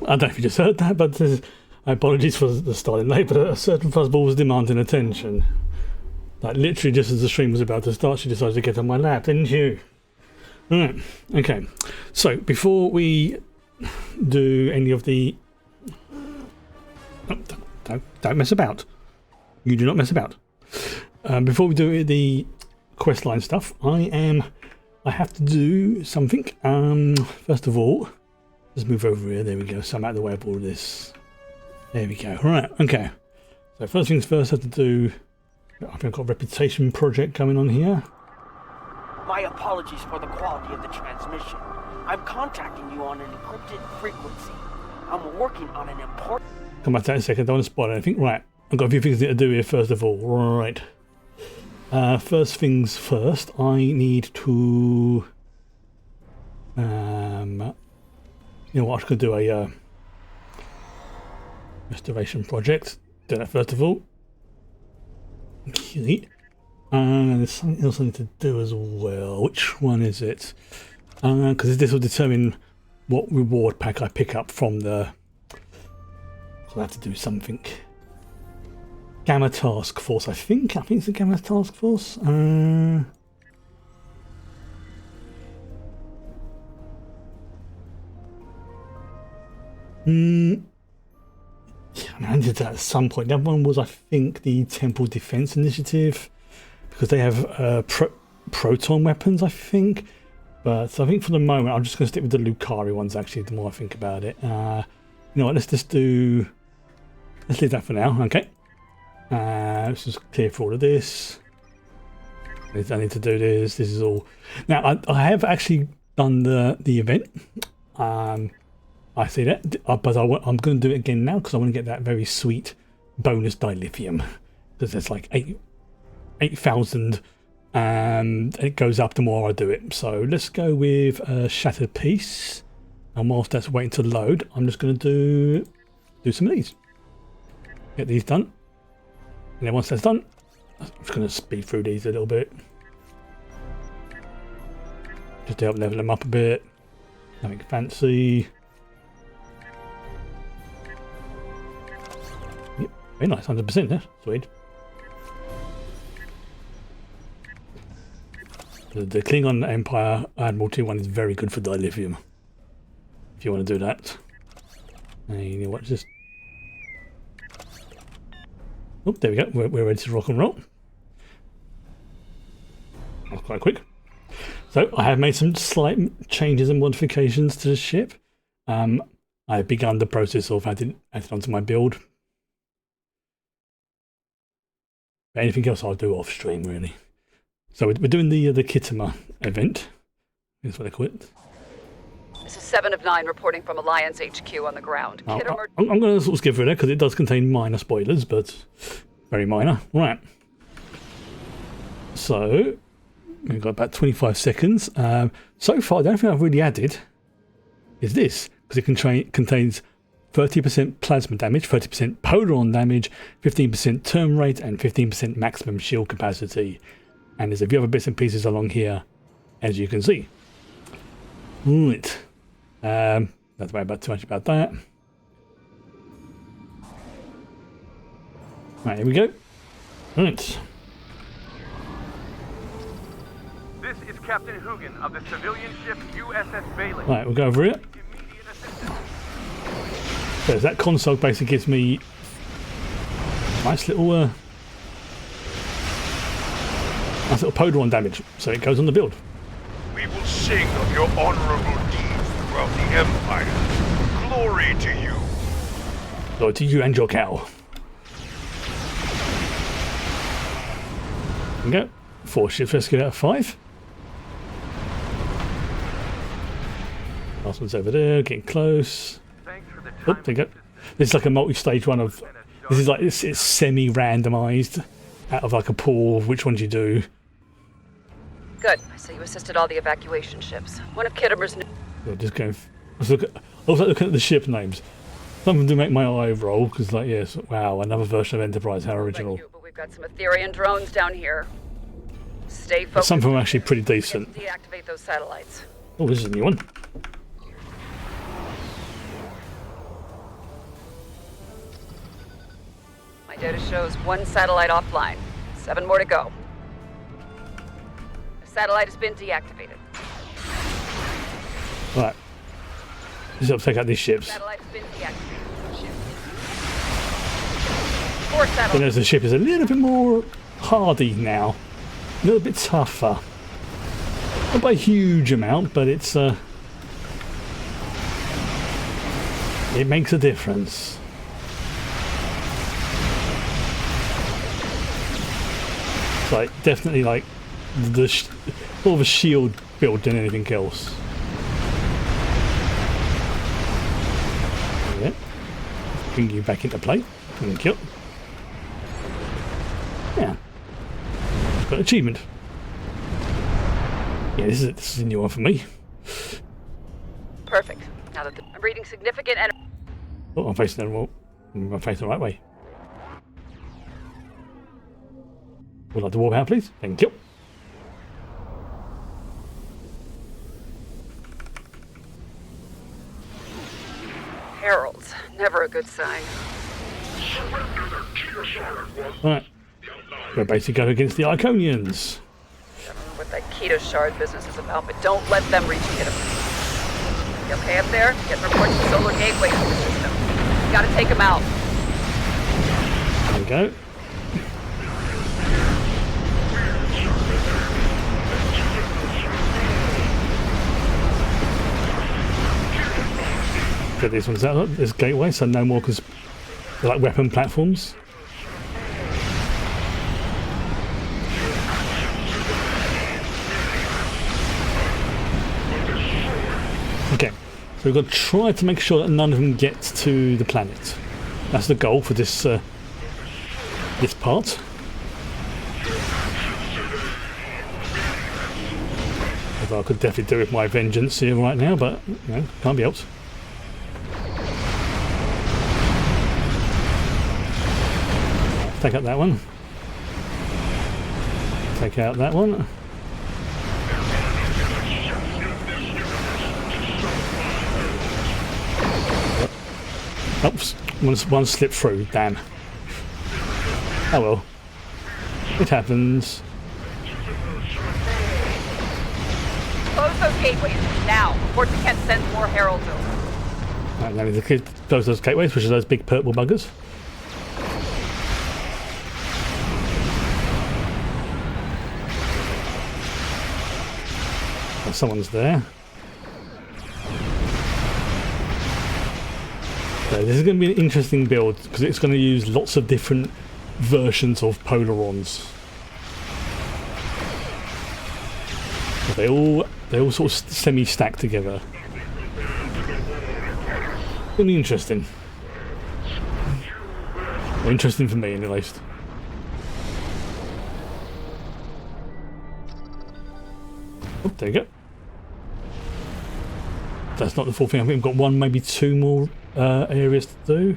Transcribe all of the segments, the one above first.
I don't know if you just heard that, but apologies for the starting late, but a certain fuzzball was demanding attention. Like literally just as the stream was about to start, she decided to get on my lap, didn't you? Alright, okay. So before we do any of the... Oh, don't mess about. You do not mess about. Before we do the questline stuff, I have to do something. First of all, let's move over here. There we go. So I'm out of the way of all of this. There we go. Right. Okay. So first things first, I have to do. I think I've got a reputation project coming on here. My apologies for the quality of the transmission. I'm contacting you on an encrypted frequency. I'm working on an important... Come back to that in a second. I don't want to spoil anything. Right. I've got a few things to do here first of all. Right. First things first, I need to... you know what, I'm going to do a restoration project. Do that first of all. Okay. And there's something else I need to do as well. Which one is it? Because this will determine what reward pack I pick up from the... I'll have to do something. Gamma Task Force, I think it's the Gamma Task Force. Yeah, I did that at some point. The other one was, I think, the Temple Defense Initiative, because they have proton weapons, I think. But I think for the moment, I'm just going to stick with the Lucari ones, actually, the more I think about it. You know what, let's leave that for now, okay. Let's just clear for all of this. I need to do this. This is all. Now, I have actually done the event. I see that, but I'm going to do it again now because I want to get that very sweet bonus dilithium. Because there's like 8,000, and it goes up the more I do it. So let's go with a shattered piece. And whilst that's waiting to load, I'm just going to do some of these. Get these done. And then once that's done, I'm just going to speed through these a little bit. Just to help level them up a bit. Nothing fancy. Yep, very nice, 100% there. Sweet. The Klingon Empire Admiralty one is very good for dilithium. If you want to do that. And you know what, just... Oh, there we go. We're ready to rock and roll. That was quite quick. So I have made some slight changes and modifications to the ship. I have begun the process of adding it onto my build. But anything else I'll do off stream, really. So we're doing the Kittima event. That's what they call it. This is 7 of 9 reporting from Alliance HQ on the ground. I'm going to sort of skip through that because it does contain minor spoilers, but very minor. Right. So we've got about 25 seconds. So far, the only thing I've really added is this, because it contains 30% plasma damage, 30% polaron damage, 15% turn rate, and 15% maximum shield capacity. And there's a few other bits and pieces along here, as you can see. Right. Don't worry about too much about that. Right, here we go. Right. This is Captain Hugin of the civilian ship USS Bailey. Right, we'll go over it. So that console basically gives me nice little polaron damage, so it goes on the build. We will sing of your honorable deeds throughout the Empire. Glory to you. Glory to you and your cow. There we go. 4 ships rescued out of 5. Last one's over there, getting close. Oh, there you go. This is like a multi-stage one of... This is like, it's semi-randomised out of like a pool of which ones you do. Good. I see you assisted all the evacuation ships. One of Kittimer's new... Just going... I was looking at the ship names. Something to make my eye roll, because like, yes, wow, another version of Enterprise, how original. But we've got some Etherian drones down here. Stay focused. Some of them are actually pretty decent. Deactivate those satellites. Oh, this is a new one. My data shows 1 satellite offline. 7 more to go. The satellite has been deactivated. Right. Just got to take out these ships. Satellite has been deactivated. Ship. 4 So satellites. notice the ship is a little bit more hardy now. A little bit tougher. Not by a huge amount, but it's it makes a difference. It's like definitely like more of a shield build than anything else. There we go. Bring you back into play. Thank you. Yeah. Got an achievement. Yeah, this is a new one for me. Perfect. Now that I'm reading significant energy. Oh, I'm facing the wall. I'm facing the right way. Would like to warp out, please? Thank you. Heralds. Never a good sign. Right. We're basically going against the Iconians. I don't know what that keto shard business is about, but don't let them reach him. You okay up there? Get reports to solar gateway to the system. You gotta take him out. There we go. Get these ones out of this gateway, so no more because they're like weapon platforms. Okay, so we've got to try to make sure that none of them get to the planet. That's the goal for this this part. Although I could definitely do with my vengeance here right now, but you know, can't be helped. Take out that one. Take out that one. Oops, one slipped through, damn. Oh well. It happens. Close those gateways now before the Kent sends more heralds over. Right, now we need to close those gateways, which are those big purple buggers. Oh, someone's there. So this is going to be an interesting build because it's going to use lots of different versions of Polarons. But they all sort of semi-stack together. It's going to be interesting. Or interesting for me, at least. Oh, there you go. That's not the full thing. I think we've got one, maybe 2 more areas to do.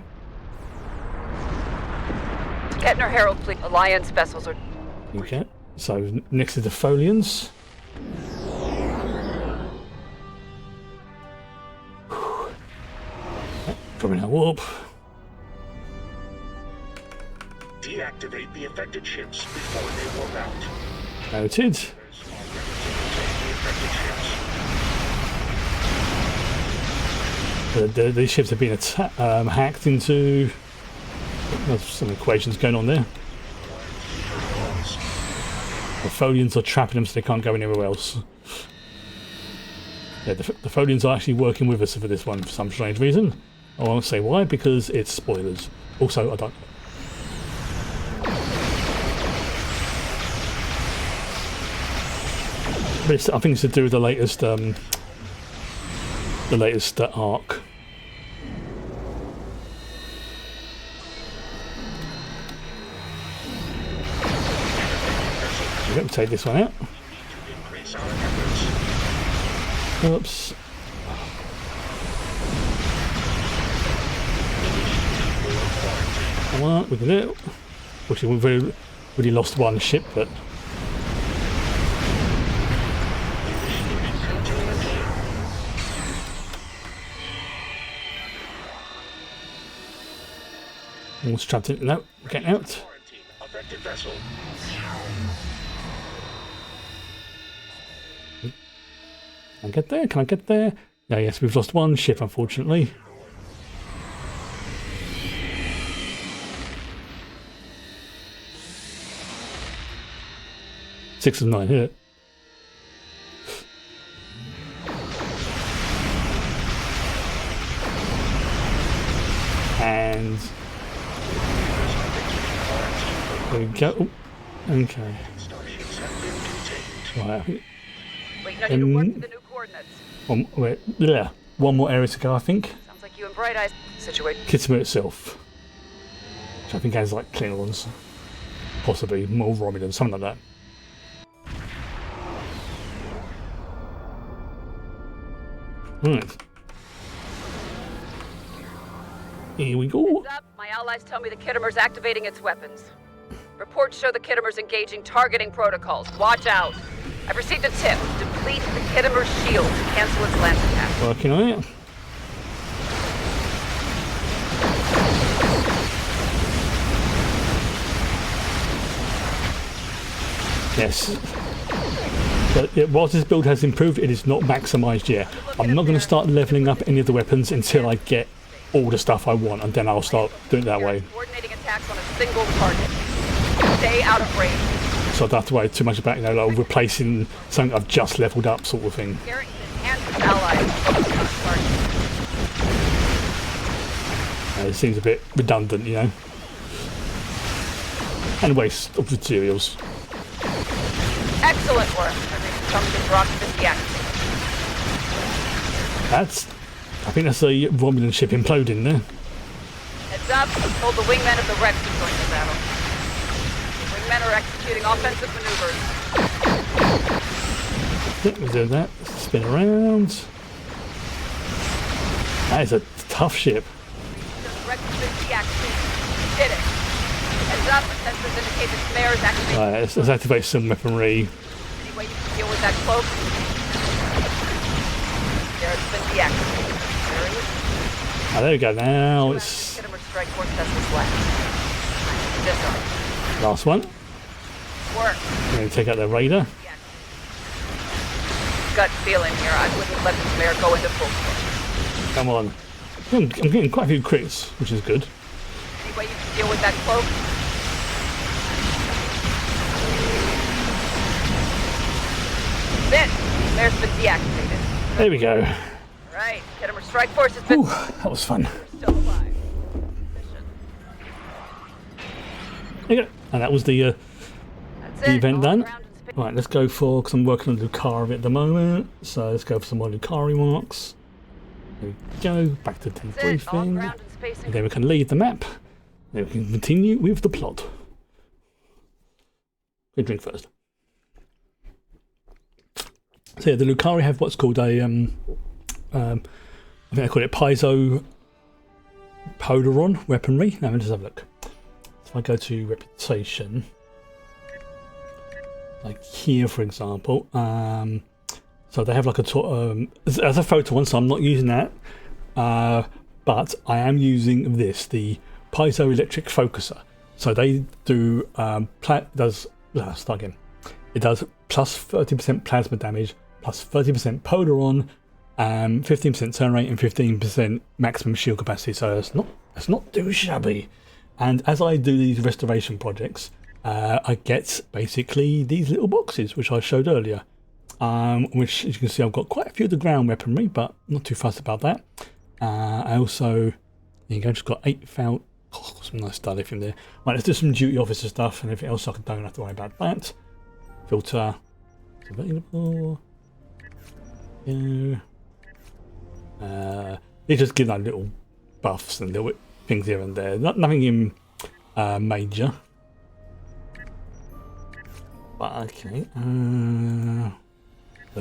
Kettner Herald Fleet Alliance vessels are... Okay, so next to the Folians. Probably now warp. Deactivate the affected ships before they warp out. Noted. These ships have been hacked into... There's some equations going on there. The Folians are trapping them so they can't go anywhere else. Yeah, the Folians are actually working with us for this one for some strange reason. I won't say why, because it's spoilers. Also, I don't... But I think it's to do with the latest arc. Let me take this one out. Oops. Come on, we can do it. Which we've really lost one ship, but All strapped in. No, get out. Quarantine affected vessel. Can I get there? Can I get there? Yeah, yes, we've lost one ship, unfortunately. Six of 9, hit it. And there we go. Ooh, okay. Starships have been contained. Right. Wait, no, you work to the new coordinates. One more area to go, I think. Sounds like you and Bright Eyes situation. Kittimer itself, which I think has like Klingons, possibly more Romulans, something like that. Right. Here we go. Heads up, my allies tell me the Kittimer's activating its weapons. Reports show the Kittimer's engaging targeting protocols. Watch out. I've received a tip. Deplete the Kittimer's shield to cancel its lance attack. Working on it. Yes. But whilst this build has improved, it is not maximised yet. I'm not going to start levelling up any of the weapons until I get all the stuff I want, and then I'll start doing it that way. Coordinating attacks on a single target. Stay out of range. So I don't have to worry too much about, like replacing something I've just levelled up, sort of thing. Carrington and his allies focus on a target. It seems a bit redundant, and waste of materials. Excellent work. Everything comes in rock to deactivate. I think that's a Romulan ship imploding there. Heads up, I've told the wingmen of the Rex to join the battle. The wingmen are executing offensive maneuvers. Yep, we do that. Spin around. That is a tough ship. The Rex has been deactivated. Did it. Heads up, the sensors indicate the snare is activated. Right, let's activate some weaponry. Any way you can deal with that cloak? There, it's been deactivated. There it is. Oh, there we go. Now it's Kittimer strike force vessels left. Disarm. last one. Work. We're going to take out the radar. Gut feeling here. I wouldn't let the snare go into full force. Come on. I'm getting quite a few crits, which is good. Any way you can deal with that cloak? Then, snare's been deactivated. There we go. Right, Kittimer strike force has been Ooh, that was fun. still alive. Mission. There you go. And that was the That's it. event All done. ground and space. Right, let's go for, because I'm working on Lucari at the moment, so let's go for some more Lucari marks. There we go, back to That's it. All debriefing. ground and space. And then we can leave the map. Then we can continue with the plot. Good drink first. So yeah, the Lucari have what's called a, I think I call it piezo polaron weaponry. Now, let me just have a look. So if I go to reputation, like here, for example, so they have like a as a photo one, so I'm not using that, but I am using this, the piezoelectric focuser. So they do start again. It does plus 30% plasma damage, plus 30% polaron, 15% turn rate, and 15% maximum shield capacity. So it's not too shabby. And as I do these restoration projects, I get basically these little boxes, which I showed earlier. Which, as you can see, I've got quite a few of the ground weaponry, but not too fussed about that. I also, there you go, just got 8,000. Oh, some nice stuff in there. Right, let's do some duty officer stuff, and everything else I don't have to worry about that. Filter is available. Yeah. They just give like little buffs and little things here and there. Nothing in major. But okay.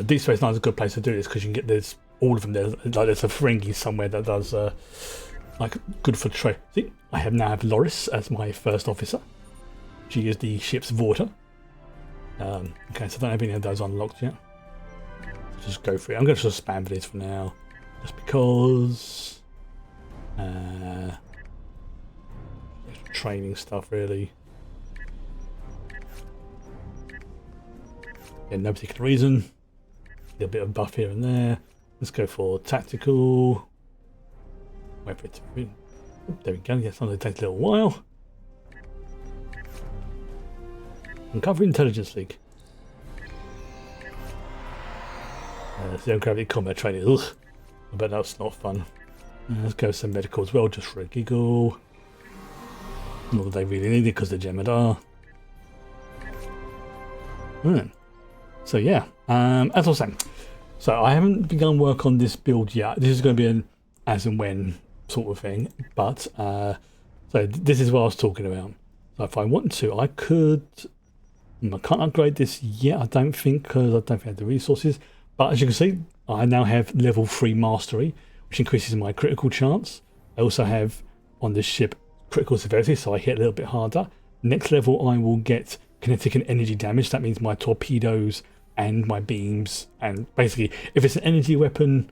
Deep Space Nine is a good place to do this because you can get all of them. There's a ferengi somewhere that does like good for trade. See, I now have Loris as my first officer. She is the ship's vorter. Okay, so I don't have any of those unlocked yet. So just go for it. I'm going to just spam these for now, just because. training stuff really. Yeah, no particular reason. A little bit of buff here and there. Let's go for tactical. Wait for it to be. There we go. Yes, something takes a little while. Uncover Intelligence League. Zero gravity combat training. Ugh. I bet that's not fun. Let's go some medical as well, just for a giggle. Not that they really need it because they're Gemini are. So yeah, as I was saying, so I haven't begun work on this build yet. This is going to be an as and when sort of thing, but so this is what I was talking about. So if I want to, I could. I can't upgrade this yet, I don't think, because I don't think I have the resources. But as you can see, I now have level 3 mastery, which increases my critical chance. I also have on this ship critical severity, so I hit a little bit harder. Next level, I will get kinetic and energy damage. That means my torpedoes and my beams, and basically, if it's an energy weapon,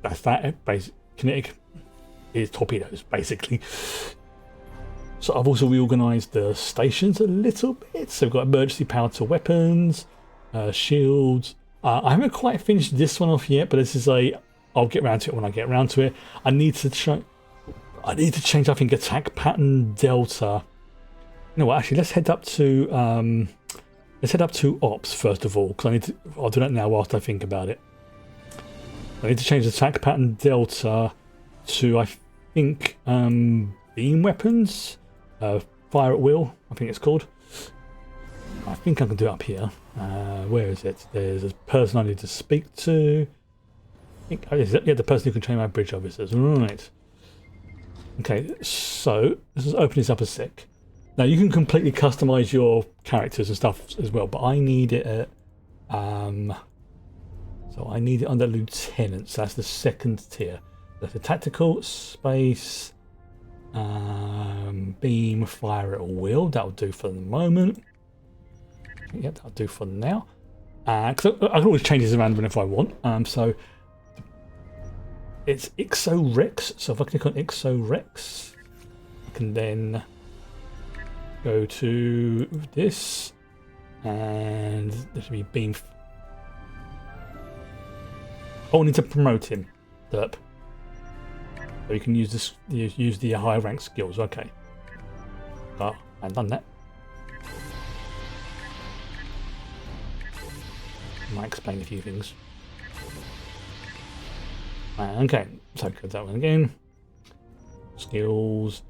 that's that. Kinetic is torpedoes, basically. So I've also reorganised the stations a little bit. So we've got emergency power to weapons, shields. I haven't quite finished this one off yet, but this is I'll get around to it when I get around to it. I need to change, I think, attack pattern delta. You know what? Actually, let's head up to ops first of all, because I'll do that now whilst I think about it. I need to change attack pattern delta to, I think, beam weapons, fire at will, I think it's called. I think I can do it up here. Where is it? There's a person I need to speak to. I think, yeah, the person who can train my bridge officers. Right. Okay, so let's just open this up a sec. Now you can completely customize your characters and stuff as well, but I need it at so I need it under lieutenant. So that's the second tier. That's a tactical, space, beam, fire at will. That'll do for the moment. Yeah, that'll do for now. Because I can always change this around whenever I want. So it's Ixo-Rex. So if I click on Ixo-Rex, I can then go to this, and there should be beam. Oh, I need to promote him. Derp. So you can use this. Use the higher rank skills. Okay. Oh, I've done that. Might explain a few things. Okay, so go that one again. Skills.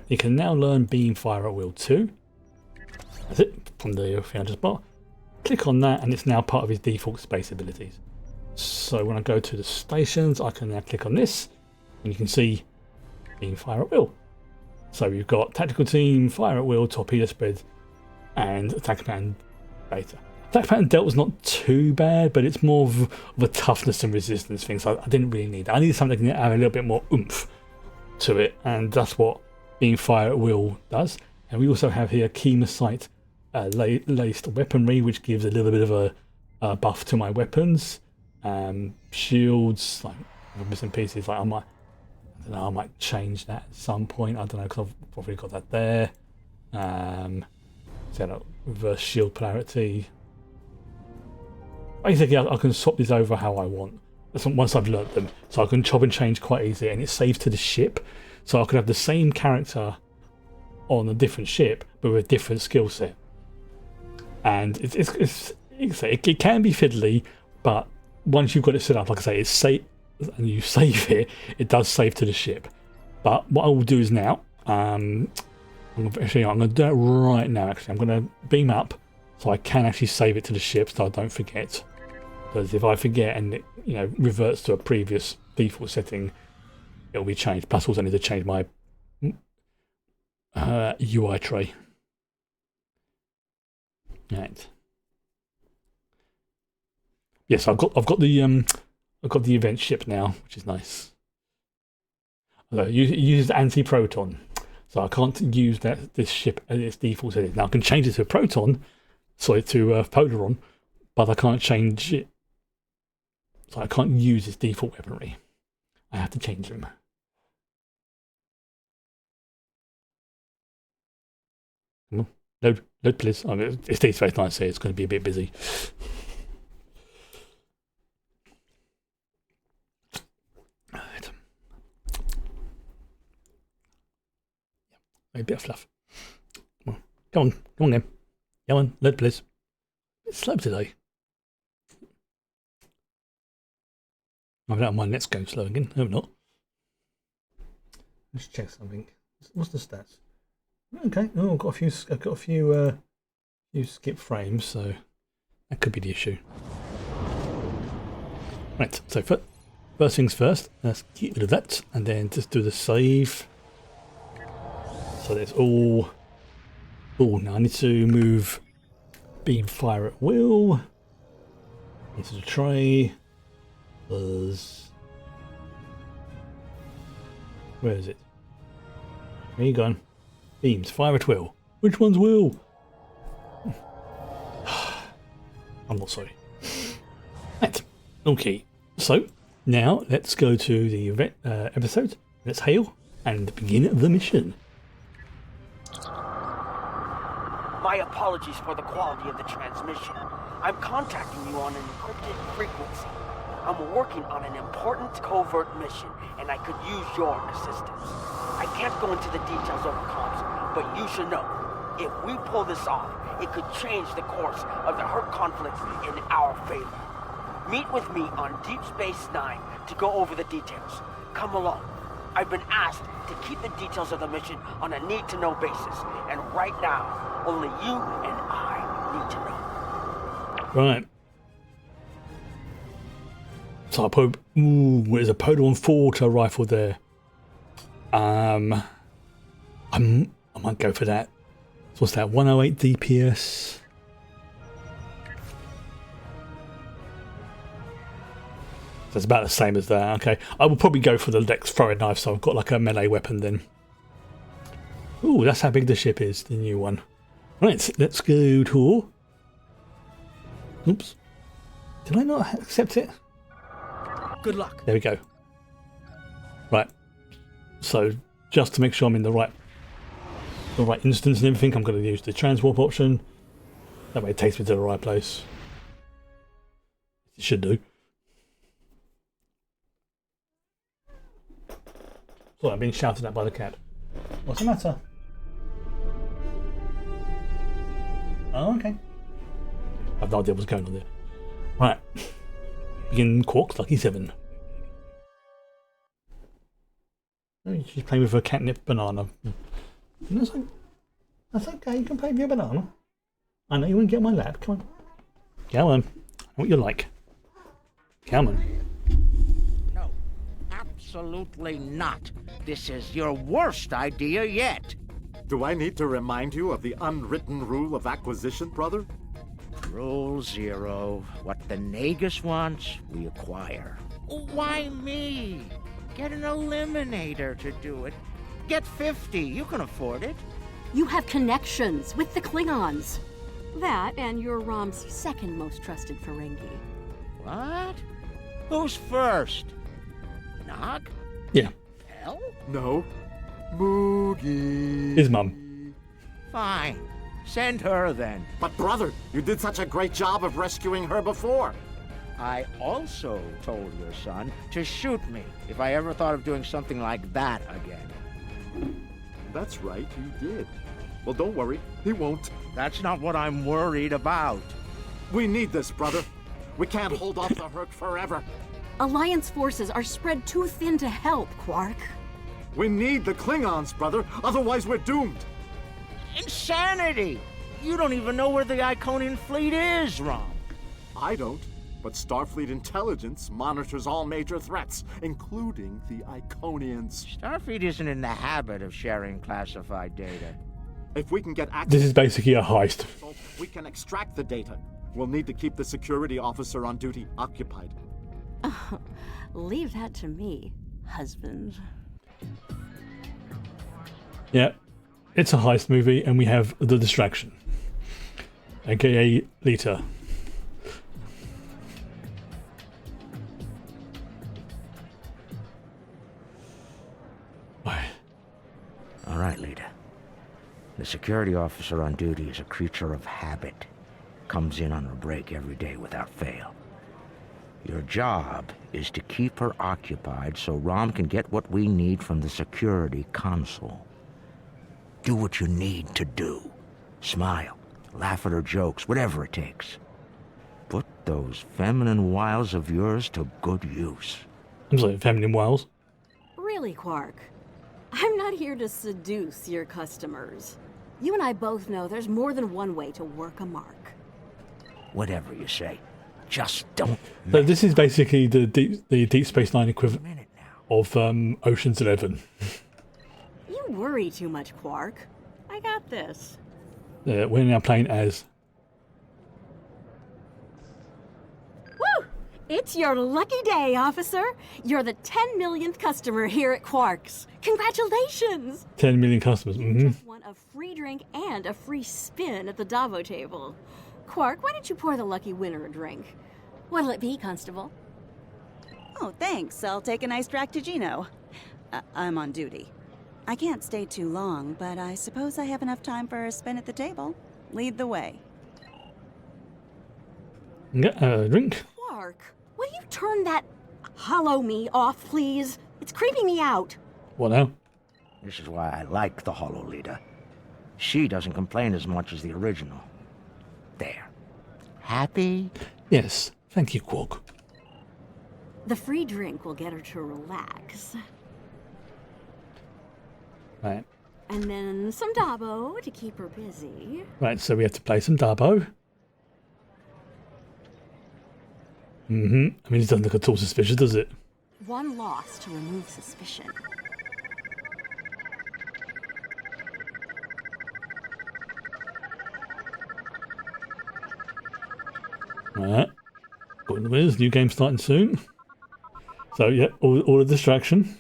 You can now learn beam, fire at will 2. That's it, from the founder's bar. Click on that and it's now part of his default space abilities. So when I go to the stations, I can now click on this and you can see beam, fire at will. So we've got tactical team, fire at will, torpedo spread, and attack pattern beta. Attack pattern delta was not too bad, but it's more of a toughness and resistance thing, so I didn't really need that. I needed something that can have a little bit more oomph to it, and that's what being fire at will does. And we also have here Chemosite laced weaponry, which gives a little bit of a buff to my weapons. Shields, like missing pieces, like I might change that at some point. I don't know, because I've probably got that there. So reverse shield polarity. Basically, I can swap these over how I want. That's once I've learnt them, so I can chop and change quite easily, and it saves to the ship. So I could have the same character on a different ship, but with a different skill set. And it can be fiddly, but once you've got it set up, like I say, it's safe, and you save it, it does save to the ship. But what I will do is now, I'm going to do it right now. Actually, I'm going to beam up so I can actually save it to the ship, so I don't forget. Because if I forget and it, reverts to a previous default setting, it'll be changed. Plus, also need to change my UI tray. Right. Yes, I've got the event ship now, which is nice. Although it uses anti-proton, so I can't use this ship as its default setting. Now I can change it to a proton, to Polaron, but I can't change it. So I can't use its default weaponry. I have to change them. Come on. Load please. I mean, it's these very nice here. It's going to be a bit busy. Right. A bit of fluff. Come on then. Come on, load please. It's slow today. I don't mind. Let's go slow again. No, not. Let's check something. What's the stats? Okay. Oh, I've got a few skip frames, so that could be the issue. Right. So first things first. Let's get rid of that, and then just do the save. So that's all. Oh, now I need to move beam fire at will into the tray. Where is it? Where you gone? Beams, fire at will. Which one's will? I'm not sorry. Right. Okay. So now let's go to the episode. Let's hail and begin the mission. My apologies for the quality of the transmission. I'm contacting you on an encrypted frequency. I'm working on an important covert mission, and I could use your assistance. I can't go into the details over comms, but you should know, if we pull this off, it could change the course of the Hurt conflict in our favor. Meet with me on Deep Space Nine to go over the details. Come along. I've been asked to keep the details of the mission on a need-to-know basis, and right now, only you and I need to know. Right. So I put, there's a Podon 4 to a rifle there. I might go for that. So what's that? 108 DPS. That's about the same as that. Okay, I will probably go for the next throwing knife, so I've got like a melee weapon then. Ooh, that's how big the ship is, the new one. Right, let's go to. Oops. Did I not accept it? Good luck. There we go. Right. So just to make sure I'm in the right instance and everything, I'm going to use the transwarp option. That way it takes me to the right place. It should do. Sorry, I'm being shouted at by the cat. What's the matter? Oh, okay. I have no idea what's going on there. Right. Begin Quarks Lucky 7. Oh, she's playing with her catnip banana. That's okay, you can play with your banana. I know you want to get on my lap. Come on. Come on. I know what you like. Come on. No, absolutely not. This is your worst idea yet. Do I need to remind you of the unwritten rule of acquisition, brother? Rule 0. What the Nagus wants, we acquire. Why me? Get an eliminator to do it. Get 50. You can afford it. You have connections with the Klingons. That and you're Rom's second most trusted ferengi. What? Who's first? Nog? Yeah. Hell? No. Moogie. His mum. Fine. Send her then. But brother, you did such a great job of rescuing her before. I also told your son to shoot me if I ever thought of doing something like that again. That's right, you did. Well, don't worry, he won't. That's not what I'm worried about. We need this, brother. We can't hold off the Hurt forever. Alliance forces are spread too thin to help, Quark. We need the Klingons, brother, otherwise we're doomed. Insanity! You don't even know where the Iconian fleet is, Rom. I don't, but Starfleet intelligence monitors all major threats, including the Iconians. Starfleet isn't in the habit of sharing classified data. If we can get access, This is basically a heist. we can extract the data. We'll need to keep the security officer on duty occupied. Leave that to me, husband. Yeah. It's a heist movie and we have the distraction. AKA Lita. All right, Lita. The security officer on duty is a creature of habit. Comes in on her break every day without fail. Your job is to keep her occupied so Rom can get what we need from the security console. Do what you need to do. Smile, laugh at her jokes, whatever it takes. Put those feminine wiles of yours to good use. I'm sorry, feminine wiles. Really, Quark? I'm not here to seduce your customers. You and I both know there's more than one way to work a mark. Whatever you say. Just don't. So this is basically the Deep Space Nine equivalent of Ocean's 11. You worry too much, Quark. I got this. We're now playing as... Woo! It's your lucky day, officer. You're the 10 millionth customer here at Quarks. Congratulations! 10 million customers. You just won a free drink and a free spin at the Davo table. Quark, why don't you pour the lucky winner a drink? What'll it be, Constable? Oh, thanks. I'll take a nice Dractigino. I'm on duty. I can't stay too long, but I suppose I have enough time for a spin at the table. Lead the way. Get a drink. Quark, will you turn that hollow me off, please? It's creeping me out. What now? This is why I like the Holo Leader. She doesn't complain as much as the original. There. Happy? Yes, thank you, Quark. The free drink will get her to relax. Right. And then some Dabo to keep her busy. Right, so we have to play some Dabo. I mean, it doesn't look at all suspicious, does it? One loss to remove suspicion. Alright. Got in the winners, new game starting soon. So, yeah, all a distraction.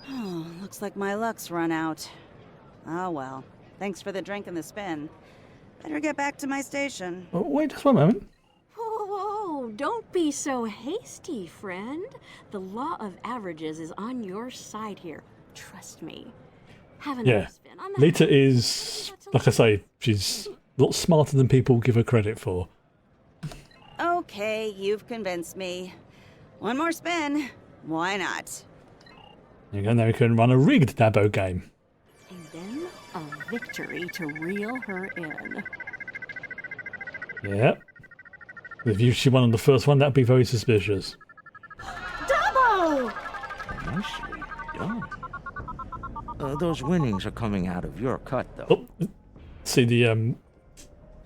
Oh, looks like my luck's run out. Oh well. Thanks for the drink and the spin. Better get back to my station. Oh, wait just one moment. Whoa, whoa, don't be so hasty, friend. The law of averages is on your side here. Trust me. Have another spin. Lita is, like I say, she's a lot smarter than people give her credit for. Okay, you've convinced me. One more spin. Why not? There you go, now we can run a rigged Dabo game. And then a victory to reel her in. Yeah. If she won on the first one, that'd be very suspicious. Dabo! Nicely done. Those winnings are coming out of your cut, though. Oh, see the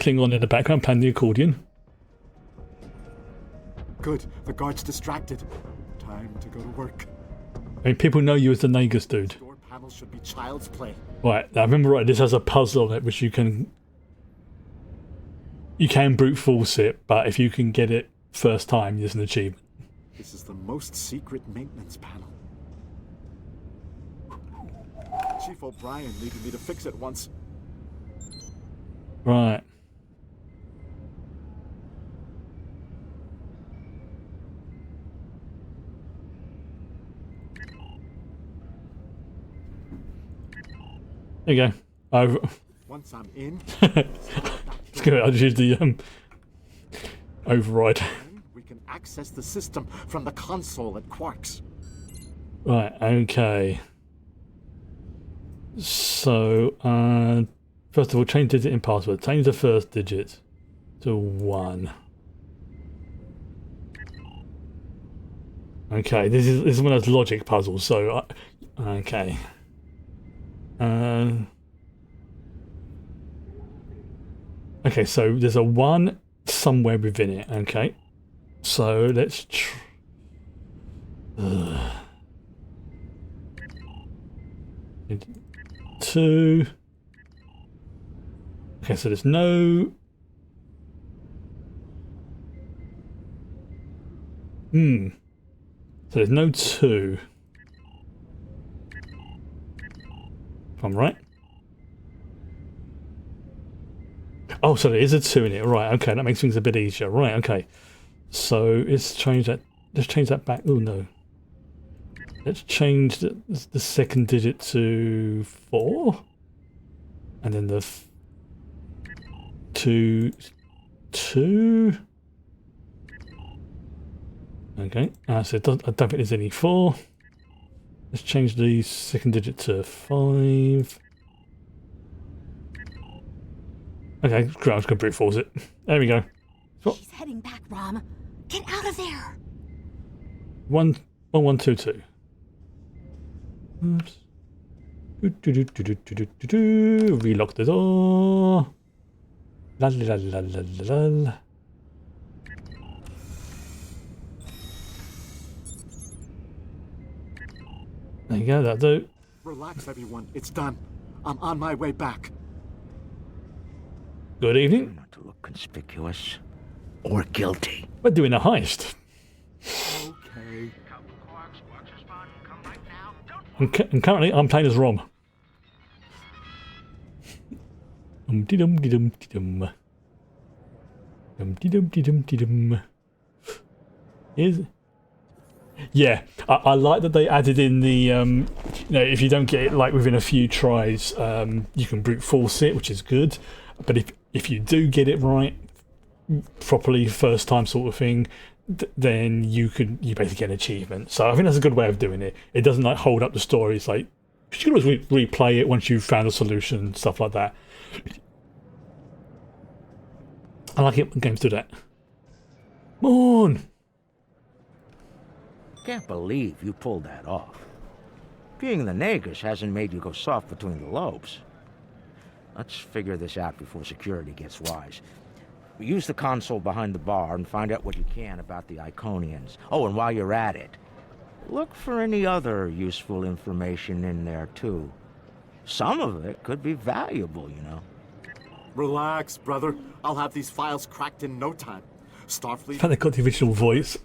Klingon in the background playing the accordion. Good. The guard's distracted. Time to go to work. I mean, people know you as the Nagus dude. Door panel should be child's play. Right, now remember right, this has a puzzle on it which you can brute force it, but if you can get it first time, there's an achievement. This is the most secret maintenance panel. Chief O'Brien needed me to fix it once. Right. There you go. Once I'm in, it's good. I'll just use the override. we can access the system from the console at Quarks. Right, okay. So, first of all, change digit in password. Change the first digit to 1. Okay, this is one of those logic puzzles, so, okay. Okay, so there's a 1 somewhere within it, okay. So, let's two. Okay, so there's no... So there's no 2. If I'm right. Oh, so there is a 2 in it. Right, okay, that makes things a bit easier. Right, okay. So let's change that let's change that back. Oh no. Let's change the second digit to 4. And then the to 2. Okay, so I don't think there's any 4. Let's change the second digit to 5. Okay, great, I was going to brute force it. There we go. She's heading back, Rom. Get out of there! 1122. Oops. Relock the door. La la la la la la. There you go, that'll do. Relax, everyone. It's done. I'm on my way back. Good evening. Not to look conspicuous or guilty. We're doing a heist. Okay. And currently I'm playing as Rom. Yeah, I like that they added in the, you know, if you don't get it like within a few tries, you can brute force it, which is good. But if you do get it right, properly, first time sort of thing, then you basically get an achievement. So I think that's a good way of doing it. It doesn't like hold up the story. It's like you can always replay it once you've found a solution, stuff like that. I like it when games do that. Come on! Can't believe you pulled that off. Being the Nagus hasn't made you go soft between the lobes. Let's figure this out before security gets wise. Use the console behind the bar and find out what you can about the Iconians. Oh, and while you're at it, look for any other useful information in there, too. Some of it could be valuable, you know. Relax, brother. I'll have these files cracked in no time. Starfleet. And they got the original voice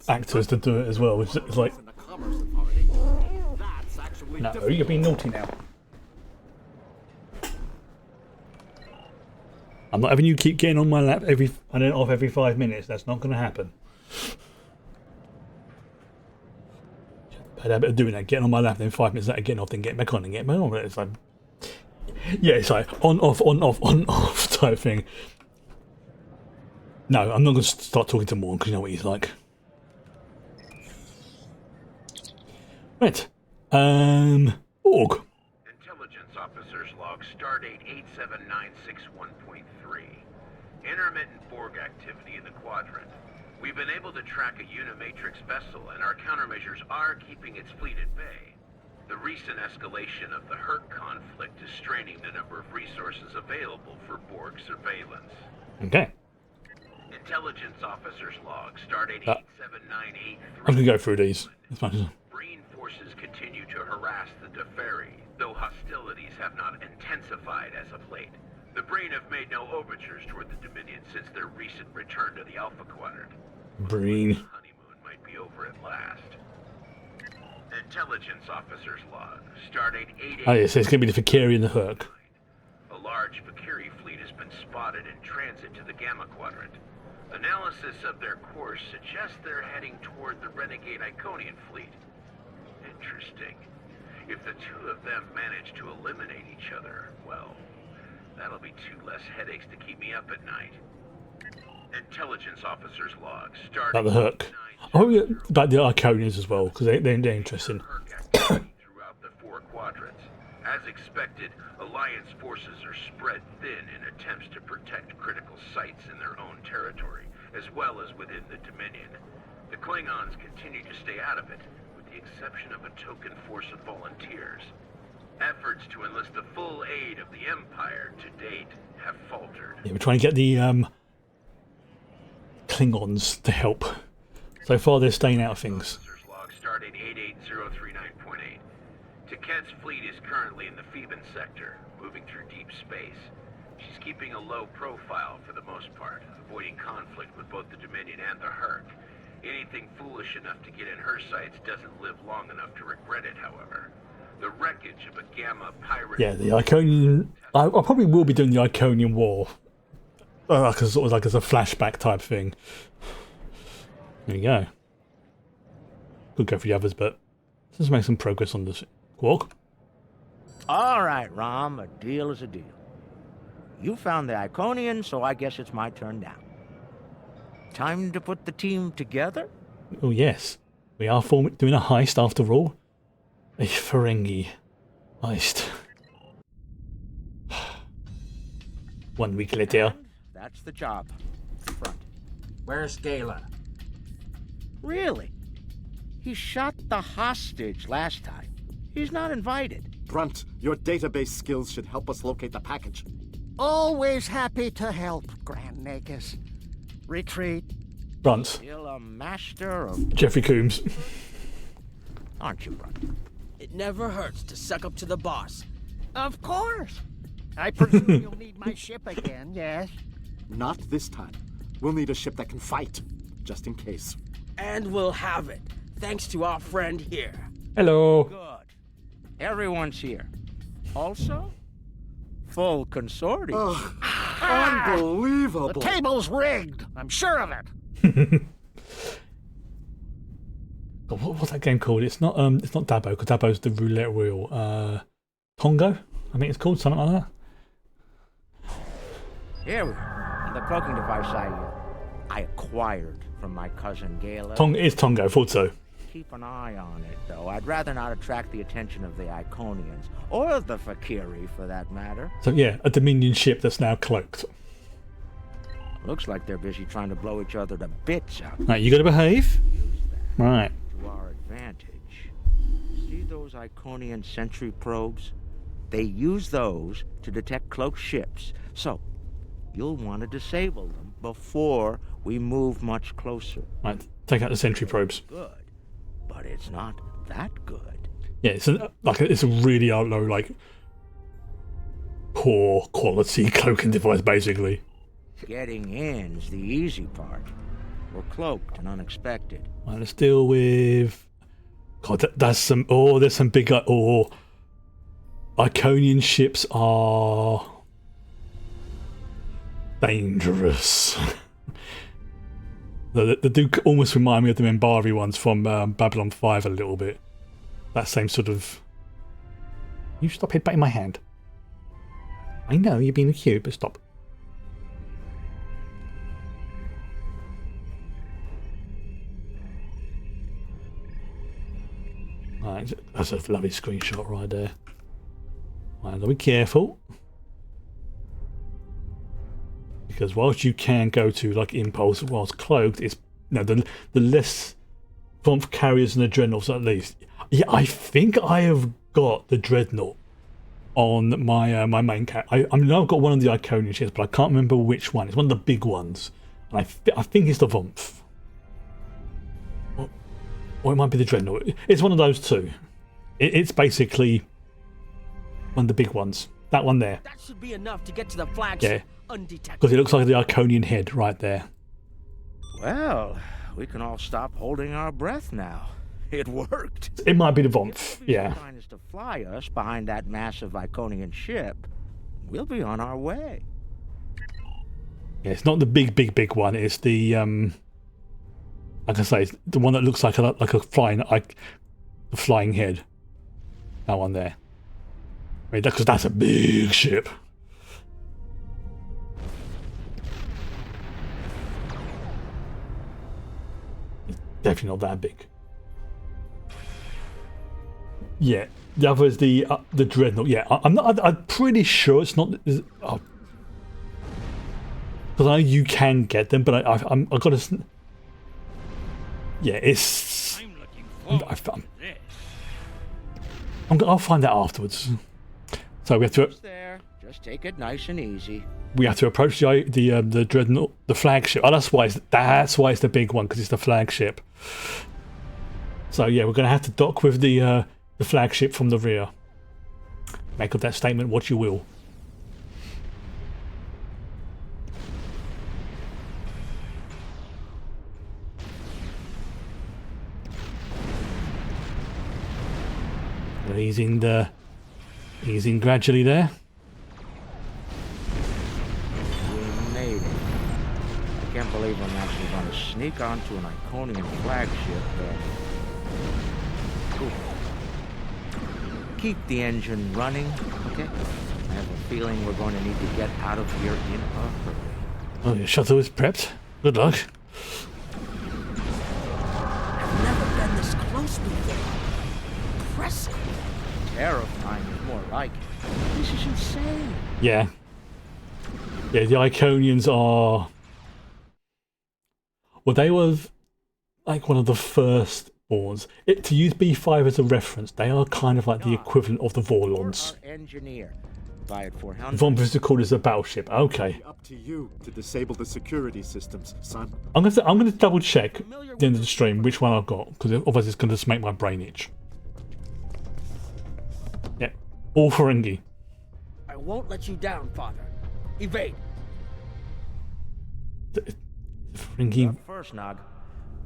actors to do it as well. It's like, no, you're being naughty now. I'm not having you keep getting on my lap off every 5 minutes. That's not going to happen. Bad habit of doing that, getting on my lap, then 5 minutes later getting off, then getting back on and getting back on. It's like, yeah, it's like on off type thing. No, I'm not going to start talking to Morn because you know what he's like. Right. Org. Intelligence Officer's Log, Stardate 87961.3. Intermittent Borg activity in the quadrant. We've been able to track a Unimatrix vessel, and our countermeasures are keeping its fleet at bay. The recent escalation of the Herc conflict is straining the number of resources available for Borg surveillance. Okay. Intelligence Officer's Log, Stardate 87983. I'm going to go through these as much as... Breen forces continue to harass the Deferi, though hostilities have not intensified as of late. The Breen have made no overtures toward the Dominion since their recent return to the Alpha Quadrant. Breen. The honeymoon might be over at last. Intelligence Officer's Log, Stardate 88... Oh yes, it's going to be the Fakiri and the Herc. A large Fakiri fleet has been spotted in transit to the Gamma Quadrant. Analysis of their course suggests they're heading toward the renegade Iconian fleet. Interesting. If the two of them manage to eliminate each other, well, that'll be 2 less headaches to keep me up at night. Intelligence Officer's Log, starting... About the Herc. Oh yeah, about the Iconians as well, because they're interesting. Throughout the 4 quadrants. As expected, Alliance forces are spread thin in attempts to protect critical sites in their own territory, as well as within the Dominion. The Klingons continue to stay out of it, with the exception of a token force of volunteers. Efforts to enlist the full aid of the Empire to date have faltered. Yeah, we're trying to get the Klingons to help. So far they're staying out of things. Log, Stardate 88039.8. Taket's fleet is currently in the Phoeban sector, moving through deep space. She's keeping a low profile for the most part, avoiding conflict with both the Dominion and the Herc. Anything foolish enough to get in her sights doesn't live long enough to regret it, however. The wreckage of a Gamma pirate... Yeah, the Iconian... I probably will be doing the Iconian War. Like a flashback type thing. There you go. could go for the others, but let's make some progress on this. Quark? All right, Rom, a deal is a deal. You found the Iconian, so I guess it's my turn now. Time to put the team together? Oh yes, we are doing a heist after all. A ferengi heist. 1 week later. And that's the job. Front. Where's Gala? Really? He shot the hostage last time. He's not invited. Brunt, your database skills should help us locate the package. Always happy to help, Grand Nagus. Retreat. Brunt. Still a master of... Jeffrey Coombs. Aren't you, Brunt? It never hurts to suck up to the boss. Of course. I presume you'll need my ship again, yes? Not this time. We'll need a ship that can fight, just in case. And we'll have it, thanks to our friend here. Hello. Good. Everyone's here. Also, full consortium. Ugh, unbelievable. The table's rigged. I'm sure of it. What's that game called? It's not Dabo, because Dabo's the roulette wheel. Tongo, I think it's called, something like that. Here we are. The cloaking device I acquired from my cousin Gala. It's Tongo, thought so. Keep an eye on it, though. I'd rather not attract the attention of the Iconians, or the Fakiri, for that matter. So yeah, a Dominion ship that's now cloaked. Looks like they're busy trying to blow each other to bits out. Right, you gotta behave. Use that Right. to our advantage. See those Iconian sentry probes? They use those to detect cloaked ships. So, you'll want to disable them before we move much closer. Right, take out the sentry probes. Good, but it's not that good. Yeah, it's a really low, like, poor quality cloaking device, basically. Getting in's the easy part. We're cloaked and unexpected. Right, let's deal with... God, there's some big... Iconian ships are... dangerous. They do almost remind me of the Minbari ones from Babylon 5 a little bit. That same sort of... You stop headbutting my hand. I know, you're being cute, but stop. Right, that's a lovely screenshot right there. Right, be careful. Because whilst you can go to like impulse whilst cloaked, it's the less Vomp carriers and the dreadnoughts at least. Yeah, I think I have got the dreadnought on my my main cat. I know I've got one of the Iconian ships, but I can't remember which one. It's one of the big ones, and I think it's the Vomp. Or it might be the dreadnought. It's one of those two. It's basically one of the big ones. That one there. That should be enough to get to the flagship undetected. Because it looks like the Iconian head right there. Well, we can all stop holding our breath now. It worked. It might be the Vomp, yeah. Trying to fly us behind that massive Iconian ship. We'll be on our way. Yeah, it's not the big one. It's the like I say, it's the one that looks like a flying head. That one there. I mean, because that's a big ship. It's definitely not that big. Yeah, the other is the dreadnought. Yeah, I'm pretty sure it's not. Because I know you can get them, but I've got to. Yeah, it's. I'll find out afterwards. So we have to. Just take it nice and easy. We have to approach the dreadnought, the flagship. Oh, that's why it's the big one, because it's the flagship. So yeah, we're going to have to dock with the flagship from the rear. Make of that statement what you will. Easing gradually there. We made it. I can't believe I'm actually going to sneak onto an Iconian flagship. Cool. Keep the engine running, okay? I have a feeling we're going to need to get out of here in a hurry. Oh, your shuttle is prepped. Good luck. I've never been this close before. Impressive. Terrifying is more like it. This is insane. Yeah. Yeah, the Iconians are... Well, they were like one of the first borns. To use B5 as a reference, they are kind of like the equivalent of the Vorlons. Engineer. Buy it for Von Vista called as a battleship. Okay. Up to you to disable the security systems, son. I'm gonna double check at the end of the stream which one I've got, because otherwise it's gonna just make my brain itch. Yeah, all ferengi. I won't let you down, Father. Evade. Ferengi. First, Nog.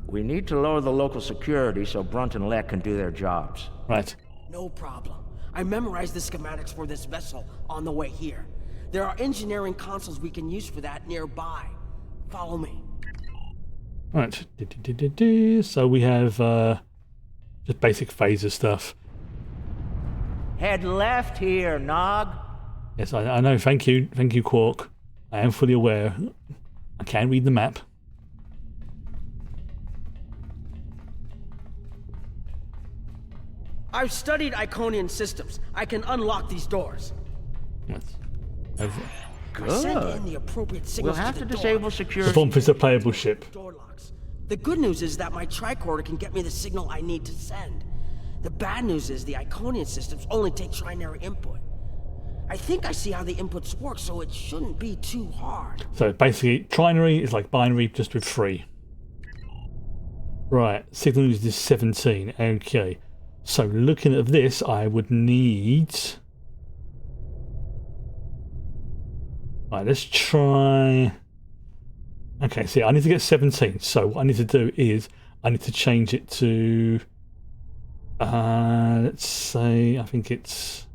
We need to lower the local security so Brunt and Leck can do their jobs. Right. No problem. I memorized the schematics for this vessel on the way here. There are engineering consoles we can use for that nearby. Follow me. Right. So we have just basic phaser stuff. Head left here, Nog. Yes, I know. Thank you, Quark. I am fully aware. I can read the map. I've studied Iconian systems. I can unlock these doors. Yes. I send in the appropriate We'll signals have to to the disable door. security. The Von Vista playable ship. Door locks. The good news is that my tricorder can get me the signal I need to send. The bad news is the Iconian systems only take trinary input. I think I see how the inputs work, so it shouldn't be too hard. So basically, trinary is like binary, just with 3. Right, signal used is 17. Okay, so looking at this, I would need... Right, let's try... Okay, see, I need to get 17. So what I need to do is, I need to change it to... let's say, I think it's...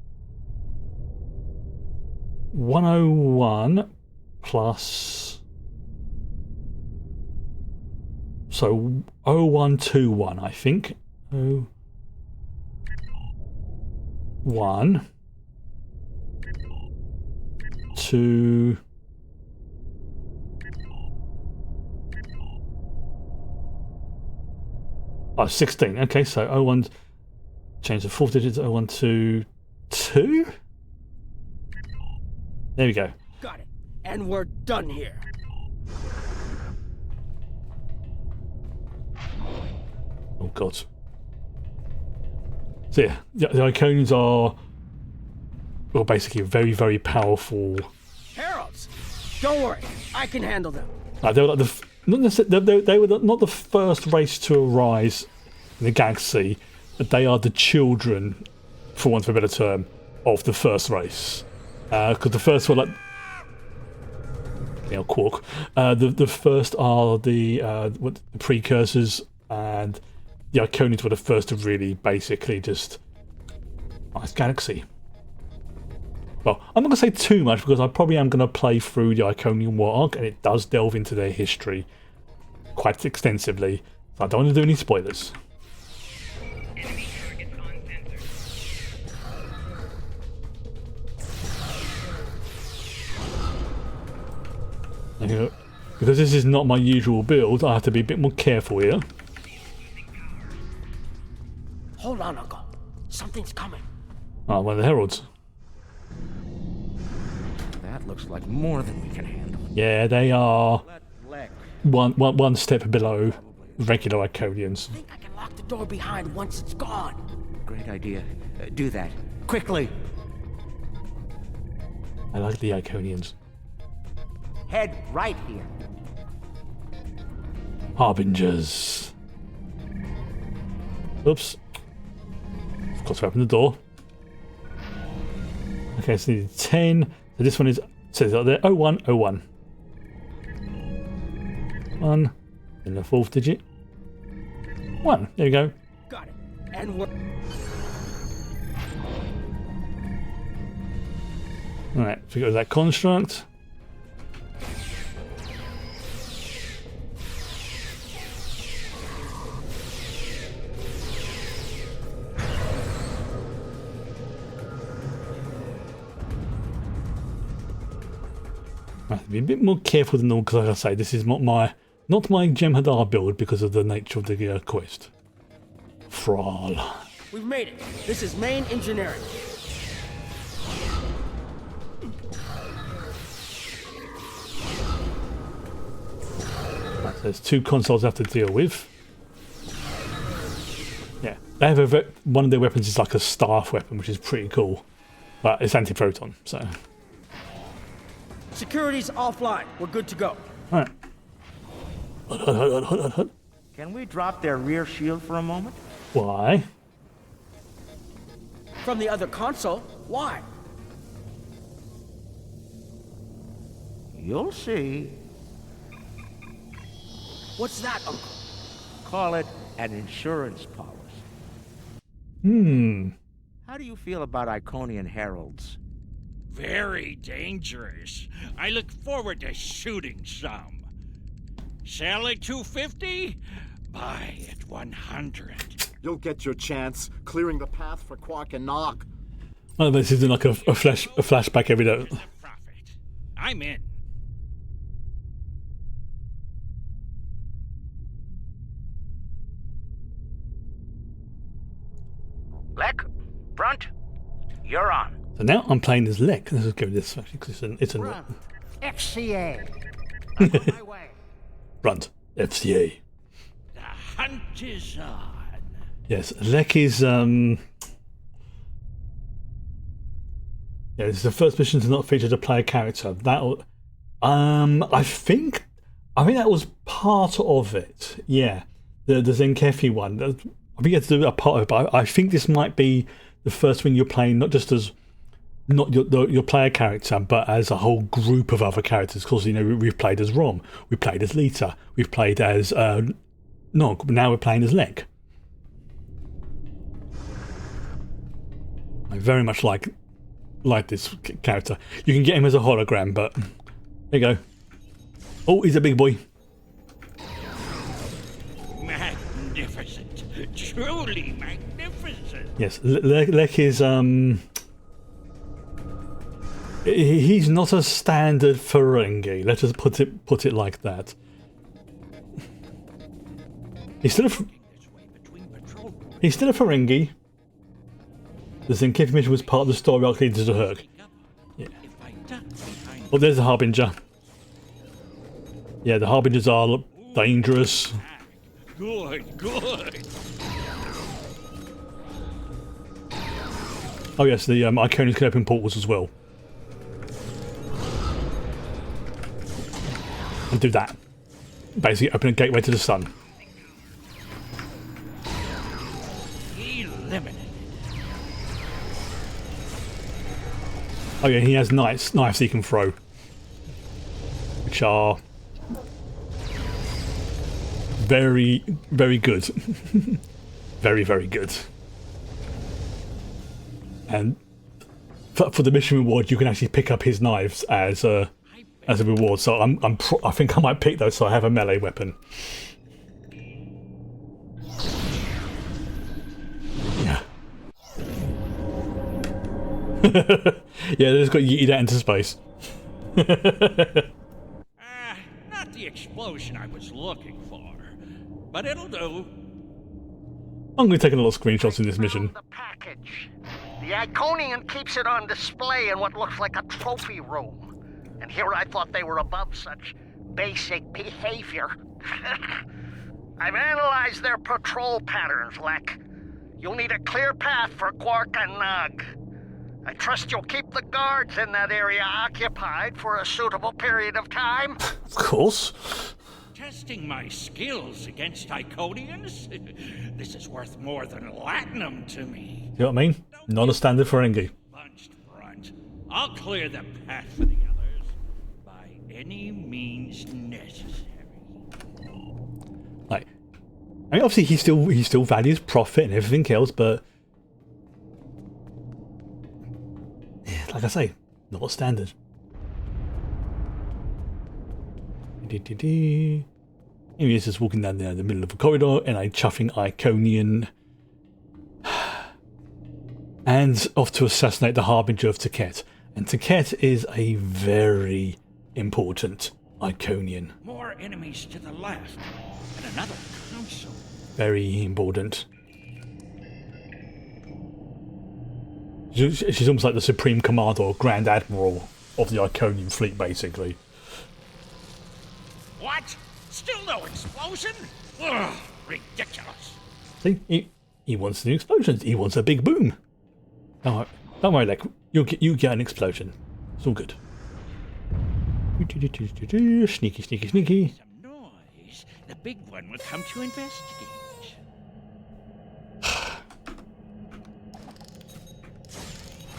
101 plus, so 0121, I think. 01 2 16. Okay, so 01, change the 4 digits, 0122. There we go. Got it. And we're done here. Oh god. So yeah, the Iconians are, well, basically very, very powerful. Heralds! Don't worry, I can handle them. They were like they were not the first race to arise in the galaxy, but they are the children, for want of a better term, of the first race. Because the first one, like, Quark. The first are the precursors, and the Iconians were the first to really basically just nice galaxy. Well, I'm not going to say too much because I probably am going to play through the Iconian War arc, and it does delve into their history quite extensively. So I don't want to do any spoilers. Because this is not my usual build, I have to be a bit more careful here. Hold on, Uncle. Something's coming. Ah, one of the heralds. That looks like more than we can handle. Yeah, they are one step below regular Iconians. I think I can lock the door behind once it's gone. Great idea. Do that. Quickly. I like the Iconians. Head right here. Harbingers. Oops. Forgot to open the door. Okay, so needed 10. So this one is, says out there, 0101. 1. And the 4th digit. 1. There we go. Got it. And we're... Alright, so we got that construct. I have to be a bit more careful than normal, because like I say, this is not my Jem'Hadar build because of the nature of the quest. Thrall. We've made it. This is main engineering. Right, so there's 2 consoles I have to deal with. Yeah, they have one of their weapons is like a staff weapon, which is pretty cool, but it's anti-proton, so. Security's offline. We're good to go. All right. Can we drop their rear shield for a moment? Why? From the other console? Why? You'll see. What's that, Uncle? Call it an insurance policy. How do you feel about Iconian heralds? Very dangerous. I look forward to shooting some. Sell at 250? Buy at 100. You'll get your chance, clearing the path for Quark and Nog. Oh, this isn't like a flashback every day. I'm in. Lek, front, you're on. So now I'm playing as Lek. Let's go with this actually, because it's a FCA. I'm on my way. Runt. FCA. The hunt is on. Yes, Lek is yeah, this is the first mission to not feature a player character. That I think that was part of it. Yeah, the Zenkefi one. I think you have to do a part of it, but I think this might be the first one you're playing, not just as not your player character, but as a whole group of other characters. Because we've played as Rom, we played as Lita, we've played as Nog. Now we're playing as Lek. I very much like this character. You can get him as a hologram, but there you go. Oh, he's a big boy. Magnificent. Truly magnificent. Yes, Lek is he's not a standard ferengi. Let us put it like that. He's still a ferengi. The Zenkefi mission was part of the story arc leading to Herc. Yeah. Oh, there's the Harbinger. Yeah, the Harbingers are dangerous. Good. Oh yes, the Iconians can open portals as well. And do that. Basically open a gateway to the sun. Eliminated. Oh yeah, he has knives he can throw. Which are very, very good. Very, very good. And for the mission reward, you can actually pick up his knives as a reward. So I think I might pick those, so I have a melee weapon. Yeah. Yeah, they just got yeeted out into space. Not the explosion I was looking for, but it'll do. I'm going to take a lot of screenshots in this mission. The package. The Iconian keeps it on display in what looks like a trophy room. And here I thought they were above such basic behavior. I've analyzed their patrol patterns, Lek. You'll need a clear path for Quark and Nog. I trust you'll keep the guards in that area occupied for a suitable period of time. Of course. Testing my skills against Iconians? This is worth more than Latinum to me. You know what I mean? Not a standard Ferengi. Bunched front. I'll clear the path for the others by any means necessary. Like, I mean, obviously he still values profit and everything else, but yeah, like I say, not standard. Here he is just walking down there in the middle of a corridor in a chuffing Iconian. And off to assassinate the Harbinger of Taket. And Taket is a very, important Iconian. More enemies to the left. And another console. Very important. She's almost like the Supreme Commander or Grand Admiral of the Iconian fleet, basically. What? Still no explosion? Ugh, ridiculous. See, he wants the explosions. He wants a big boom. Don't worry, Lek. You get an explosion. It's all good. Sneaky, sneaky, sneaky. Some noise. The big one will come to investigate.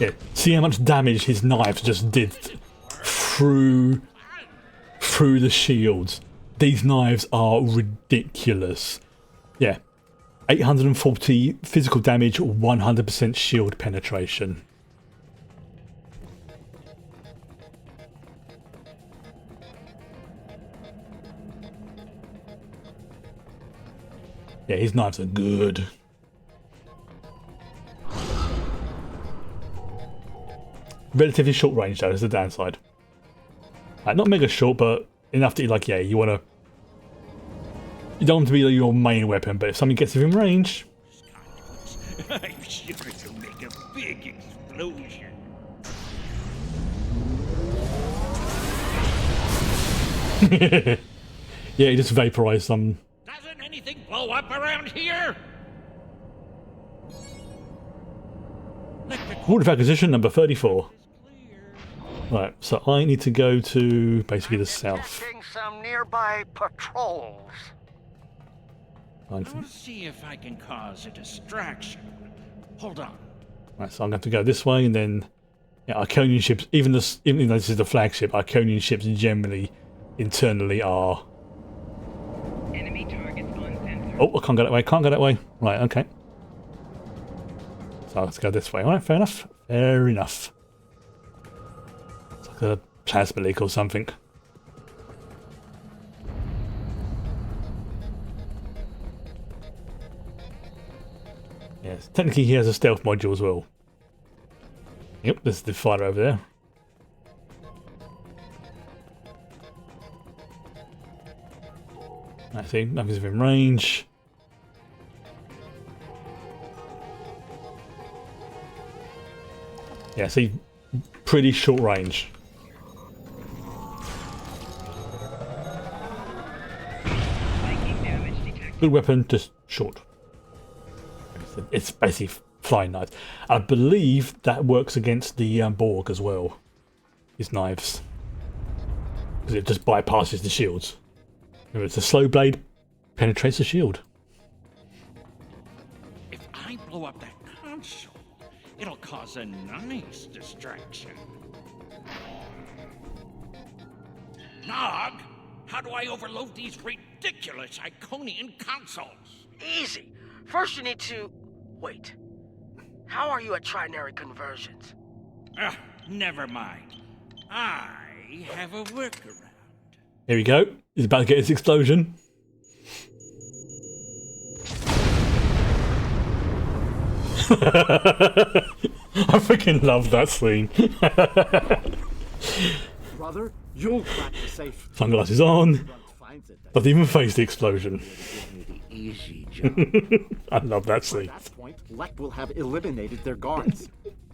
Yeah, see how much damage his knives just did through the shields. These knives are ridiculous. Yeah, 840 physical damage, 100% shield penetration. Yeah, his knives are good. Relatively short range though, is the downside. Like, not mega short, but enough that you you want to... You don't want to be your main weapon, but if something gets within range... I'm sure it'll make a big explosion. Yeah, he just vaporized some... Doesn't anything blow up around here? Order of acquisition number 34. Right, so I need to go to basically the south. Some nearby patrols. I'll see if I can cause a distraction. Hold on. Right, so I'm going to have to go this way, and then Iconian ships, even though this is the flagship, Iconian ships generally internally are... Enemy targets on sensor. Oh, I can't go that way, can't go that way. Right, okay. So let's go this way. Alright, fair enough. Fair enough. It's like a plasma leak or something. Yes, technically he has a stealth module as well. Yep, there's the fighter over there. I think nothing's within range. Yeah, see, pretty short range. Good weapon, just short. It's basically flying knives. I believe that works against the Borg as well. His knives. Because it just bypasses the shields. If it's a slow blade, penetrates the shield. If I blow up that console, it'll cause a nice distraction. Nog, how do I overload these ridiculous Iconian consoles? Easy. First you need to... Wait. How are you at trinary conversions? Never mind. I have a workaround. Here we go. He's about to get his explosion. I freaking love that scene. Brother, you'll crack the safe. Sunglasses on. Doesn't even face the explosion. Easy job. I love that scene. At that point, Lek will have eliminated their guards.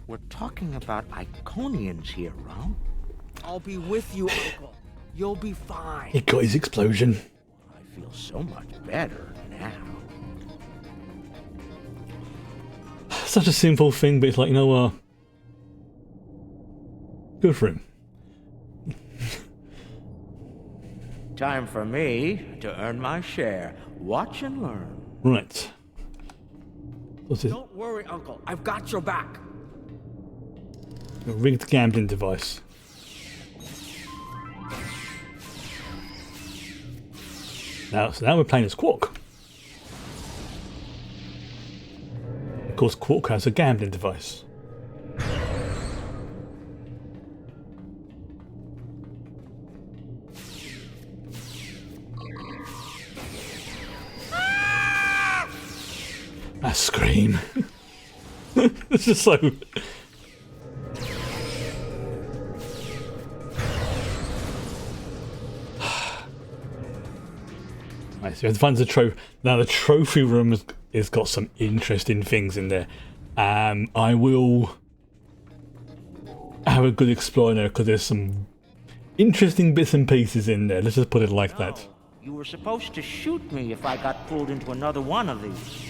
We're talking about Iconians here, Ron. I'll be with you, Uncle. You'll be fine. He got his explosion. I feel so much better now. Such a simple thing, but it's like, you know what? Good for him. Time for me to earn my share. Watch and learn. Right. What's this? Don't worry, Uncle. I've got your back. A rigged gambling device. So now we're playing as Quark. Of course, Quark has a gambling device. That scream. It's just so... Right, so we have to find the trophy. Now the trophy room has got some interesting things in there. I will have a good explore there because there's some interesting bits and pieces in there. Let's just put it like that. You were supposed to shoot me if I got pulled into another one of these.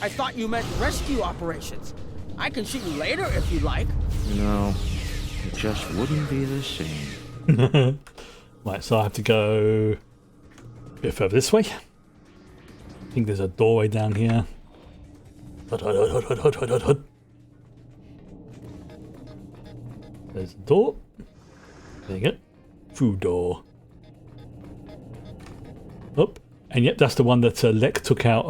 I thought you meant rescue operations. I can shoot you later if you like. No, it just wouldn't be the same. Right, so I have to go a bit further this way. I think there's a doorway down here. Hud, hud, hud, hud, hud, hud, hud, hud. There's a door. There you go. Food door. Up. And yep, that's the one that Lek took out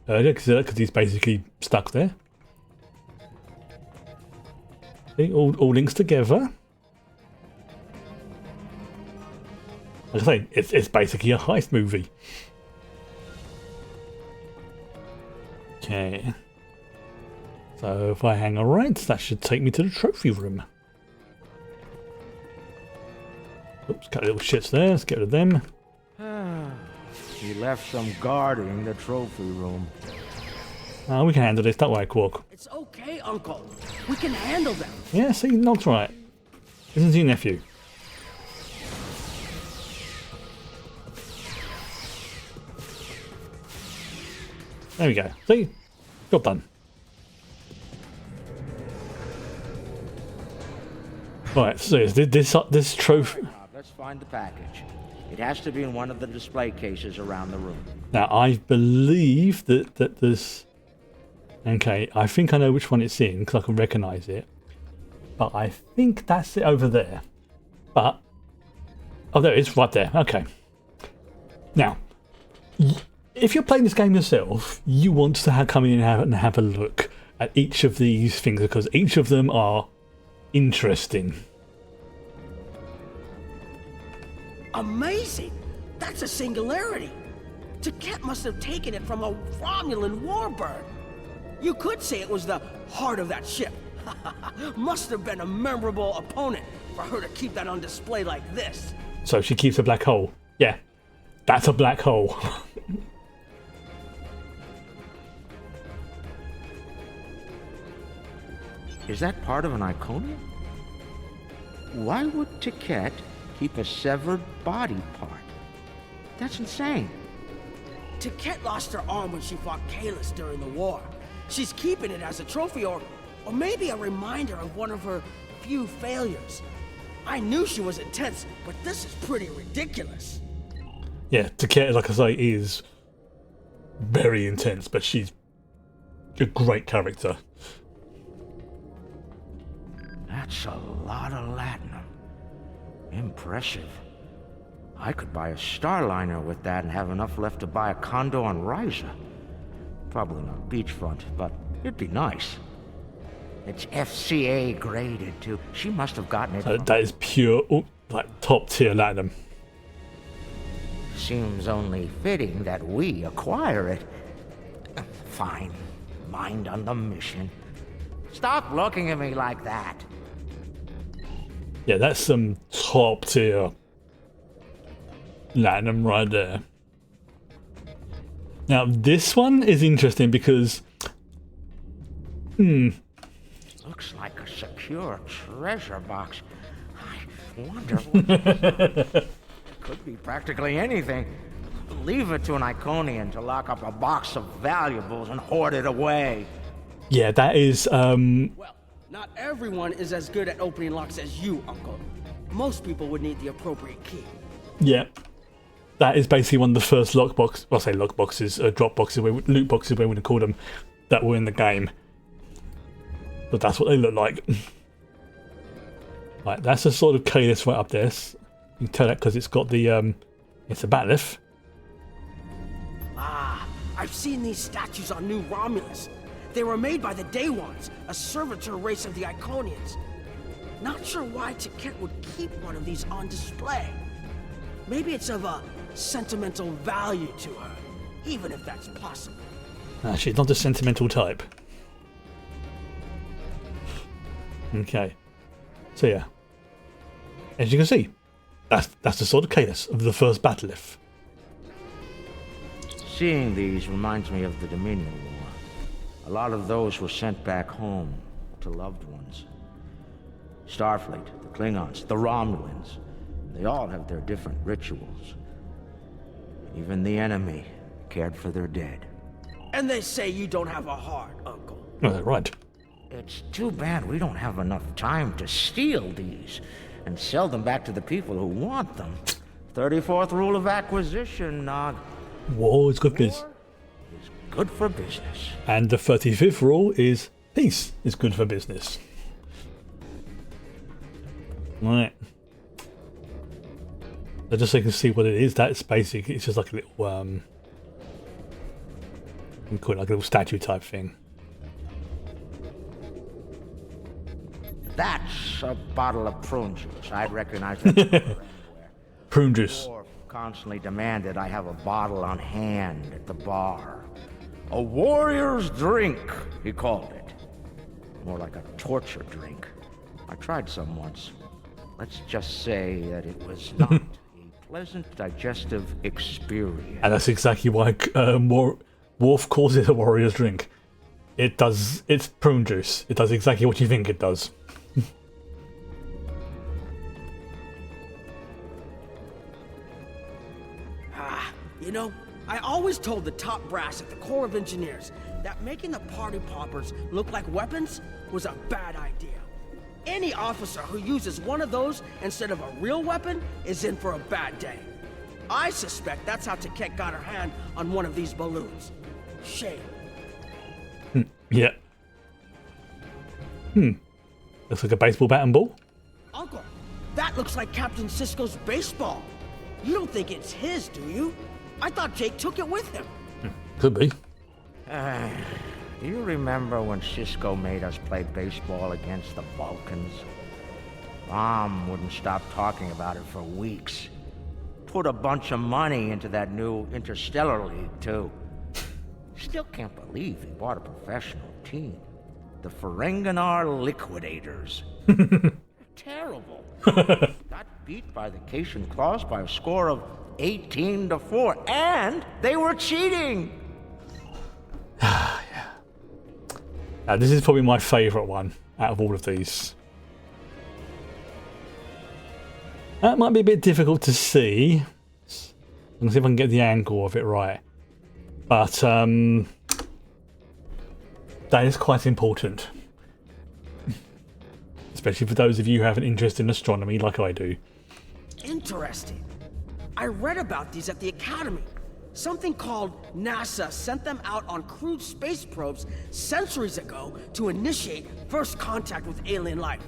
earlier because he's basically stuck there. See, all links together. Like I say, it's basically a heist movie. Okay. So if I hang a right, that should take me to the trophy room. Oops, got little shits there. Let's get rid of them. He left some guarding the trophy room. We can handle this. Don't worry, Quark. It's okay, Uncle. We can handle them. Yeah, see, Nog's right. Isn't he your nephew? There we go. See? Job done. Right, so this trophy... Let's find the package. It has to be in one of the display cases around the room. Now, I believe that there's... Okay, I think I know which one it's in because I can recognise it. But I think that's it over there. But... Oh, there it is, right there. Okay. Now... If you're playing this game yourself, you want to come in and have a look at each of these things because each of them are interesting. Amazing! That's a singularity! Taket must have taken it from a Romulan warbird. You could say it was the heart of that ship. Must have been a memorable opponent for her to keep that on display like this. So she keeps a black hole. Yeah, that's a black hole. Is that part of an Iconium? Why would Taket keep a severed body part? That's insane. Taket lost her arm when she fought Kahless during the war. She's keeping it as a trophy or maybe a reminder of one of her few failures. I knew she was intense, but this is pretty ridiculous. Yeah, Taket, like I say, is very intense, but she's a great character. That's a lot of latinum. Impressive. I could buy a Starliner with that and have enough left to buy a condo on Ryza. Probably not beachfront, but it'd be nice. It's FCA graded too. She must have gotten it. That is pure, like top tier latinum. Seems only fitting that we acquire it. Fine. Mind on the mission. Stop looking at me like that. Yeah, that's some top tier latinum right there. Now this one is interesting because Looks like a secure treasure box. I wonder what... Could be practically anything. Leave it to an Iconian to lock up a box of valuables and hoard it away. Yeah, that is Well, not everyone is as good at opening locks as you, Uncle. Most people would need the appropriate key. Yeah. That is basically one of the first lockbox, well, I say lockboxes, drop boxes, loot boxes, whatever we call them, that were in the game. But that's what they look like. Right, that's a sort of Kahless right up there. You can tell that because it's got the, it's a bat'leth. Ah, I've seen these statues on New Romulus. They were made by the Day Ones, a servitor race of the Iconians. Not sure why Taket would keep one of these on display. Maybe it's of a sentimental value to her, even if that's possible. She's not a sentimental type. Okay. So yeah. As you can see, That's the sword of Kalis of the first battleth. Seeing these reminds me of the Dominion War. A lot of those were sent back home to loved ones. Starfleet, the Klingons, the Romulans, they all have their different rituals. Even the enemy cared for their dead. And they say you don't have a heart, Uncle. Oh, they're right. It's too bad we don't have enough time to steal these and sell them back to the people who want them. 34th rule of acquisition, Nog. War is good business. Is good for business. And the 35th rule is peace is good for business. Right. So just so you can see what it is, that's basic. It's just like a little, you can call it like a little statue type thing. That's a bottle of prune juice. I'd recognize that anywhere. Prune juice. Constantly demanded I have a bottle on hand at the bar. A warrior's drink, he called it. More like a torture drink. I tried some once. Let's just say that it was not a pleasant digestive experience. And that's exactly why Worf calls it a warrior's drink. It does. It's prune juice. It does exactly what you think it does. You know, I always told the top brass at the Corps of Engineers that making the party poppers look like weapons was a bad idea. Any officer who uses one of those instead of a real weapon is in for a bad day. I suspect that's how Taket got her hand on one of these balloons. Shame. Yeah. Looks like a baseball bat and ball. Uncle, that looks like Captain Sisko's baseball. You don't think it's his, do you? I thought Jake took it with him. Could be. Do you remember when Sisko made us play baseball against the Vulcans? Mom wouldn't stop talking about it for weeks. Put a bunch of money into that new Interstellar League, too. Still can't believe he bought a professional team. The Ferengi Liquidators. Terrible. Got beat by the Cation Claws by a score of 18-4, and they were cheating. Yeah. This is probably my favourite one out of all of these. That might be a bit difficult to see. Let's see if I can get the angle of it right. But that is quite important. Especially for those of you who have an interest in astronomy like I do. Interesting. I read about these at the Academy. Something called NASA sent them out on crewed space probes centuries ago to initiate first contact with alien life.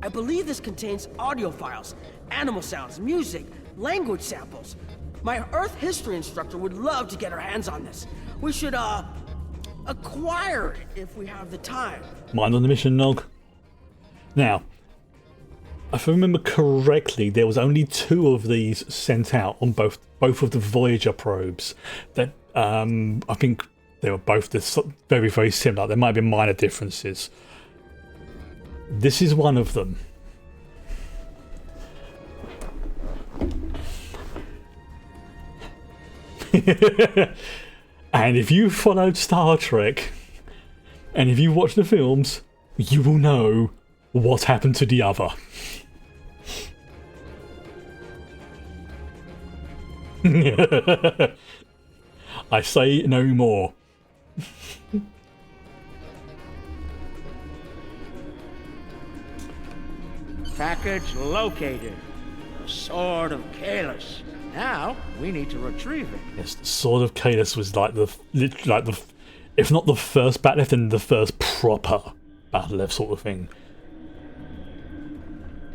I believe this contains audio files, animal sounds, music, language samples. My Earth history instructor would love to get her hands on this. We should, acquire it if we have the time. Mind on the mission, Nog. Now, if I remember correctly, there was only 2 of these sent out on both of the Voyager probes. That I think they were both very, very similar. There might have been minor differences. This is one of them. And if you followed Star Trek, and if you watch the films, you will know what happened to the other. I say no more. Package located. The Sword of Kalis. Now we need to retrieve it. Yes, the Sword of Kalis was like the if not the first battle, then the first proper battle sort of thing.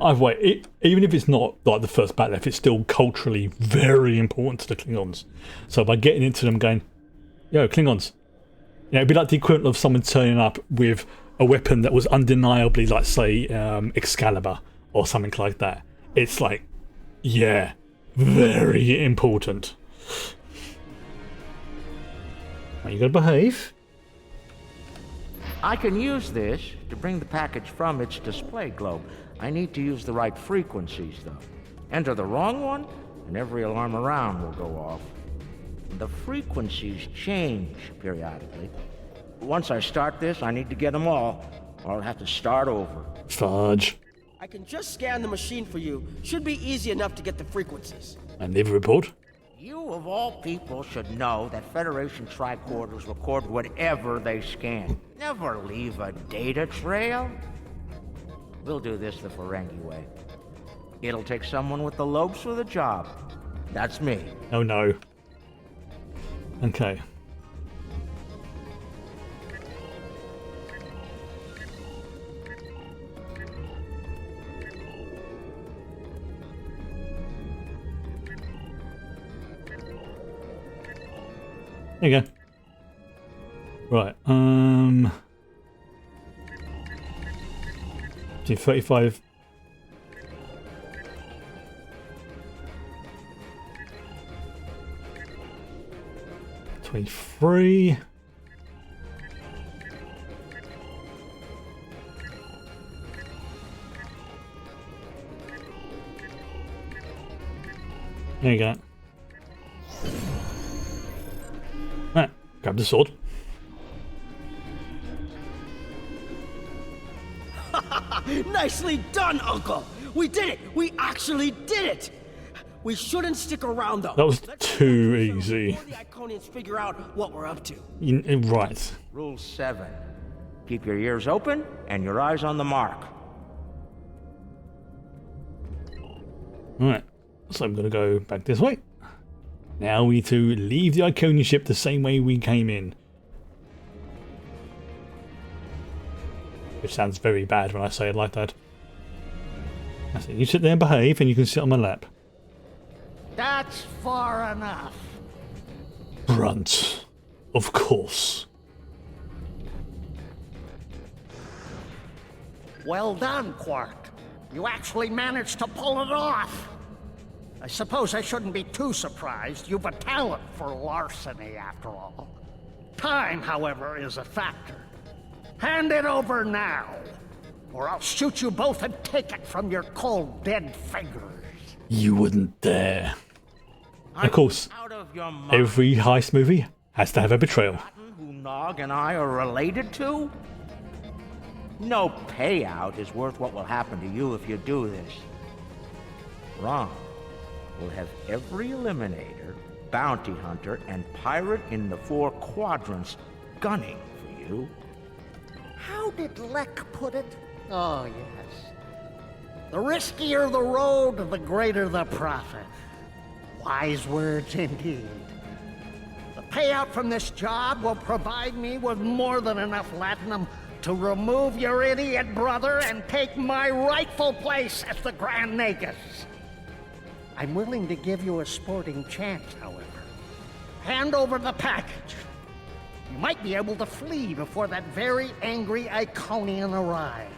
Either way, even if it's not like the first battle, it's still culturally very important to the Klingons. So by getting into them, going, "Yo, Klingons," it'd be like the equivalent of someone turning up with a weapon that was undeniably, like, say, Excalibur or something like that. It's like, yeah, very important. Now you gotta behave. I can use this to bring the package from its display globe. I need to use the right frequencies, though. Enter the wrong one, and every alarm around will go off. The frequencies change periodically. Once I start this, I need to get them all, or I'll have to start over. Fudge. I can just scan the machine for you. Should be easy enough to get the frequencies. And leave a report. You, of all people, should know that Federation tricorders record whatever they scan. Never leave a data trail. We'll do this the ferengi way. It'll take someone with the lopes for the job. That's me. Oh no. Okay. There you go. Right, 35. 23. There you go. Right, grab the sword. Nicely done, Uncle! We did it! We actually did it! We shouldn't stick around, though. That was too easy. Before the Iconians figure out what we're up to. Right. Rule 7. Keep your ears open and your eyes on the mark. Alright, so I'm gonna go back this way. Now we need to leave the Iconian ship the same way we came in. Which sounds very bad when I say it like that. That's it. You sit there and behave, and you can sit on my lap. That's far enough. Brunt. Of course. Well done, Quark. You actually managed to pull it off. I suppose I shouldn't be too surprised. You've a talent for larceny, after all. Time, however, is a factor. Hand it over now, or I'll shoot you both and take it from your cold, dead fingers. You wouldn't dare. Of course, every heist movie has to have a betrayal. Who Nog and I are related to? No payout is worth what will happen to you if you do this. Wrong. We'll have every eliminator, bounty hunter, and pirate in the 4 quadrants gunning for you. How did Lek put it? Oh, yes. The riskier the road, the greater the profit. Wise words indeed. The payout from this job will provide me with more than enough latinum to remove your idiot brother and take my rightful place as the Grand Nagus. I'm willing to give you a sporting chance, however. Hand over the package. You might be able to flee before that very angry Iconian arrives.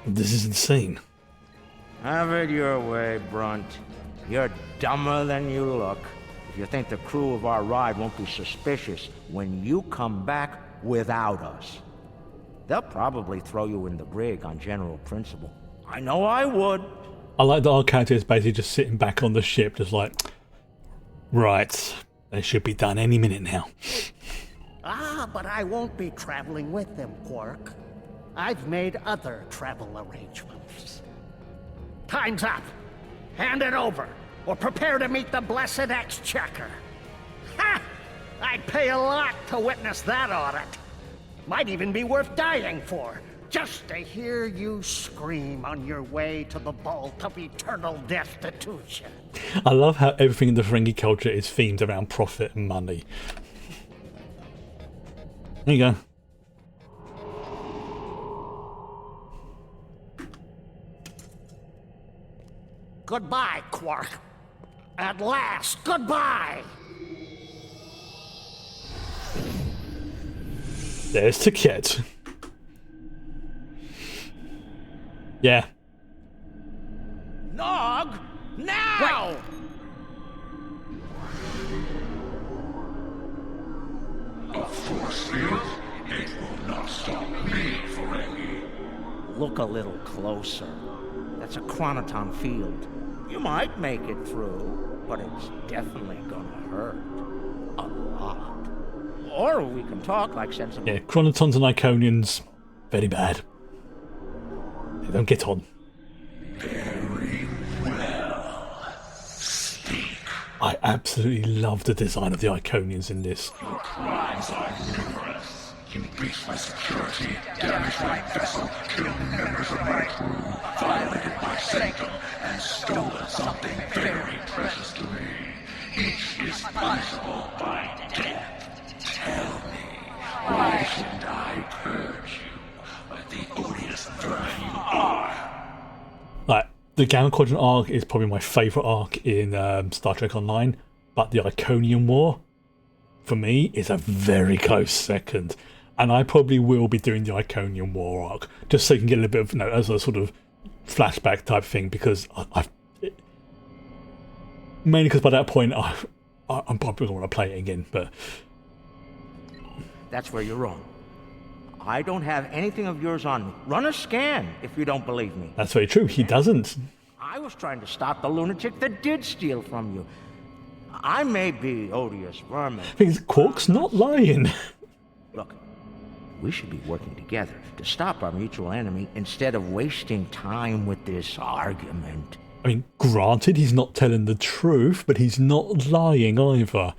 This is insane. Have it your way, Brunt. You're dumber than you look. If you think the crew of our ride won't be suspicious when you come back without us. They'll probably throw you in the brig on general principle. I know I would. I like that our character is basically just sitting back on the ship, just like, right, they should be done any minute now. Ah, but I won't be traveling with them, Quark. I've made other travel arrangements. Time's up. Hand it over, or prepare to meet the blessed exchequer. Ha! I'd pay a lot to witness that audit. Might even be worth dying for, just to hear you scream on your way to the vault of eternal destitution. I love how everything in the Ferengi culture is themed around profit and money. There you go. Goodbye, Quark. At last, goodbye! There's Ticket. Yeah. Nog! Now! A force field? It will not stop me, Ferengi. Look a little closer. That's a chronoton field. You might make it through, but it's definitely gonna hurt. A lot. Or we can talk like sensible... Yeah, Chronotons and Iconians, very bad. They don't get on. Very well. Speak. I absolutely love the design of the Iconians in this. Your crimes are numerous. You breached my security, damaged my vessel, killed members of my crew, violated my sanctum, and stolen something very precious to me. Each is punishable by death. Tell me, why shouldn't I purge you like the odious vermin you are? Like, the Gamma Quadrant arc is probably my favourite arc in Star Trek Online, but the Iconian War, for me, is a very close second. And I probably will be doing the Iconian War arc, just so you can get a little bit of, as a sort of flashback type thing, because mainly because by that point, I'm probably going to want to play it again, but... That's where you're wrong. I don't have anything of yours on me. Run a scan if you don't believe me. That's very true, he doesn't. I was trying to stop the lunatic that did steal from you. I may be odious vermin. Because Quark's not lying. Look, we should be working together to stop our mutual enemy instead of wasting time with this argument. I mean, granted, he's not telling the truth, but he's not lying either.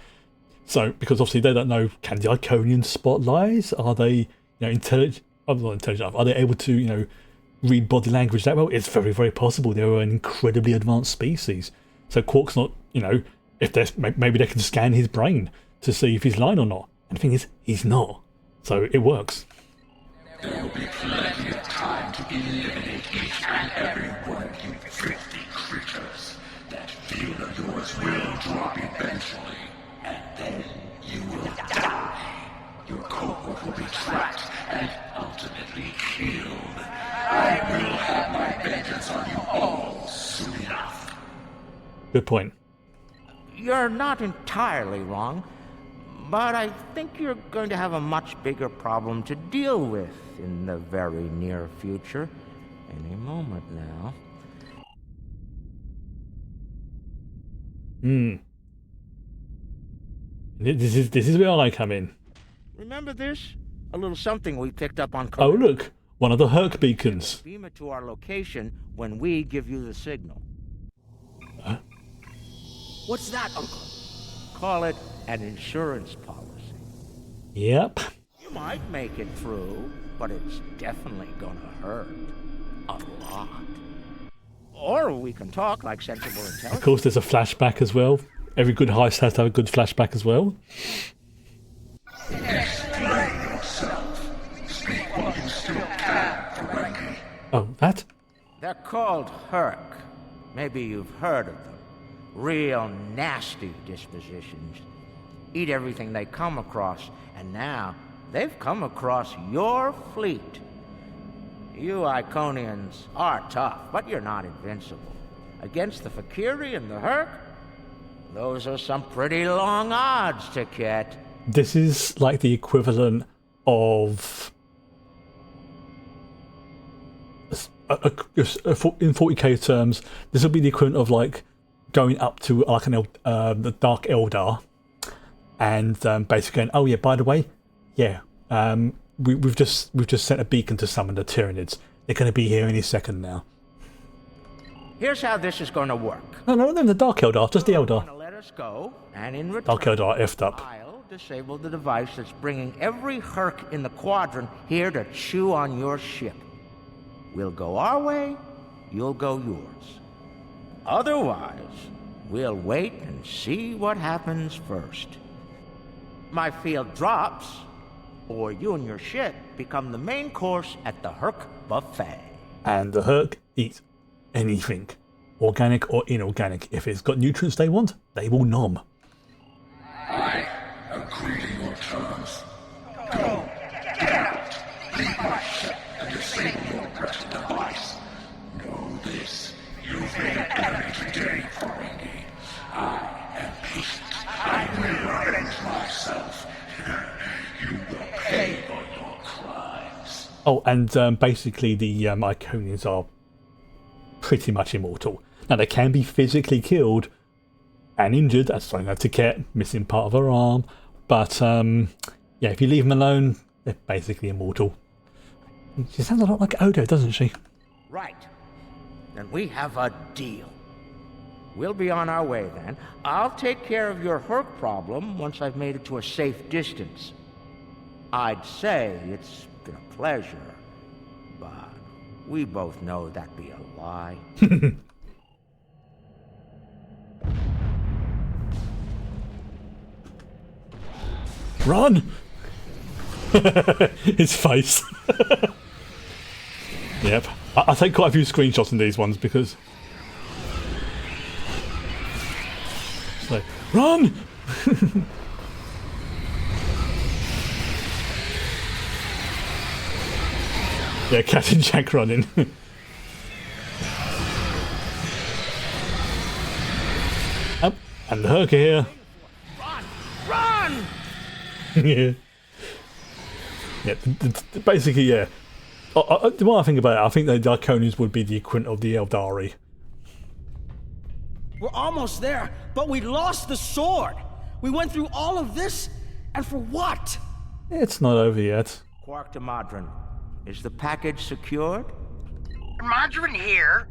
So, because obviously they don't know, can the Iconians spot lies? Are they, intelligent? Not intelligent. Are they able to, read body language that well? It's very, very possible. They're an incredibly advanced species. So Quark's not, if there's maybe they can scan his brain to see if he's lying or not. And the thing is, he's not. So it works. There will be plenty of time to eliminate each and every one of you thrifty creatures. That field of yours will drop eventually, and then you will die. Your cohort will be tracked and ultimately killed. I will have my vengeance on you all soon enough. Good point. You're not entirely wrong, but I think you're going to have a much bigger problem to deal with in the very near future. Any moment now. This is where I come in. Remember this? A little something we picked up on... Oh, look! One of the Herc beacons. Beam it to our location when we give you the signal. Huh? What's that, Uncle? Call it an insurance policy. Yep. You might make it through, but it's definitely gonna hurt. A lot. Or we can talk like sensible intelligence. Of course, there's a flashback as well. Every good heist has to have a good flashback as well. Explain yourself. Speak while you still can, ferengi. Oh, that? They're called Herc. Maybe you've heard of them. Real nasty dispositions. Eat everything they come across, and now they've come across your fleet. You Iconians are tough, but you're not invincible. Against the Fakiri and the Herc, those are some pretty long odds, Ticket. This is like the equivalent of... in 40k terms, this would be the equivalent of like going up to like the Dark Eldar and basically going, oh yeah, by the way, yeah, we've just sent a beacon to summon the Tyranids. They're going to be here any second now. Here's how this is going to work. No, the Dark Eldar, just the Eldar. Let us go, and in return, Dark Eldar effed up. I'll disable the device that's bringing every Herc in the quadrant here to chew on your ship. We'll go our way, you'll go yours. Otherwise, we'll wait and see what happens first. My field drops, or you and your ship become the main course at the Herc buffet. And the Herc eat anything, organic or inorganic. If it's got nutrients they want, they will nom. I agree to your terms. Go, get out, leave my ship and disable your wretched device. Know this, you've made an enemy today, ferengi. I am patient. I will avenge myself. You will pay for your crimes. Oh, and basically the Iconians are pretty much immortal. Now, they can be physically killed and injured, as something like Ticket, missing part of her arm, but yeah, if you leave them alone, they're basically immortal. She sounds a lot like Odo, doesn't she? Right. Then we have a deal. We'll be on our way then. I'll take care of your Herc problem once I've made it to a safe distance. I'd say it's been a pleasure, but we both know that'd be a lie. Run! His face. Yep. I take quite a few screenshots in these ones because... So, run! Yeah, Cat and Jack running. Oh, and the Herc here. Run! Yeah. Yeah, basically, yeah. The more I think about it, I think the Iconians would be the equivalent of the Eldari. We're almost there, but we lost the sword. We went through all of this, and for what? It's not over yet. Quark to Modron. Is the package secured? Margarine here.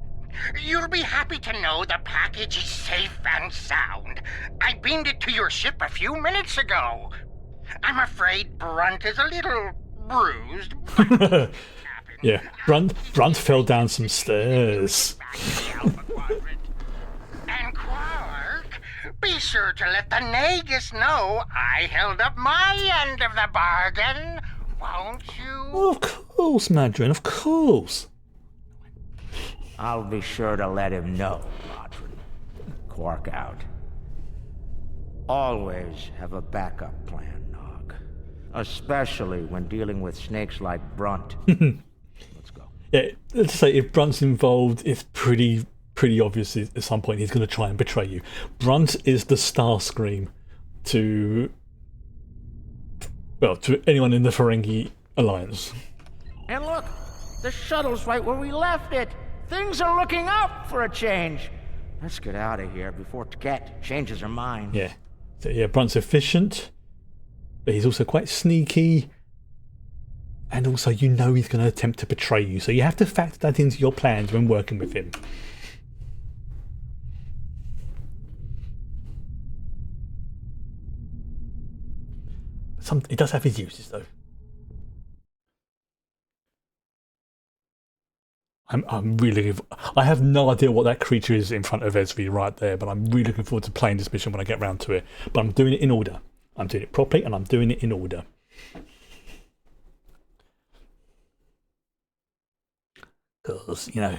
You'll be happy to know the package is safe and sound. I beamed it to your ship a few minutes ago. I'm afraid Brunt is a little bruised. Yeah, Brunt fell down some stairs. And Quark, be sure to let the Nagus know I held up my end of the bargain, won't you? Oh, of course, Madron, of course. I'll be sure to let him know, Modron. Quark out. Always have a backup plan, Nog. Especially when dealing with snakes like Brunt. Let's go. Yeah, let's say if Brunt's involved, it's pretty obvious at some point he's going to try and betray you. Brunt is the Starscream to anyone in the Ferengi Alliance. And look, the shuttle's right where we left it. Things are looking up for a change. Let's get out of here before Tket changes her mind. Yeah. So yeah, Brunt's efficient, but he's also quite sneaky. And also, you know he's going to attempt to betray you, so you have to factor that into your plans when working with him. He does have his uses, though. I have no idea what that creature is in front of Esri right there, but I'm really looking forward to playing this mission when I get round to it. But I'm doing it in order. I'm doing it properly, and I'm doing it in order. Because, you know...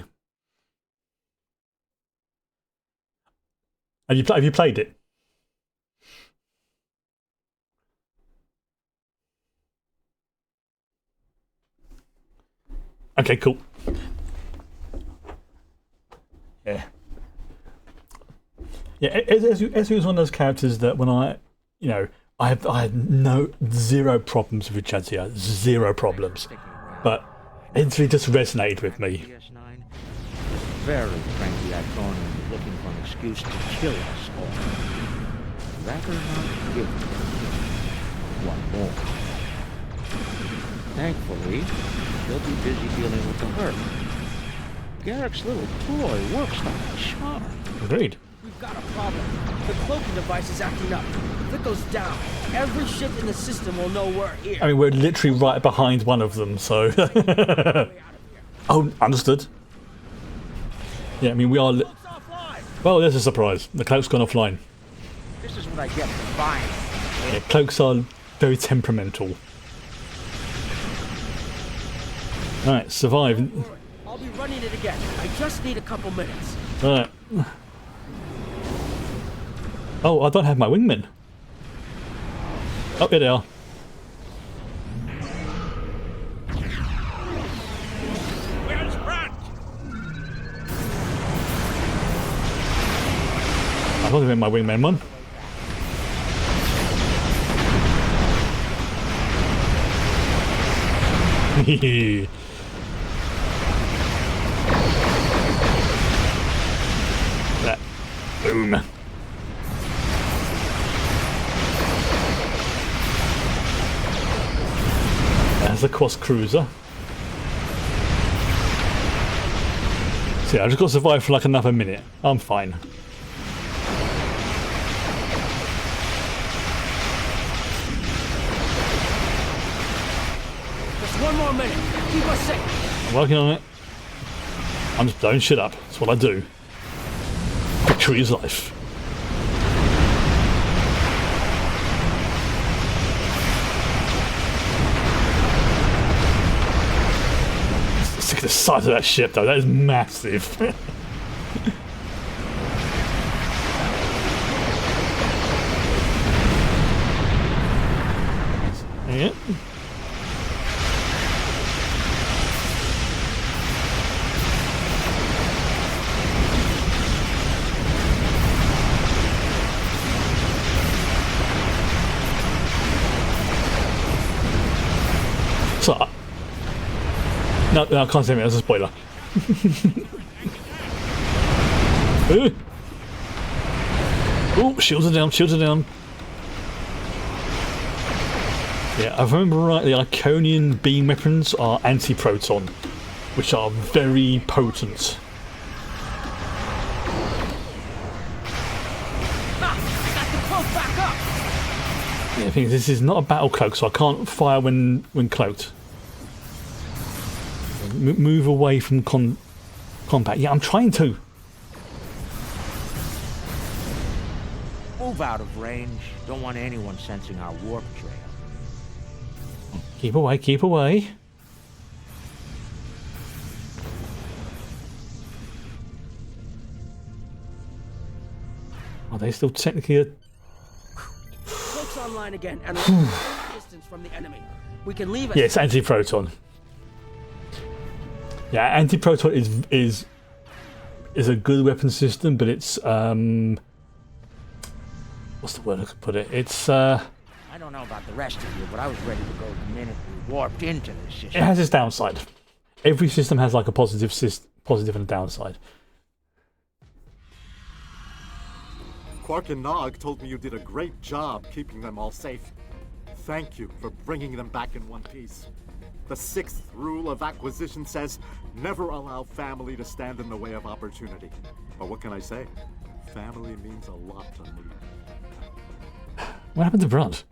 Have you played it? Okay, cool. Yeah. Yeah, Ezri was one of those characters that when I had zero problems with Jadzia, zero problems. But Ezri just resonated with me. Very cranky Iconian looking for an excuse to kill us all. Rather not give one more. Thankfully, they'll be busy dealing with the hurt. Garrick's little toy works like a charm. Agreed. We've got a problem. The cloaking device is acting up. If it goes down, every ship in the system will know we're here. I mean, we're literally right behind one of them, so... Oh, understood. Yeah, I mean, we are... Well, there's a surprise. The cloak's gone offline. This is what I get for buying. Yeah, cloaks are very temperamental. Alright, survive. I'll be running it again. I just need a couple minutes. Alright. Oh, I don't have my wingmen. Oh, here they are. Where's Brant? I thought I meant my wingman one. Boom. There's the Quarks cruiser. So yeah, I just got to survive for like another minute. I'm fine. Just one more minute. Keep us safe. I'm working on it. I'm just blowing shit up. That's what I do. Victory is life. Look at the size of that ship, though. That is massive. Yeah. So, no, I can't say it. That's a spoiler. Oh, shields are down. Shields are down. Yeah, if I remember right, the Iconian beam weapons are anti-proton, which are very potent. Yeah, the thing is, this is not a battle cloak, so I can't fire when cloaked. Move away from combat. Yeah, I'm trying to. Move out of range. Don't want anyone sensing our warp trail. Keep away, keep away. Are they still technically a... Cloak's online again, and distance from the enemy. We can leave it. Yeah, it's anti-proton. Yeah, anti-proton is a good weapon system, but it's what's the word I could put it? It's I don't know about the rest of you, but I was ready to go the minute we warped into this system. It has its downside. Every system has like a positive and a downside. Quark and Nog told me you did a great job keeping them all safe. Thank you for bringing them back in one piece. The 6th rule of acquisition says, never allow family to stand in the way of opportunity. But what can I say? Family means a lot to me. What happened to Brunt?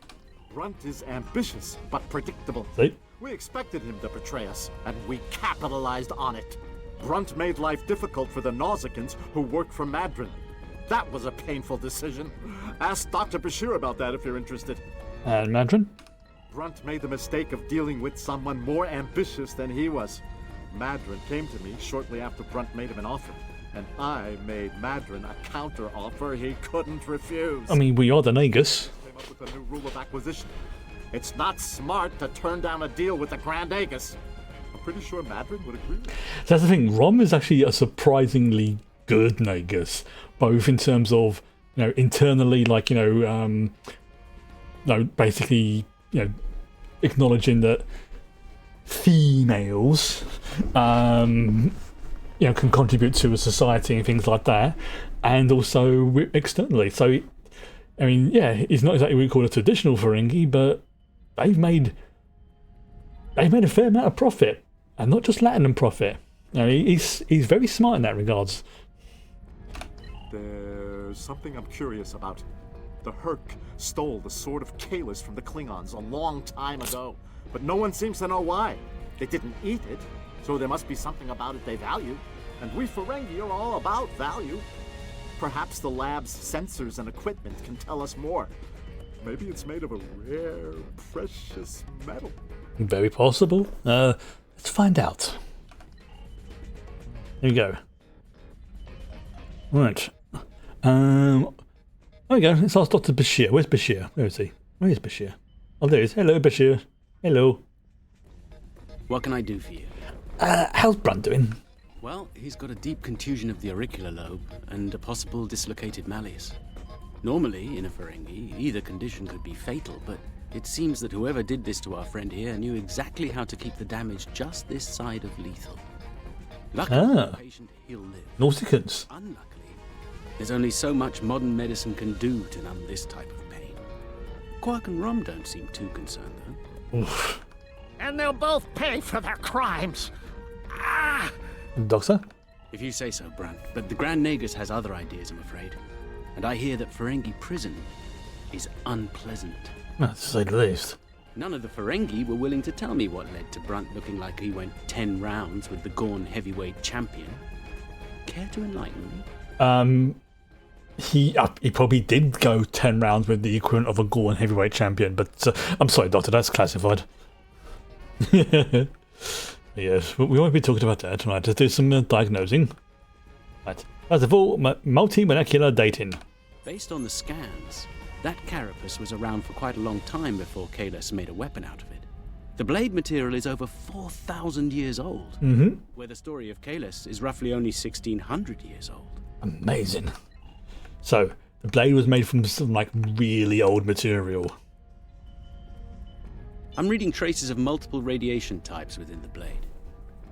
Brunt is ambitious, but predictable. See? We expected him to betray us, and we capitalized on it. Brunt made life difficult for the Nausicans who worked for Madron. That was a painful decision. Ask Dr. Bashir about that if you're interested. And Madron? Brunt made the mistake of dealing with someone more ambitious than he was. Madron came to me shortly after Brunt made him an offer, and I made Madron a counter-offer he couldn't refuse. I mean, we are the Nagus. Came up with a new rule of acquisition. It's not smart to turn down a deal with the Grand Aegis. I'm pretty sure Madron would agree. So that's the thing. Rom is actually a surprisingly good Nagus, both in terms of, you know, internally, like, basically, acknowledging that females, can contribute to a society and things like that, and also externally. So, I mean, yeah, it's not exactly what we call a traditional ferengi, but they've made a fair amount of profit, and not just Latinum profit. You know, he's very smart in that regards. There's something I'm curious about. The Herc stole the Sword of Kalis from the Klingons a long time ago, but no one seems to know why. They didn't eat it, so there must be something about it they value. And we Ferengi are all about value. Perhaps the lab's sensors and equipment can tell us more. Maybe it's made of a rare, precious metal. Very possible. Let's find out. Here we go. Right. There we go. Let's ask Dr. Bashir. Where's Bashir? Where is he? Where is Bashir? Oh, there he is. Hello, Bashir. Hello. What can I do for you? How's Brunt doing? Well, he's got a deep contusion of the auricular lobe and a possible dislocated malleus. Normally, in a Ferengi, either condition could be fatal, but it seems that whoever did this to our friend here knew exactly how to keep the damage just this side of lethal. Luckily, the patient, he'll live. Nausicans. Unluckily, There's only so much modern medicine can do to numb this type of pain. Quark and Rom don't seem too concerned, though. Oof. And they'll both pay for their crimes. Ah! Doctor? If you say so, Brunt. But the Grand Nagus has other ideas, I'm afraid. And I hear that Ferengi prison is unpleasant. To say the least. None of the Ferengi were willing to tell me what led to Brunt looking like he went 10 rounds with the Gorn heavyweight champion. Care to enlighten me? He probably did go 10 rounds with the equivalent of a Gorn heavyweight champion, but I'm sorry, Doctor, that's classified. Yes, we won't be talking about that tonight. Let's do some diagnosing. Right. First of all, multi-molecular dating. Based on the scans, that carapace was around for quite a long time before Kahless made a weapon out of it. The blade material is over 4,000 years old, where the story of Kahless is roughly only 1,600 years old. Amazing. So, the blade was made from some, like, really old material. I'm reading traces of multiple radiation types within the blade.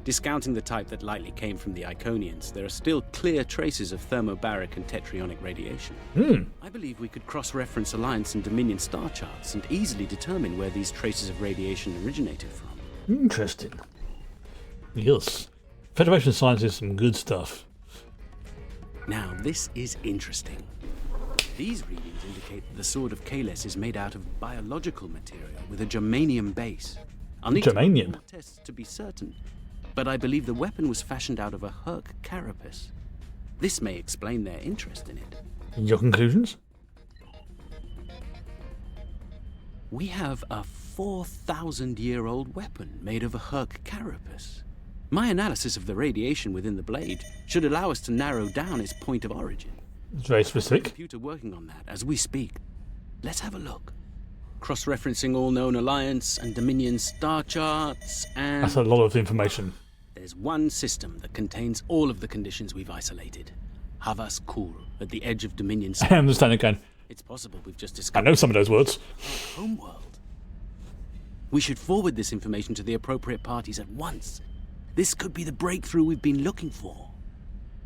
Discounting the type that likely came from the Iconians, there are still clear traces of thermobaric and tetrionic radiation. I believe we could cross-reference Alliance and Dominion star charts and easily determine where these traces of radiation originated from. Interesting. Yes. Federation science is some good stuff. Now, this is interesting. These readings indicate that the Sword of Kahless is made out of biological material with a germanium base. I'll need germanium? to run more tests to be certain, but I believe the weapon was fashioned out of a Herc carapace. This may explain their interest in it. Your conclusions? We have a 4,000-year-old weapon made of a Herc carapace. My analysis of the radiation within the blade should allow us to narrow down its point of origin. It's very specific. Computer working on that as we speak. Let's have a look. Cross-referencing all known Alliance and Dominion star charts, and that's a lot of information. There's one system that contains all of the conditions we've isolated. Havas Kul, at the edge of Dominion star. I understand again. It's possible we've just discovered. I know some of those words. Homeworld. We should forward this information to the appropriate parties at once. This could be the breakthrough we've been looking for.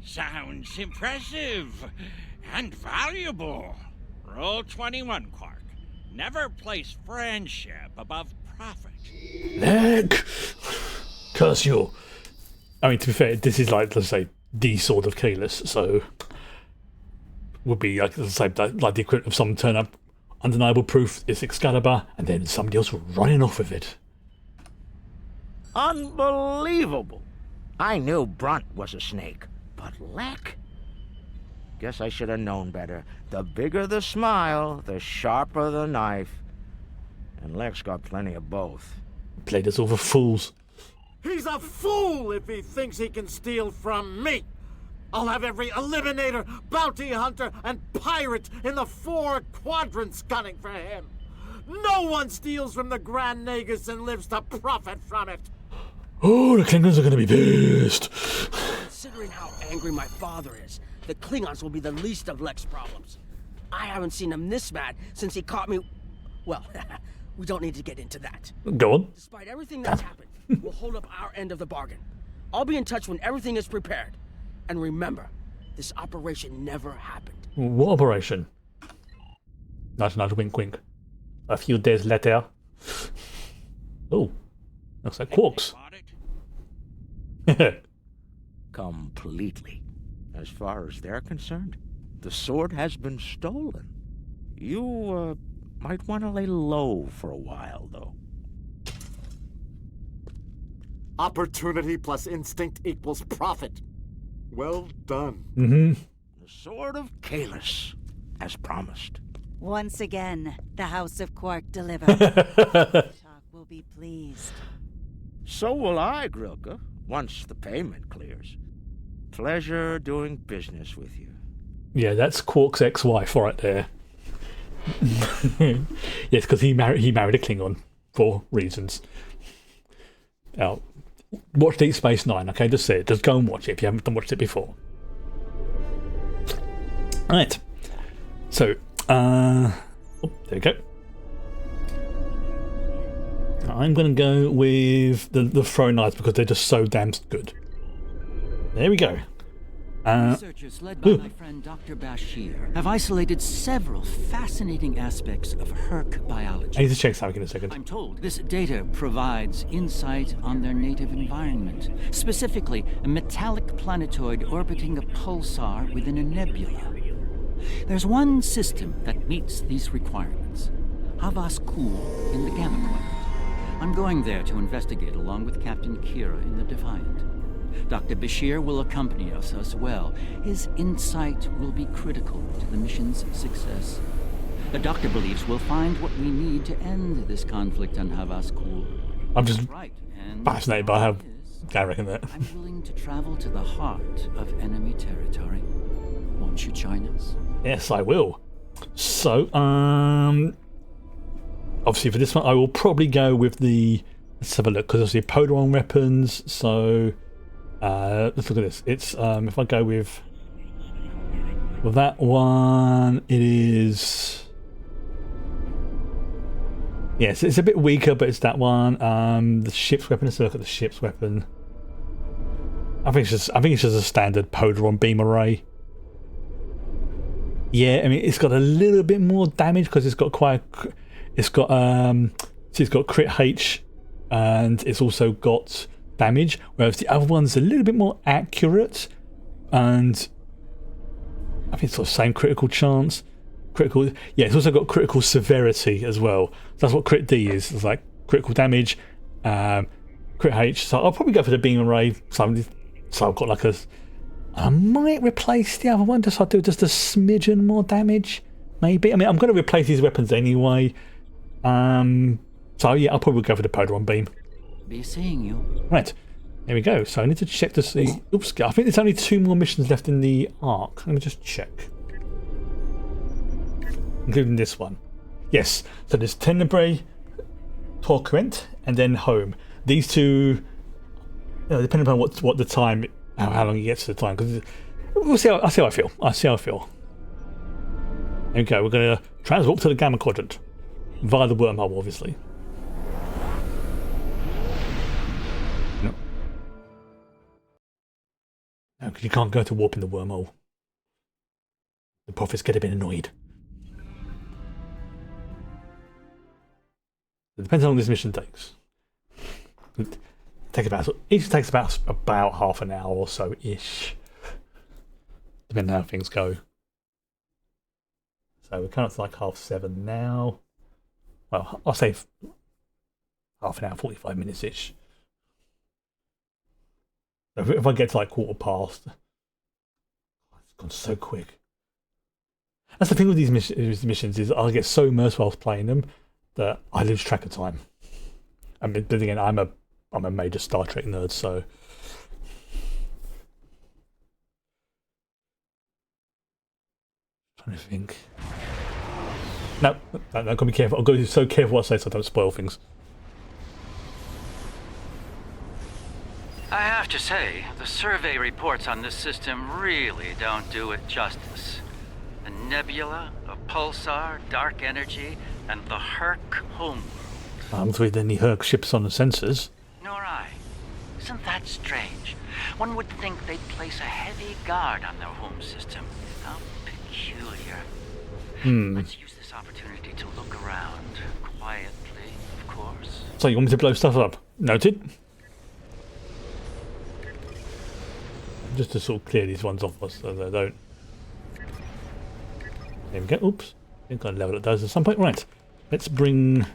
Sounds impressive and valuable. Rule 21, Quark. Never place friendship above profit. Leg! Curse you. I mean, to be fair, this is like, let's say, the Sword of Kahless, so would be like, let's say, like the equivalent of someone turn up, undeniable proof it's Excalibur, and then somebody else running off with it. Unbelievable. I knew Brunt was a snake, but Lek? Guess I should have known better. The bigger the smile, the sharper the knife. And Lek's got plenty of both. Played us all for fools. He's a fool if he thinks he can steal from me. I'll have every eliminator, bounty hunter, and pirate in the 4 quadrants gunning for him. No one steals from the Grand Nagus and lives to profit from it. Oh, the Klingons are going to be pissed. Considering how angry my father is, the Klingons will be the least of Lek's problems. I haven't seen him this mad since he caught me... Well, we don't need to get into that. Go on. Despite everything that's happened, we'll hold up our end of the bargain. I'll be in touch when everything is prepared. And remember, this operation never happened. What operation? Nice wink wink. A few days later. Oh, looks like Quarks. Completely. As far as they're concerned, the sword has been stolen. You, might want to lay low for a while, though. Opportunity plus instinct equals profit. Well done. Mm-hmm. The Sword of Kahless, as promised. Once again, the House of Quark delivered. Talk will be pleased. So will I, Grilka, once the payment clears. Pleasure doing business with you. Yeah, that's Quark's ex-wife right there. Yes, because he married a Klingon for reasons. Now, watch Deep Space Nine, okay? Just say it. Just go and watch it if you haven't watched it before. Alright. So, there we go. I'm going to go with the throw knives because they're just so damn good. There we go. Researchers led by my friend Dr. Bashir have isolated several fascinating aspects of Herc biology. I need to check something in a second. I'm told this data provides insight on their native environment, specifically a metallic planetoid orbiting a pulsar within a nebula. There's one system that meets these requirements, Havas Kul in the Gamma Quadrant. I'm going there to investigate along with Captain Kira in the Defiant. Dr. Bashir will accompany us as well. His insight will be critical to the mission's success. The doctor believes we'll find what we need to end this conflict on Havas Kul. I'm just fascinated by how I reckon that. I'm willing to travel to the heart of enemy territory. Won't you join us? Yes, I will. So, obviously for this one, I will probably go with the. Let's have a look, because obviously Polaron weapons. So, let's look at this. It's if I go with that one, it is. Yes, it's a bit weaker, but it's that one. The ship's weapon. Let's look at the ship's weapon. I think it's just a standard Polaron beam array. Yeah, I mean it's got a little bit more damage because it's got crit H, and it's also got damage. Whereas the other one's a little bit more accurate, and I think it's got the same critical chance. Critical, yeah, it's also got critical severity as well. That's what crit D is. It's like critical damage, crit H. So I'll probably go for the beam array. So I've got like a. I might replace the other one just I'll do just a smidgen more damage, maybe. I mean, I'm going to replace these weapons anyway. So yeah, I'll probably go for the Polaron beam. Be seeing you. Right, there we go. So I need to check to see. Oops, I think there's only 2 more missions left in the arc. Let me just check. Including this one. Yes, so there's Tenebrae, Torquent, and then Home. These two, depending upon what the time, how long it gets to the time, because we'll see. I'll see how I feel. Okay, we're going to transwarp to the Gamma Quadrant via the wormhole, obviously. No, because you can't go to warp in the wormhole. The prophets get a bit annoyed. It depends on how long this mission takes. Each takes about half an hour or so ish, depending on how things go. So we're kind of like 7:30 now. Well, I'll say half an hour, 45 minutes ish. If I get to like past, it's gone so quick. That's the thing with these missions is I get so immersed whilst playing them that I lose track of time. I mean, but again, I'm a major Star Trek nerd, so trying to think. No, I've got to be careful. I've got to be so careful what I say so I don't spoil things. I have to say, the survey reports on this system really don't do it justice. A nebula, a pulsar, dark energy, and the Herc homeworld. I haven't read any Herc ships on the sensors. Nor I. Isn't that strange? One would think they'd place a heavy guard on their home system. How peculiar. Let's use this opportunity to look around. Quietly, of course. So you want me to blow stuff up? Noted. Just to sort of clear these ones off so they don't. There we go. Oops. I think I'll level up those at some point. Right. Let's bring.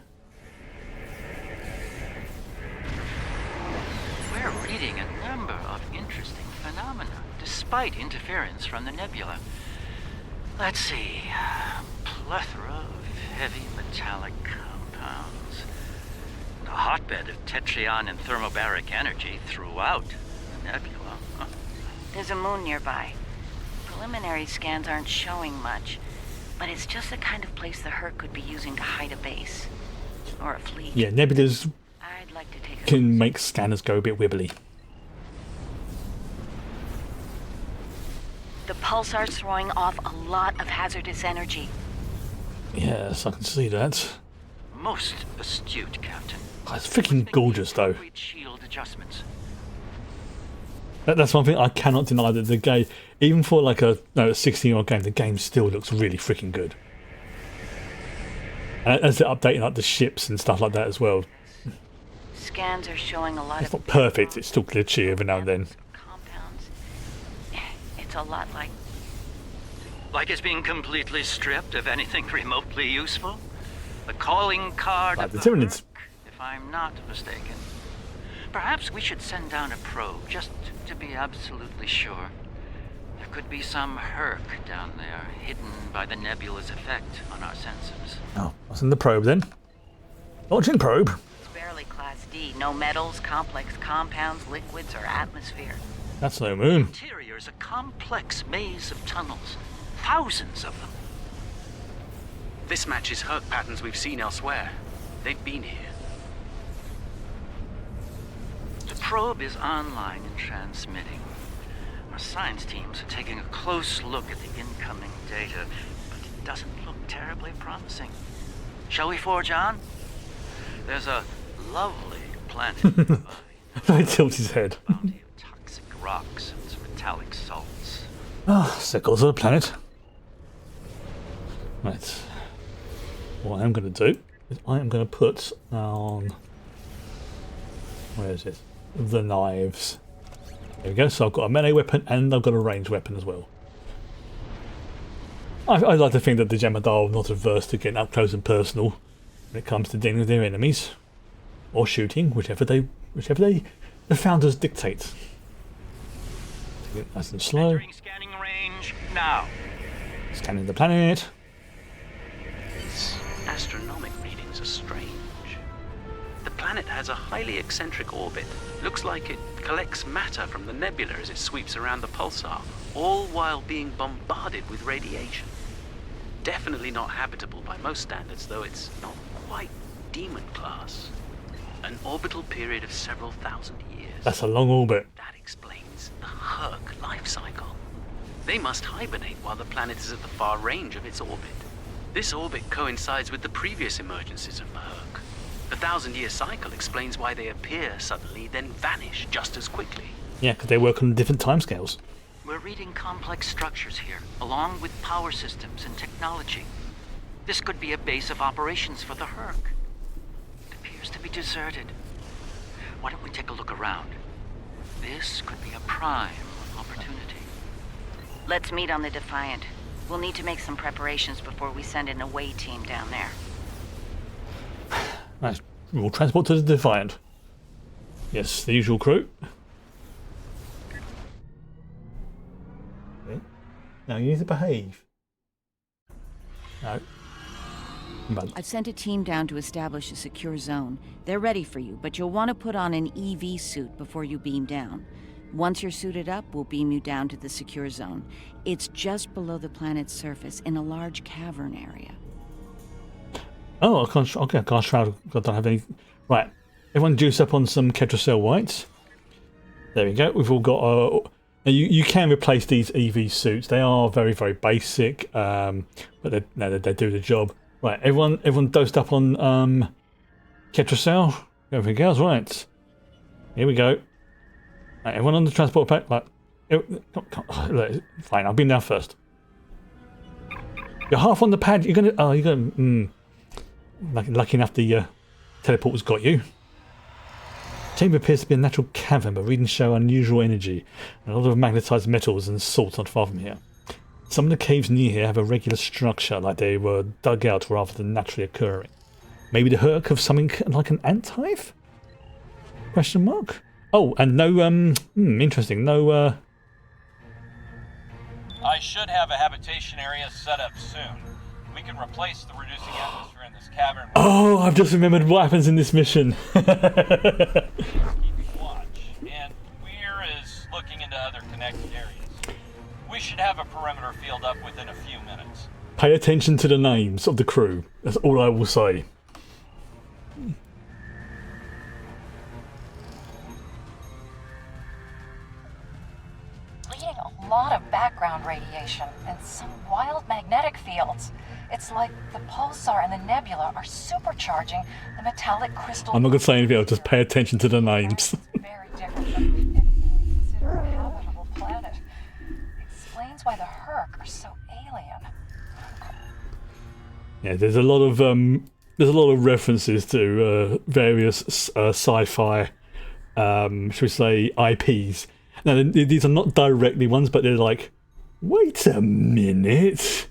We're reading a number of interesting phenomena, despite interference from the nebula. Let's see. Plethora of heavy metallic compounds. A hotbed of tetryon and thermobaric energy throughout the nebula. There's a moon nearby. Preliminary scans aren't showing much, but it's just the kind of place the Herc could be using to hide a base. Or a fleet. Yeah, nebulas I'd like to take can make scanners go a bit wibbly. The pulsar's throwing off a lot of hazardous energy. Yes, I can see that. Most astute, Captain. Oh, it's freaking gorgeous, though. Shield adjustments. That's one thing I cannot deny, that the game, even for like a 16-year-old game, the game still looks really freaking good. And as they're updating like the ships and stuff like that as well. Scans are showing a lot It's of not perfect, it's still glitchy every now and then. compounds. It's a lot like... Like it's being completely stripped of anything remotely useful? The calling card Like of the the Tyranids. if I'm not mistaken. Perhaps we should send down a probe, just to be absolutely sure. There could be some herc down there, hidden by the nebula's effect on our senses. Oh, what's in the probe then? Launching probe. It's barely Class D. No metals, complex compounds, liquids, or atmosphere. That's no moon. Interior is a complex maze of tunnels. Thousands of them. This matches herc patterns we've seen elsewhere. They've been here. The probe is online and transmitting. Our science teams are taking a close look at the incoming data, but it doesn't look terribly promising. Shall we forge on? There's a lovely planet nearby. He tilts his head. Bounty of toxic rocks and metallic salts. Ah, circles of the planet. Right. What I'm going to do is I am going to put on... Where is it? The knives. There we go. So I've got a melee weapon and I've got a ranged weapon as well. I like to think that the Jem'Hadar are not averse to getting up close and personal when it comes to dealing with their enemies. Or shooting, whichever the founders dictate. Take it nice and slow. Entering scanning range now. Scanning the planet. These astronomic readings are strange. The planet has a highly eccentric orbit. Looks like it collects matter from the nebula as it sweeps around the pulsar, all while being bombarded with radiation. Definitely not habitable by most standards, though it's not quite demon class. An orbital period of several thousand years. That's a long orbit. That explains the herc life cycle. They must hibernate while the planet is at the far range of its orbit. This orbit coincides with the previous emergences of the herc. The 1,000-year cycle explains why they appear suddenly, then vanish just as quickly. Yeah, because they work on different timescales. We're reading complex structures here, along with power systems and technology. This could be a base of operations for the herc. It appears to be deserted. Why don't we take a look around? This could be a prime opportunity. Let's meet on the Defiant. We'll need to make some preparations before we send an away team down there. Nice. We'll transport to the Defiant. Yes, the usual crew. Okay. Now you need to behave. No. I've sent a team down to establish a secure zone. They're ready for you, but you'll want to put on an EV suit before you beam down. Once you're suited up, we'll beam you down to the secure zone. It's just below the planet's surface in a large cavern area. Oh, I can't. Okay, I can't shroud. I don't have any. Right, everyone juice up on some Ketracel whites. There we go. We've all got. You can replace these EV suits. They are very basic, but they do the job. Right, everyone dosed up on Ketracel. Everything else, right? Here we go. Right, everyone on the transport pack. Like, fine. I'll be down first. You're half on the pad. You're gonna. Oh, you're gonna. Lucky enough, the teleport's got you. Chamber appears to be a natural cavern, but readings show unusual energy and a lot of magnetized metals and salt not far from here. Some of the caves near here have a regular structure, like they were dug out rather than naturally occurring. Maybe the herc of something like an ant hive? Question mark? Oh, and no, interesting, no, I should have a habitation area set up soon. We can replace the reducing atmosphere in this cavern. Oh, I've just remembered what happens in this mission. Keeping watch, and Weir is looking into other connected areas. We should have a perimeter field up within a few minutes. Pay attention to the names of the crew. That's all I will say. Bleeding a lot of background radiation and some wild magnetic fields. It's like the pulsar and the nebula are supercharging the metallic crystal. I'm not going to say anything else, just pay attention to the names. Very different from anything we consider a Yeah, there's a lot of references to various sci-fi, should we say, IPs. Now these are not directly ones, but they're like, wait a minute.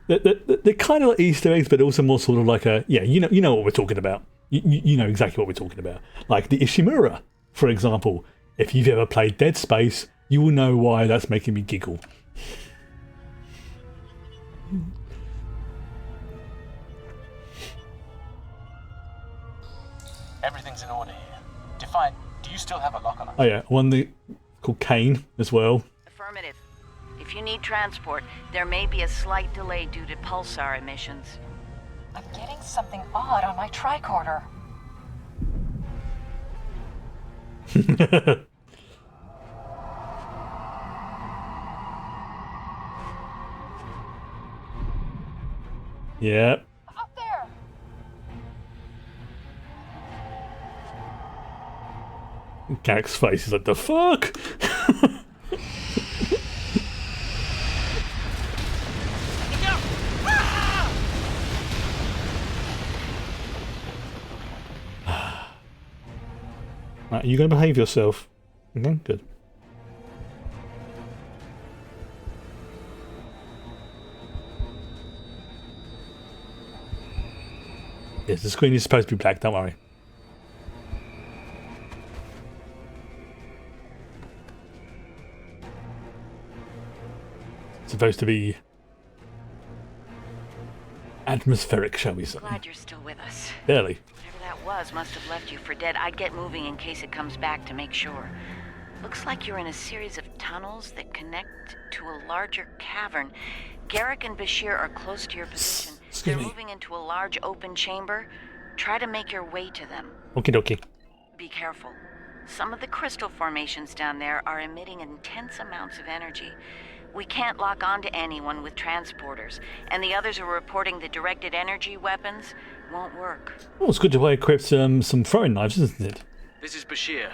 They're kind of like Easter eggs, but also more sort of like a you know what we're talking about. You know exactly what we're talking about. Like the Ishimura, for example. If you've ever played Dead Space, you will know why that's making me giggle. Everything's in order here. Define, do you still have a lock on it? Oh yeah, one called Kane as well. Affirmative. If you need transport, there may be a slight delay due to pulsar emissions. I'm getting something odd on my tricorder. Yeah. Up there! Gak's face is like, the fuck? Right, are you going to behave yourself? Okay, good. Yes, the screen is supposed to be black, don't worry. It's supposed to be atmospheric, shall we say. Glad you're still with us. Barely. Whatever that was must have left you for dead. I'd get moving in case it comes back to make sure. Looks like you're in a series of tunnels that connect to a larger cavern. Garrick and Bashir are close to your position. They're moving into a large open chamber. Try to make your way to them. Okie dokie. Be careful. Some of the crystal formations down there are emitting intense amounts of energy. We can't lock onto anyone with transporters, and the others are reporting the directed energy weapons won't work. Well, it's good to equip some throwing knives, isn't it? This is Bashir.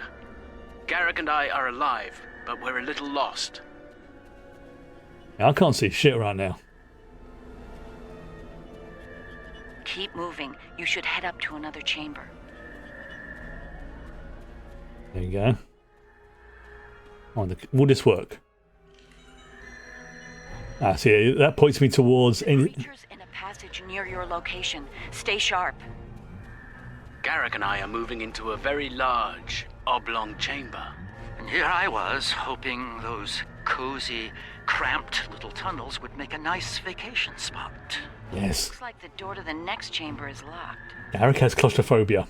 Garrick and I are alive, but we're a little lost. Yeah, I can't see shit right now. Keep moving. You should head up to another chamber. There you go. Will this work? Ah, see, that points me towards any. Creatures in a passage near your location. Stay sharp. Garrick and I are moving into a very large, oblong chamber. And here I was, hoping those cozy, cramped little tunnels would make a nice vacation spot. Yes. Looks like the door to the next chamber is locked. Garrick has claustrophobia.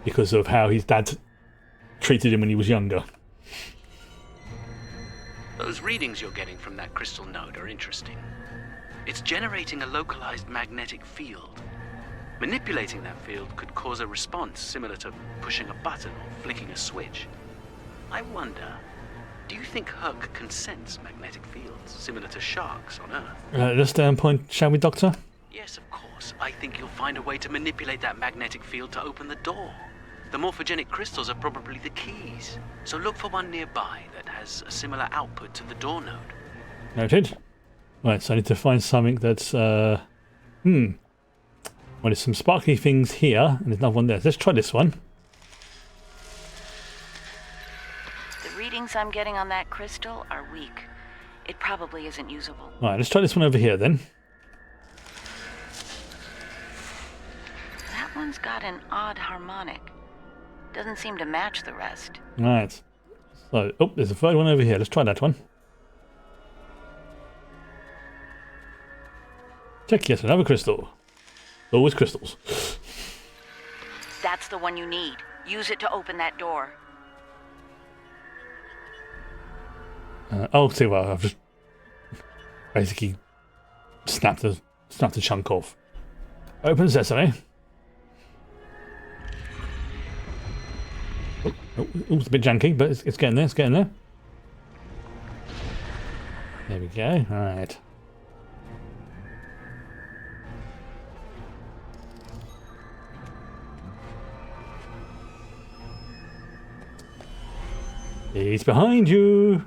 Because of how his dad treated him when he was younger. Those readings you're getting from that crystal node are interesting. It's generating a localized magnetic field. Manipulating that field could cause a response similar to pushing a button or flicking a switch. I wonder, do you think Herc can sense magnetic fields similar to sharks on Earth? Let's stay on point, shall we, Doctor? Yes, of course. I think you'll find a way to manipulate that magnetic field to open the door. The morphogenic crystals are probably the keys, so look for one nearby that has a similar output to the door node. Noted. Right, so I need to find something that's, Well, there's some sparkly things here, and there's another one there. Let's try this one. The readings I'm getting on that crystal are weak. It probably isn't usable. Right, let's try this one over here then. That one's got an odd harmonic. Doesn't seem to match the rest. Right. So, oh, there's a third one over here. Let's try that one. Check, yes, another crystal. Always crystals. That's the one you need. Use it to open that door. Oh, see, well, I've just basically snapped the chunk off. Open sesame. Oh, it's a bit janky, but it's getting there. It's getting there. There we go. All right. He's behind you.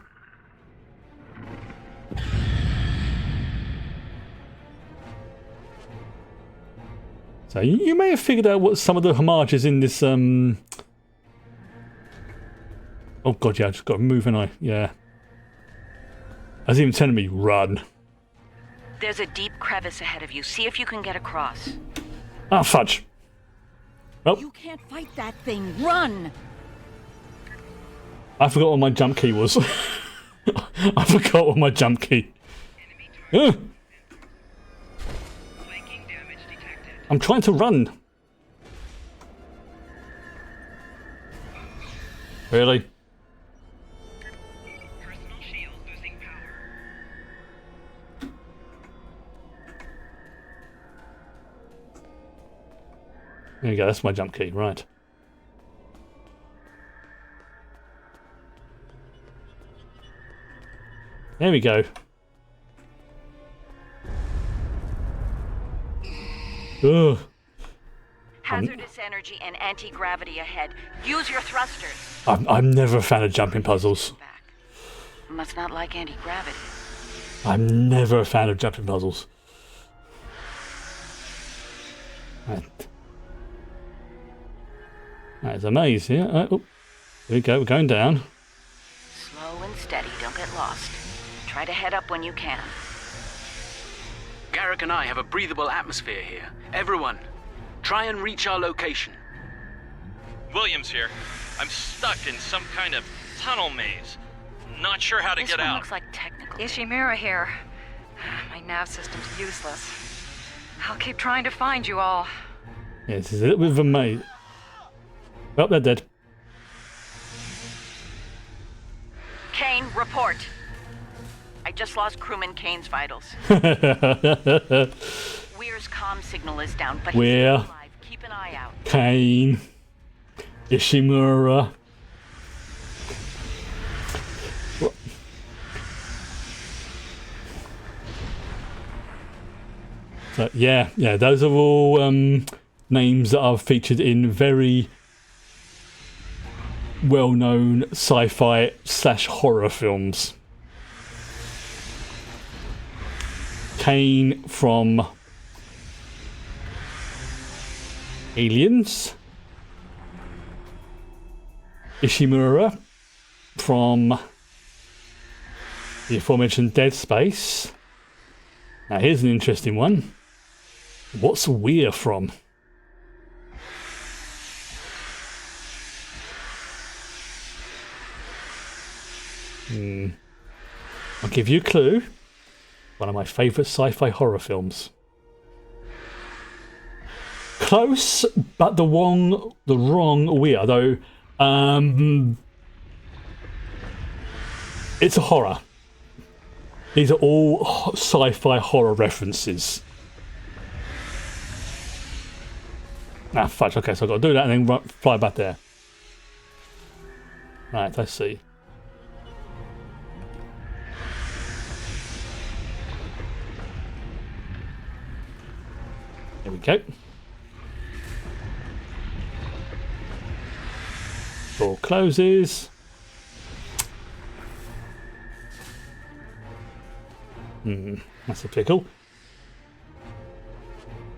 So you may have figured out what some of the homages in this. Oh god, yeah, I just got to move, and yeah. I was even telling me run. There's a deep crevice ahead of you. See if you can get across. Ah, fudge. Well, You can't fight that thing. Run! I forgot what my jump key was. I forgot what my jump key. I'm trying to run. Really? There you go, that's my jump key, right. There we go. Ugh. Hazardous energy and anti-gravity ahead. Use your thrusters. I'm never a fan of jumping puzzles. Must not like anti-gravity. I'm never a fan of jumping puzzles. That's a maze, yeah. Oh, here we go, we're going down. Slow and steady, don't get lost. Try to head up when you can. Garrick and I have a breathable atmosphere here. Everyone, try and reach our location. Williams here. I'm stuck in some kind of tunnel maze. Not sure how to get out. Looks like technical. Ishimura here. My nav system's useless. I'll keep trying to find you all. Yeah, this is a little bit of a maze. Oh, they're dead. Kane, report. I just lost crewman Kane's vitals. Weir's comm signal is down, but he's still alive. Keep an eye out. Kane. Ishimura. So, yeah, those are all names that are featured in very well-known sci-fi / horror films. Kane from Aliens. Ishimura from the aforementioned Dead Space. Now here's an interesting one. What's Weir from? I'll give you a clue. One of my favourite sci-fi horror films. Close, but the wrong Weir, though. It's a horror. These are all sci-fi horror references. Ah, fudge. Okay, so I've got to do that and then fly back there. Right, let's see. There we go. Door closes. That's a pickle.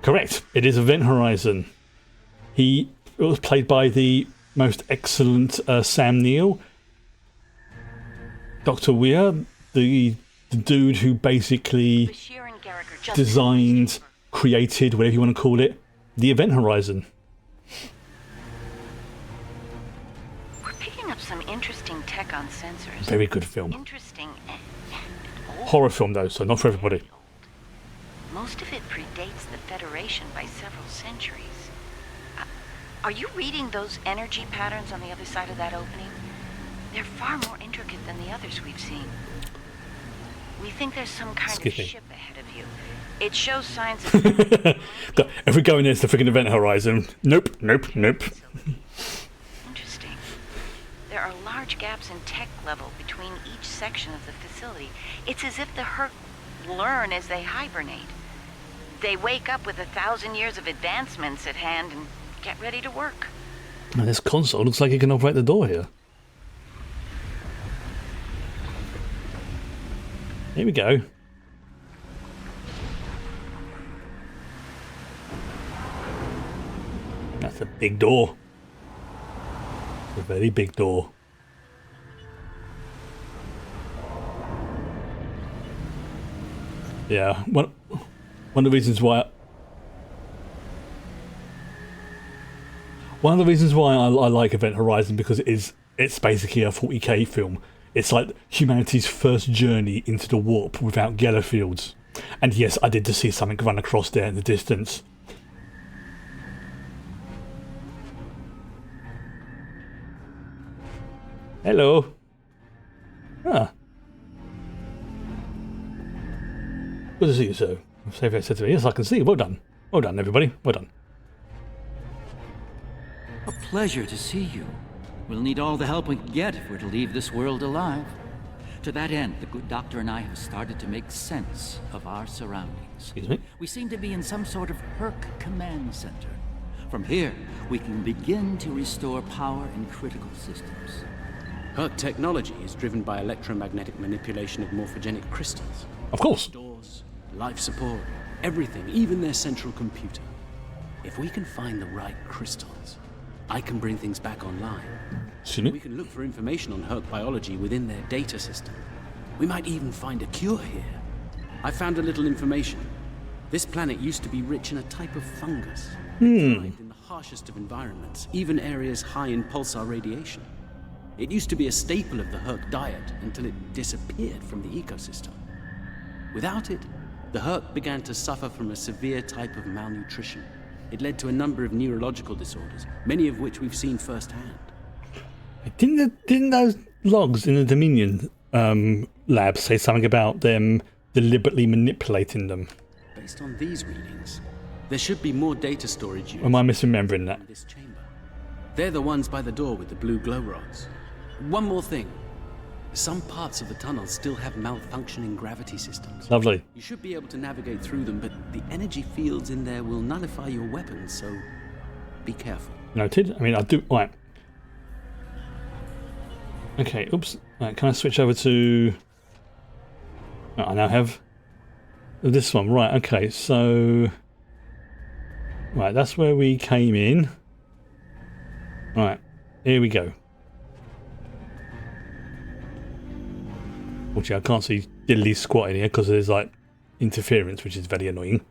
Correct. It is Event Horizon. It was played by the most excellent Sam Neill. Dr. Weir, the dude who basically designed, created, whatever you want to call it, the Event Horizon. We're picking up some interesting tech on sensors. Very good film. Interesting. Horror film though, so not for everybody. Most of it predates the Federation by several centuries. Are you reading those energy patterns on the other side of that opening? They're far more intricate than the others we've seen. We think there's some kind of ship ahead of you. It shows signs of... If we go in there, it's the freaking Event Horizon. Nope. Interesting. There are large gaps in tech level between each section of the facility. It's as if the Herc learn as they hibernate. They wake up with 1,000 years of advancements at hand and get ready to work. And this console looks like it can operate the door here. Here we go. That's a big door. A very big door. Yeah, one of the reasons why I like Event Horizon, because it's basically a 40k film. It's like humanity's first journey into the warp without yellow fields. And yes, I did just see something run across there in the distance. Hello. Ah. Good to see you, sir. Xavier said to me, yes, I can see. Well done. Well done, everybody. Well done. A pleasure to see you. We'll need all the help we can get if we're to leave this world alive. To that end, the good doctor and I have started to make sense of our surroundings. Excuse me? We seem to be in some sort of Herc command center. From here, we can begin to restore power in critical systems. Herc technology is driven by electromagnetic manipulation of morphogenic crystals. Of course. Doors, life support, everything, even their central computer. If we can find the right crystals, I can bring things back online. We can look for information on Herc biology within their data system. We might even find a cure here. I found a little information. This planet used to be rich in a type of fungus. It thrived in the harshest of environments, even areas high in pulsar radiation. It used to be a staple of the Herc diet until it disappeared from the ecosystem. Without it, the Herc began to suffer from a severe type of malnutrition. It led to a number of neurological disorders, many of which we've seen firsthand. Didn't those logs in the Dominion lab say something about them deliberately manipulating them? Based on these readings, there should be more data storage units. Am I misremembering that? In this chamber. They're the ones by the door with the blue glow rods. One more thing. Some parts of the tunnel still have malfunctioning gravity systems. Lovely. You should be able to navigate through them, but the energy fields in there will nullify your weapons, so be careful. Noted. I mean, I'll do... Right. Okay, oops. Right, can I switch over to... Oh, I now have this one. Right, okay, so... Right, that's where we came in. Right, here we go. Fortunately, I can't see diddly squat in here because there's like interference, which is very annoying.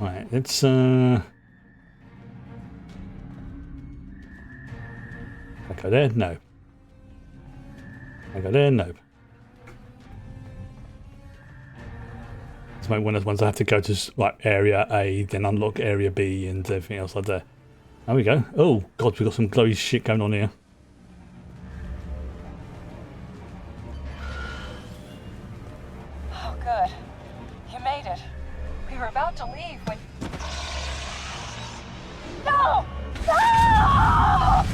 Right, let's Can I go there? No. Can I go there? No. It's like one of the ones I have to go to like area A, then unlock area B and everything else like that. There we go. Oh god, we've got some glowy shit going on here. Oh, good. You made it. We were about to leave when... No! No!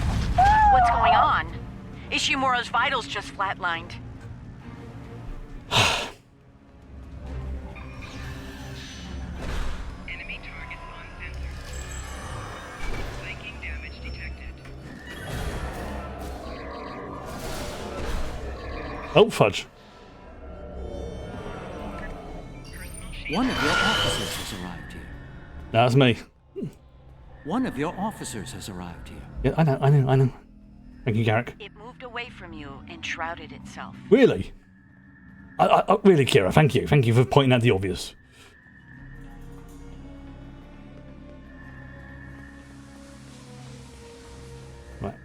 What's going on? Ishimura's vitals just flatlined. Enemy target on sensor. Spiking damage detected. Oh, fudge. One of your officers has arrived here. That's me. One of your officers has arrived here. Yeah, I know. Thank you, Garrick. It moved away from you and shrouded itself. Really? I really, Kira, thank you. Thank you for pointing out the obvious. Right.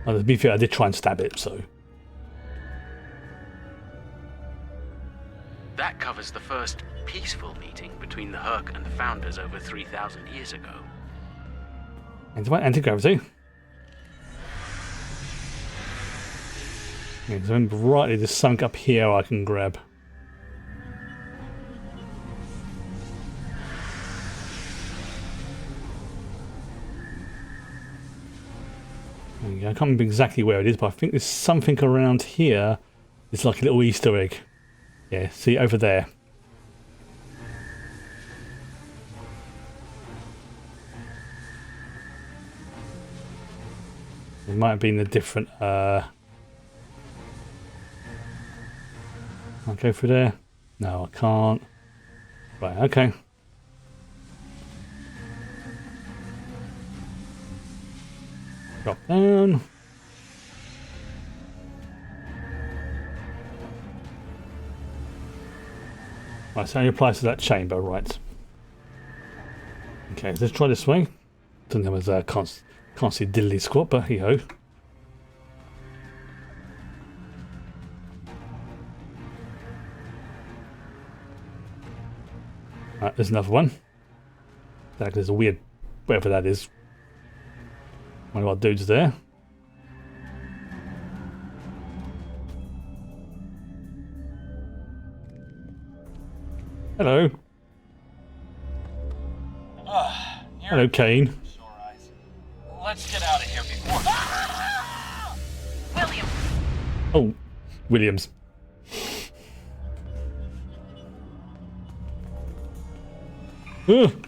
Well, to be fair, I did try and stab it, so... That covers the first peaceful meeting between the Herc and the Founders over 3,000 years ago. Anti-gravity. Yeah, if I remember rightly, there's something up here I can grab. There we go. I can't remember exactly where it is, but I think there's something around here. It's like a little Easter egg. Yeah, see over there. It might have been a different I'll go through there. No, I can't. Right, okay. Drop down. Right, so it only applies to that chamber, right? Okay, let's try this way. Don't know whether can't see diddly squat, but hey ho. Right, there's another one. There's a weird, whatever that is. One of our dudes there. Hello. Hello, Kane. Let's get out of here before. William! Oh, Williams. Ugh.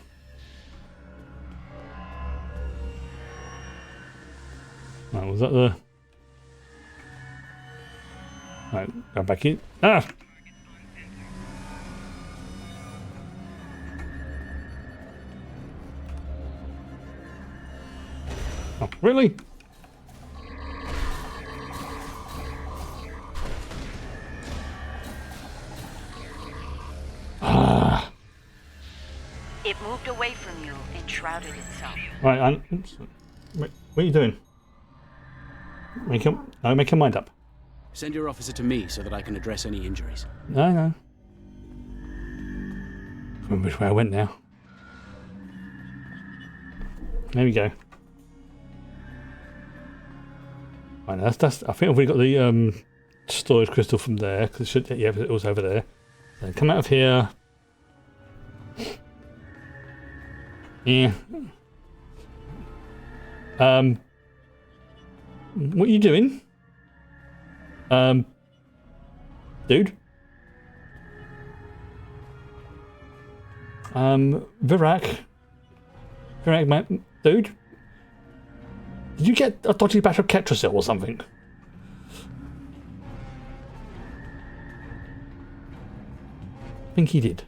Right, was that the... Right, go back in. Ah! Oh, really? Ah. It moved away from you and shrouded itself. Right, oops. Wait, what are you doing? Make your mind up. Send your officer to me so that I can address any injuries. No. I remember which way I went now. There we go. Right, that's. I think we got the storage crystal from there because it was over there. So come out of here. Yeah. What are you doing? Dude. Virak, man, dude. Did you get a dodgy batch of Ketracil or something? I think he did.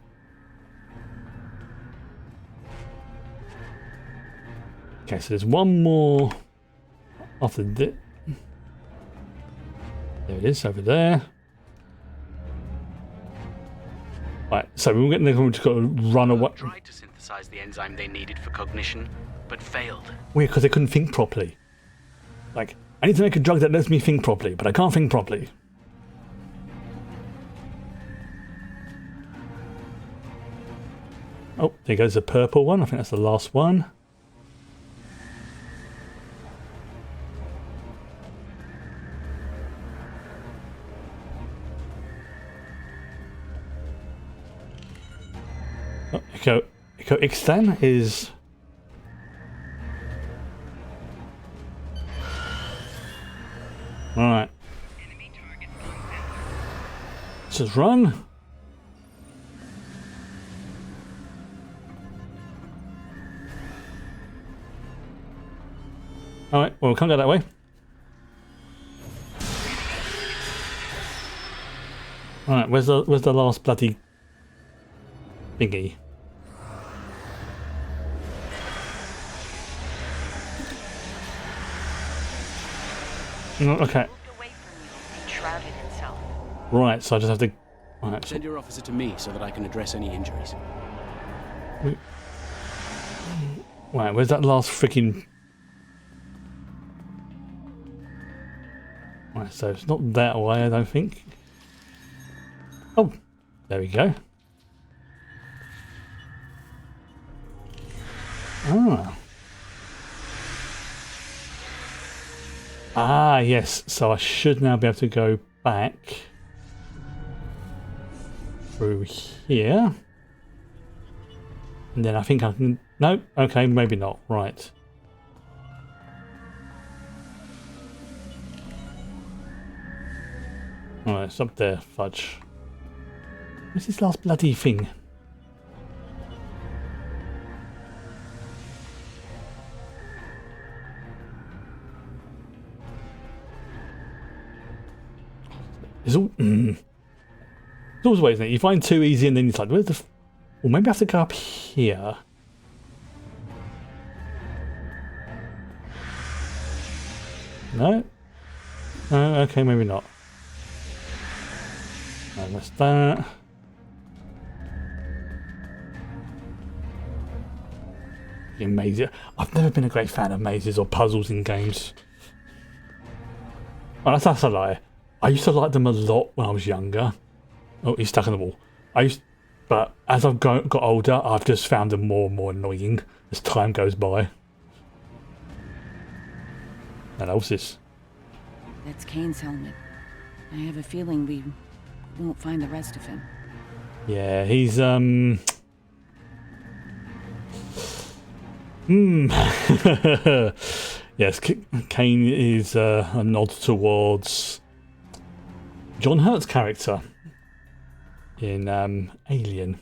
Okay, so there's one more after this. There it is, over there. Right, so we're getting the just got to run away. Tried to synthesize the enzyme they needed for cognition, but failed. Weird, because they couldn't think properly. Like, I need to make a drug that lets me think properly, but I can't think properly. Oh, there goes the purple one. I think that's the last one. Oh, Echo Ixtan is... Alright. Let's just run. Alright, well, we can't go that way. Alright, where's the last bloody thingy? Okay. Right, so I just have to... Right, Send your officer to me so that I can address any injuries. Right, where's that last freaking... Right, so it's not that way, I don't think. Oh, there we go. Ah, yes. So I should now be able to go back through here. And then I think I can... No, okay, maybe not. Right. Alright, it's up there, fudge. Where's this last bloody thing? It's always a way, isn't it? You find too easy and then it's like, where's the... Well, maybe I have to go up here. No? No, okay, maybe not. No, that's that. Mazes. I've never been a great fan of mazes or puzzles in games. Oh, that's a lie. I used to like them a lot when I was younger. Oh, he's stuck in the wall. But as I've got older, I've just found them more and more annoying as time goes by. And what's this? That's Kane's helmet. I have a feeling we won't find the rest of him. Yeah, he's Yes, Kane is a nod towards John Hurt's character in Alien.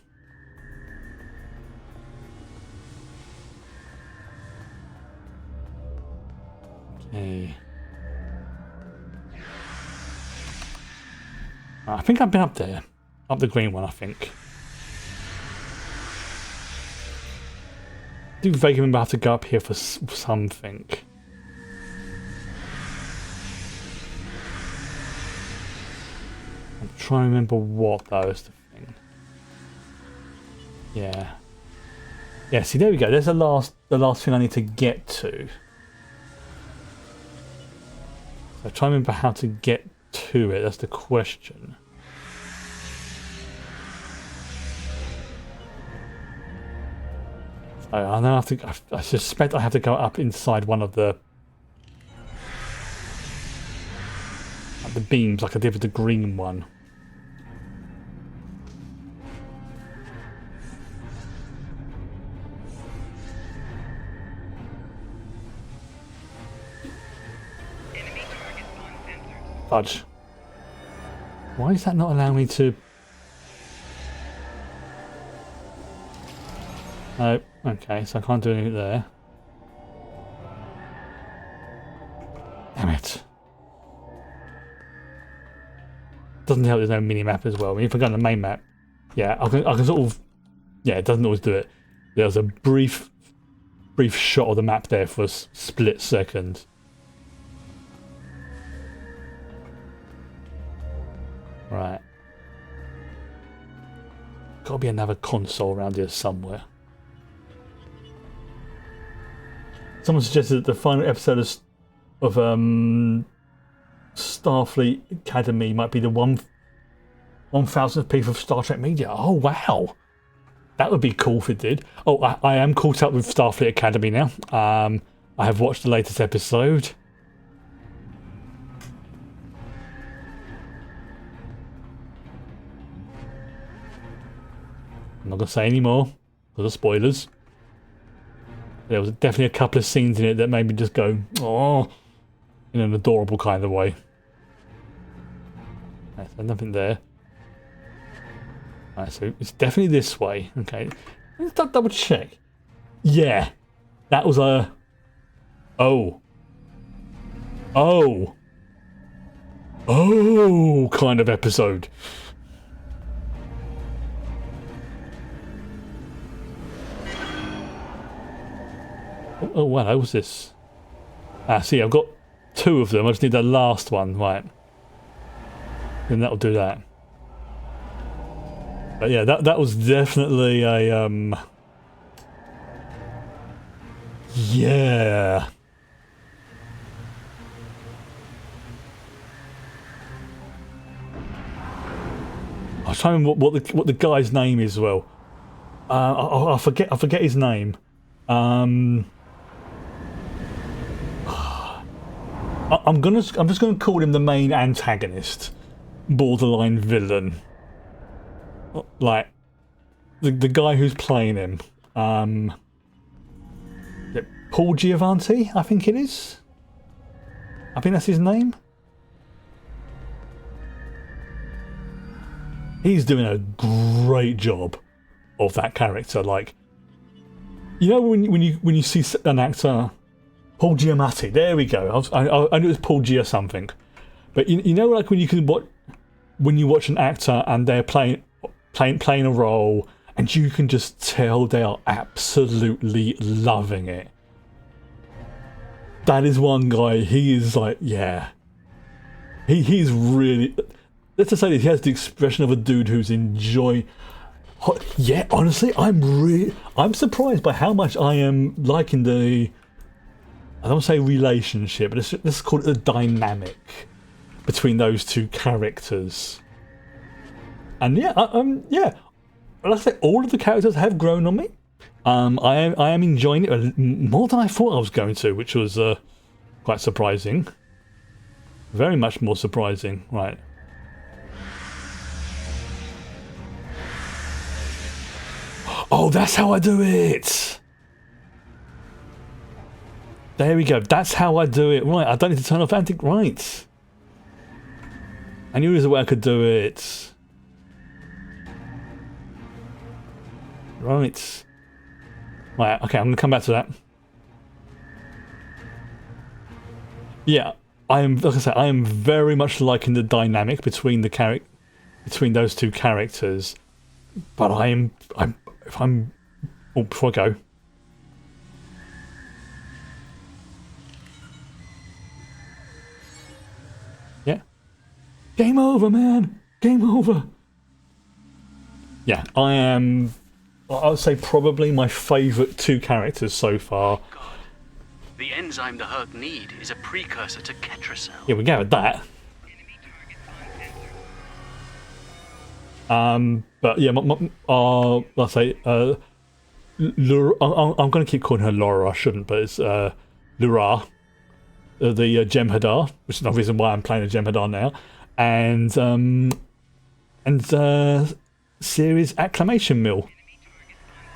Okay. I think I've been up there. Up the green one, I think. I do vaguely remember I have to go up here for something. I'm trying to remember what though is the thing. Yeah. Yeah, see there we go. There's the last thing I need to get to. So try and remember how to get to it, that's the question. So I know I suspect I have to go up inside one of the beams like I did with the green one. Fudge. Why is that not allowing me to... Oh, okay, so I can't do anything there. Damn it. Doesn't help there's no mini-map as well. I mean, if I go on the main map, yeah, I can sort of... Yeah, it doesn't always do it. There was a brief shot of the map there for a split second. Right. Gotta be another console around here somewhere. Someone suggested that the final episode of Starfleet Academy might be the 1000th piece of Star Trek media. Oh wow, that would be cool if it did. Oh, I am caught up with Starfleet Academy now. I have watched the latest episode. I'm not going to say any more because of spoilers. There was definitely a couple of scenes in it that made me just go, oh, in an adorable kind of way. Right, so nothing there. Right, so it's definitely this way. Okay, let's double check. Yeah, that was a... Oh kind of episode. Oh wow, what was this? Ah, see, I've got two of them. I just need the last one, right? Then that'll do that. But yeah, that was definitely a yeah. I was trying to remember what the guy's name is as well. I forget his name. I'm just gonna call him the main antagonist, borderline villain. Like the guy who's playing him. Paul Giovanni, I think it is. I think that's his name. He's doing a great job of that character. Like, you know, when you see an actor. Paul Giamatti, there we go. I knew it was Paul Gia something, but you know, like when you watch an actor and they're playing a role, and you can just tell they are absolutely loving it. that is one guy. He is like, yeah. He's really. Let's just say that he has the expression of a dude who's enjoying. Yeah, honestly, I'm surprised by how much I am liking the. I don't say relationship, but let's call it a dynamic between those two characters. And yeah, yeah. Like I say, all of the characters have grown on me. I am enjoying it more than I thought I was going to, which was quite surprising. Very much more surprising, right? Oh, that's how I do it! There we go, that's how I do it. Right, I don't need to turn off anti... Right. I knew there was a way I could do it. Right. Right, okay, I'm going to come back to that. Yeah, like I said, I am very much liking the dynamic between between those two characters. But before I go. Yeah. Game over, man. Game over. Yeah, I would say probably my favourite two characters so far. The enzyme the Herc need is a precursor to Ketracel. Yeah, we go with that. But yeah, let's say, Laura, I'm going to keep calling her Laura. I shouldn't, but it's Laura, the Jem'Hadar, which is the reason why I'm playing a Jem'Hadar now, and Series Acclamation Mill,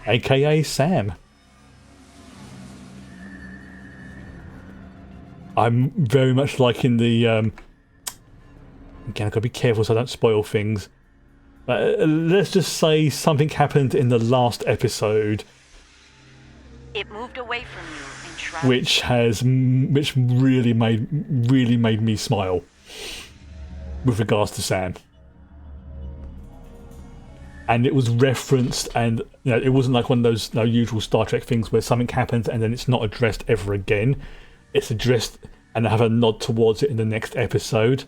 aka Sam. I'm very much liking the. Again, I've got to be careful so I don't spoil things. Let's just say something happened in the last episode. It moved away from you and which really made me smile with regards to Sam. And it was referenced, and it wasn't like one of those usual Star Trek things where something happens and then it's not addressed ever again. It's addressed and I have a nod towards it in the next episode,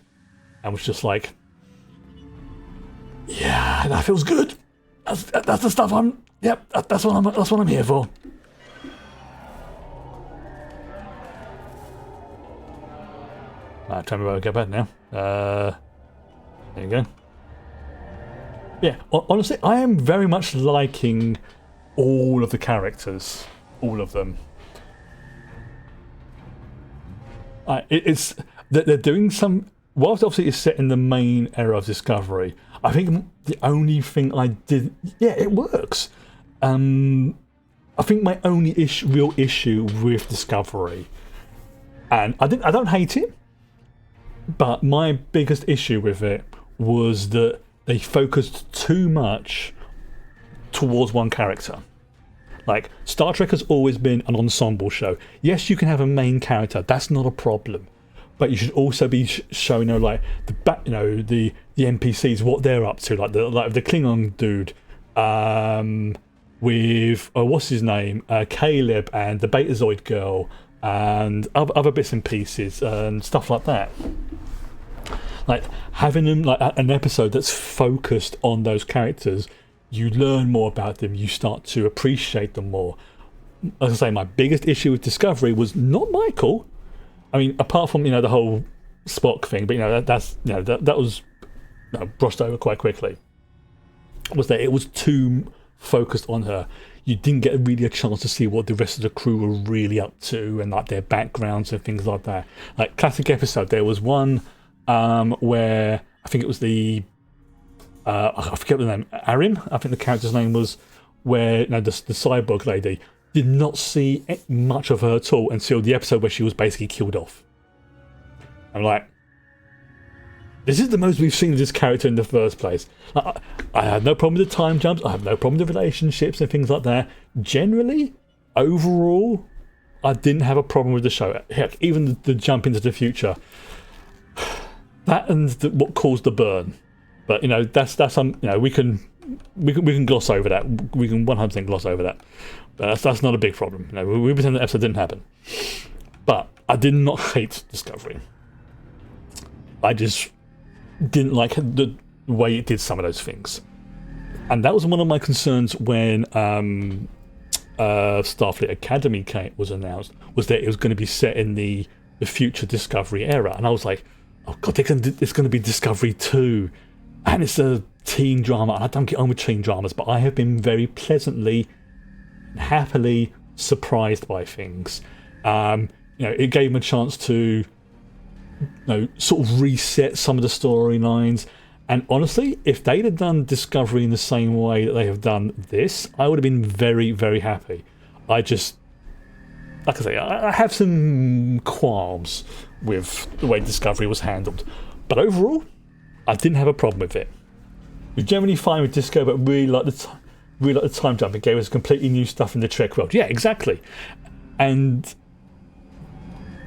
and was just like, yeah, that feels good. That's the stuff that's what I'm here for. Tell me where I go back now. There you go. Yeah, honestly, I am very much liking all of the characters, all of them. It's that they're doing some. Whilst obviously it's set in the main era of Discovery, I think the only thing I did, yeah, it works. I think my only real issue with Discovery, and I don't hate it, but my biggest issue with it was that they focused too much towards one character. Like, Star Trek has always been an ensemble show. Yes, you can have a main character, that's not a problem. But you should also be showing, like, the NPCs, what they're up to. Like the Klingon dude, with what's his name, Caleb, and the Betazoid girl, and other bits and pieces and stuff like that. Like, having them like an episode that's focused on those characters, you learn more about them, you start to appreciate them more. As I say, my biggest issue with Discovery was not Michael. I mean, apart from the whole Spock thing, but that was brushed over quite quickly. Was that it was too focused on her. You didn't get really a chance to see what the rest of the crew were really up to and like their backgrounds and things like that. Like, classic episode, there was one where I think it was the I forget the name, Arim, I think the character's name was, where the cyborg lady, did not see much of her at all until the episode where she was basically killed off. I'm like, this is the most we've seen of this character in the first place. I have no problem with the time jumps, I have no problem with the relationships and things like that. Generally, overall, I didn't have a problem with the show. Heck, even the jump into the future. That and what caused the burn. But that's we can gloss over that. We can 100% gloss over that. But that's not a big problem. We pretend that episode didn't happen. But I did not hate Discovery. I just didn't like the way it did some of those things. And that was one of my concerns when Starfleet Academy was announced, was that it was going to be set in the future Discovery era. And I was like, oh god, it's going to be Discovery 2. And it's a teen drama. And I don't get on with teen dramas, but I have been very pleasantly, happily surprised by things. It gave them a chance to sort of reset some of the storylines. And honestly, if they'd have done Discovery in the same way that they have done this, I would have been very, very happy. Like I say, I have some qualms with the way Discovery was handled. But overall, I didn't have a problem with it. We're generally fine with Disco, but really like the time jump. It gave us completely new stuff in the Trek world. Yeah, exactly. And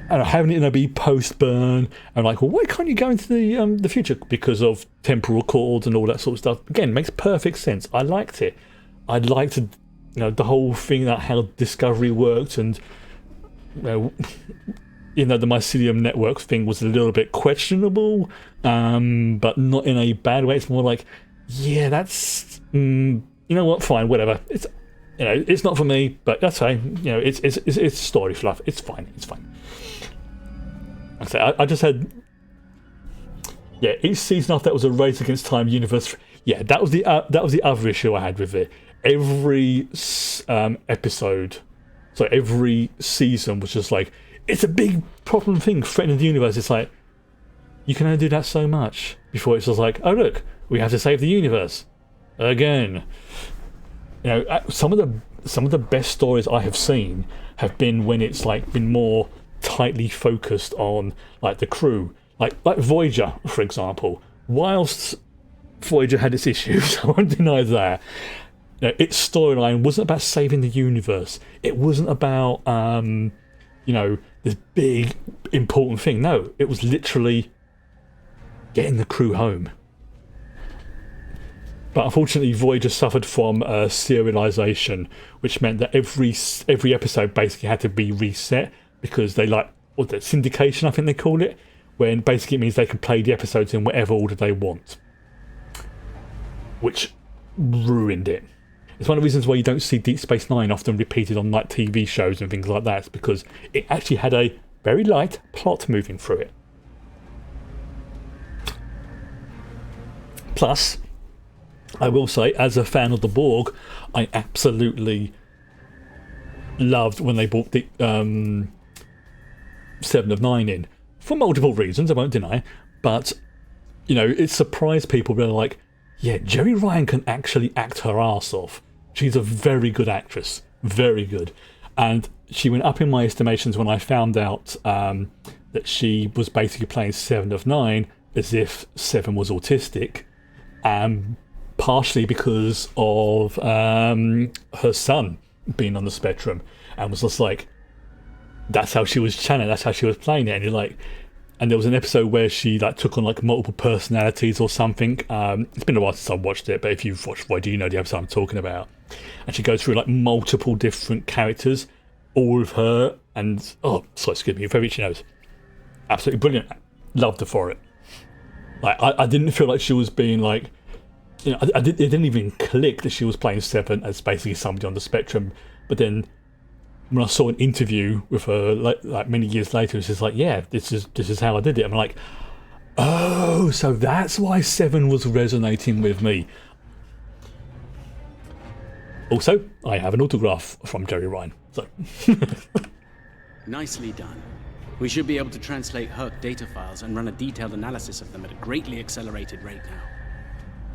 having it be post-burn, and like, well, why can't you go into the future? Because of temporal chords and all that sort of stuff. Again, makes perfect sense. I liked it. I liked the whole thing about how Discovery worked, and the Mycelium Network thing was a little bit questionable, but not in a bad way. It's more like, yeah, that's you know what, fine, whatever. It's not for me, but that's fine. It's story fluff. It's fine. I just had, each season after that was a race against time universe. Yeah, that was the other issue I had with it. Every episode, so every season was just like, it's a big problem thing threatening the universe. It's like, you can only do that so much before it's just like, oh look, we have to save the universe again. Some of the best stories I have seen have been when it's like been more tightly focused on like the crew, like Voyager, for example. Whilst Voyager had its issues, I won't deny that, its storyline wasn't about saving the universe. It wasn't about this big important thing. No, it was literally getting the crew home. But unfortunately, Voyager suffered from serialization, which meant that every episode basically had to be reset, because they syndication, I think they call it, when basically it means they can play the episodes in whatever order they want, which ruined it. It's one of the reasons why you don't see Deep Space Nine often repeated on like TV shows and things like that. It's because it actually had a very light plot moving through it. Plus, I will say, as a fan of the Borg, I absolutely loved when they brought the 7 of 9 in, for multiple reasons, I won't deny, but it surprised people. They're like, yeah, Jerry Ryan can actually act her arse off. She's a very good actress, very good. And she went up in my estimations when I found out that she was basically playing 7 of 9 as if 7 was autistic, partially because of her son being on the spectrum, and was just like, that's how she was channeling, that's how she was playing it. And you're like, and there was an episode where she like took on like multiple personalities or something. It's been a while since I watched it, but if you've watched Voyager, you know the episode I'm talking about. And she goes through like multiple different characters, all of her, and excuse me, very she knows, absolutely brilliant. Loved her for it. Like I didn't feel like she was being like, it didn't even click that she was playing 7 as basically somebody on the spectrum. But then when I saw an interview with her like many years later, it's just like, yeah, this is how I did it. I'm like, oh, so that's why 7 was resonating with me. Also, I have an autograph from Jerry Ryan. So nicely done. We should be able to translate Herc data files and run a detailed analysis of them at a greatly accelerated rate now.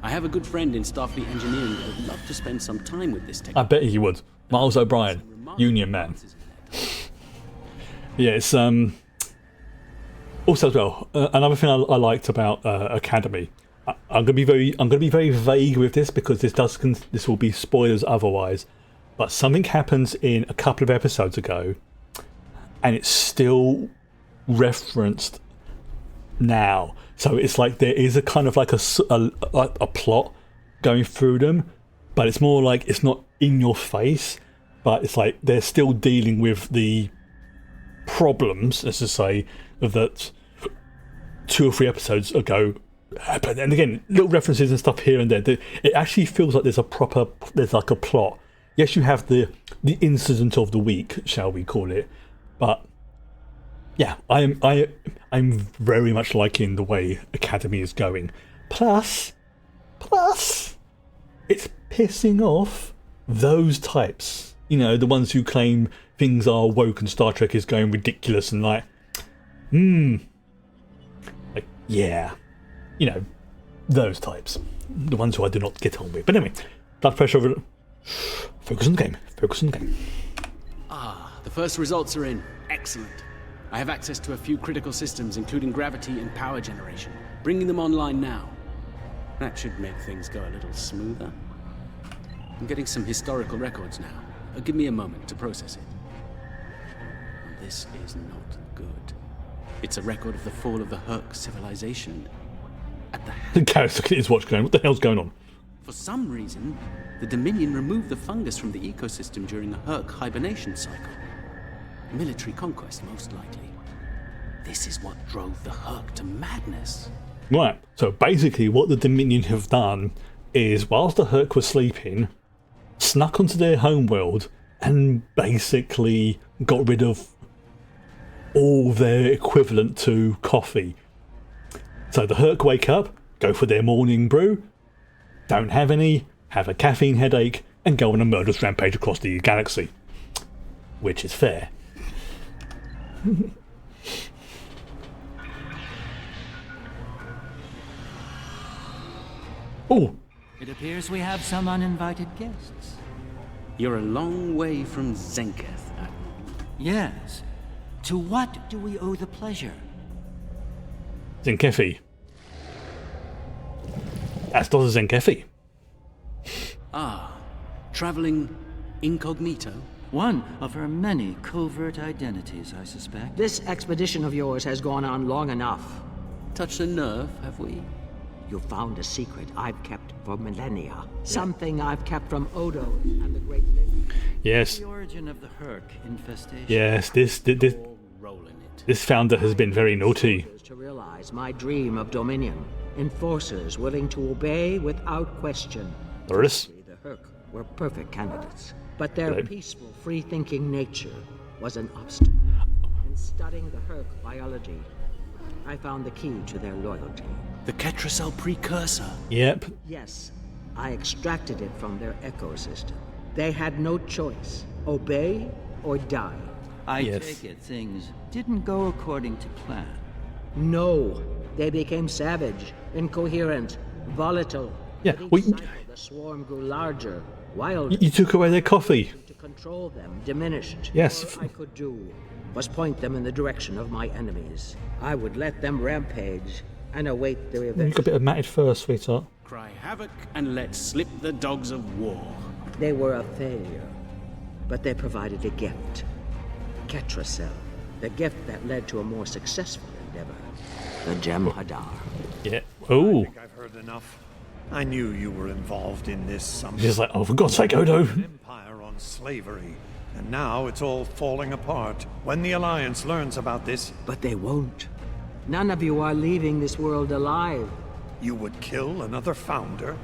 I have a good friend in Starfleet engineering that would love to spend some time with this technology. I bet he would. Miles O'Brien, Union Man. Yeah, it's also as well. Another thing I liked about Academy. I'm gonna be very vague with this because this will be spoilers otherwise. But something happens in a couple of episodes ago, and it's still referenced now. So it's like there is a kind of like a plot going through them, but it's more like it's not in your face, but it's like they're still dealing with the problems, let's just say, that 2 or 3 episodes ago happened. And again, little references and stuff here and there. It actually feels like there's like a plot. Yes, you have the incident of the week, shall we call it, but yeah, I'm very much liking the way Academy is going. Plus, it's pissing off those types. You know, the ones who claim things are woke and Star Trek is going ridiculous and like, like, yeah, you know, those types. The ones who I do not get on with. But anyway, blood pressure over. Focus on the game. Focus on the game. Ah, the first results are in. Excellent. I have access to a few critical systems, including gravity and power generation. Bringing them online now. That should make things go a little smoother. I'm getting some historical records now. Give me a moment to process it. This is not good. It's a record of the fall of the Herc civilization. The Garrett's looking at his watch going, what the hell's going on? For some reason, the Dominion removed the fungus from the ecosystem during the Herc hibernation cycle. Military conquest, most likely. This is what drove the Herc to madness. Right, so basically what the Dominion have done is, whilst the Herc was sleeping, snuck onto their homeworld and basically got rid of all their equivalent to coffee. So the Herc wake up, go for their morning brew, don't have any, have a caffeine headache, and go on a murderous rampage across the galaxy. Which is fair. Oh! It appears we have some uninvited guests. You're a long way from Zenketh, Admiral. Yes. To what do we owe the pleasure? Zenkethi. That's not a Zenkethi. Ah, traveling incognito? One of her many covert identities, I suspect. This expedition of yours has gone on long enough. Touched a nerve, have we? You found a secret I've kept for millennia. Something I've kept from Odo and the Great Link. Yes. The origin of the Herc infestation. Yes, this founder has been very naughty. To realize my dream of dominion. Enforcers willing to obey without question. Loris? The Herc were perfect candidates, but their peaceful, free-thinking nature was an obstacle. In studying the Herc biology, I found the key to their loyalty. The Ketracel precursor? Yep. Yes, I extracted it from their ecosystem. They had no choice. Obey or die. I take it things didn't go according to plan. No, they became savage, incoherent, volatile. Yeah, The swarm grew larger, wilder. You took away their coffee. To control them diminished. Yes. All I could do was point them in the direction of my enemies. I would let them rampage and await their You revenge. got a bit of matted fur, sweetheart. Cry havoc and let slip the dogs of war. They were a failure, but they provided a gift. Ketracel, the gift that led to a more successful endeavor. The Gem Hadar. Yeah. Oh. I think I've heard enough. I knew you were involved in this somehow. Just like, oh, for God's sake, Odo. An empire on slavery. And now it's all falling apart. When the Alliance learns about this... But they won't. None of you are leaving this world alive. You would kill another founder?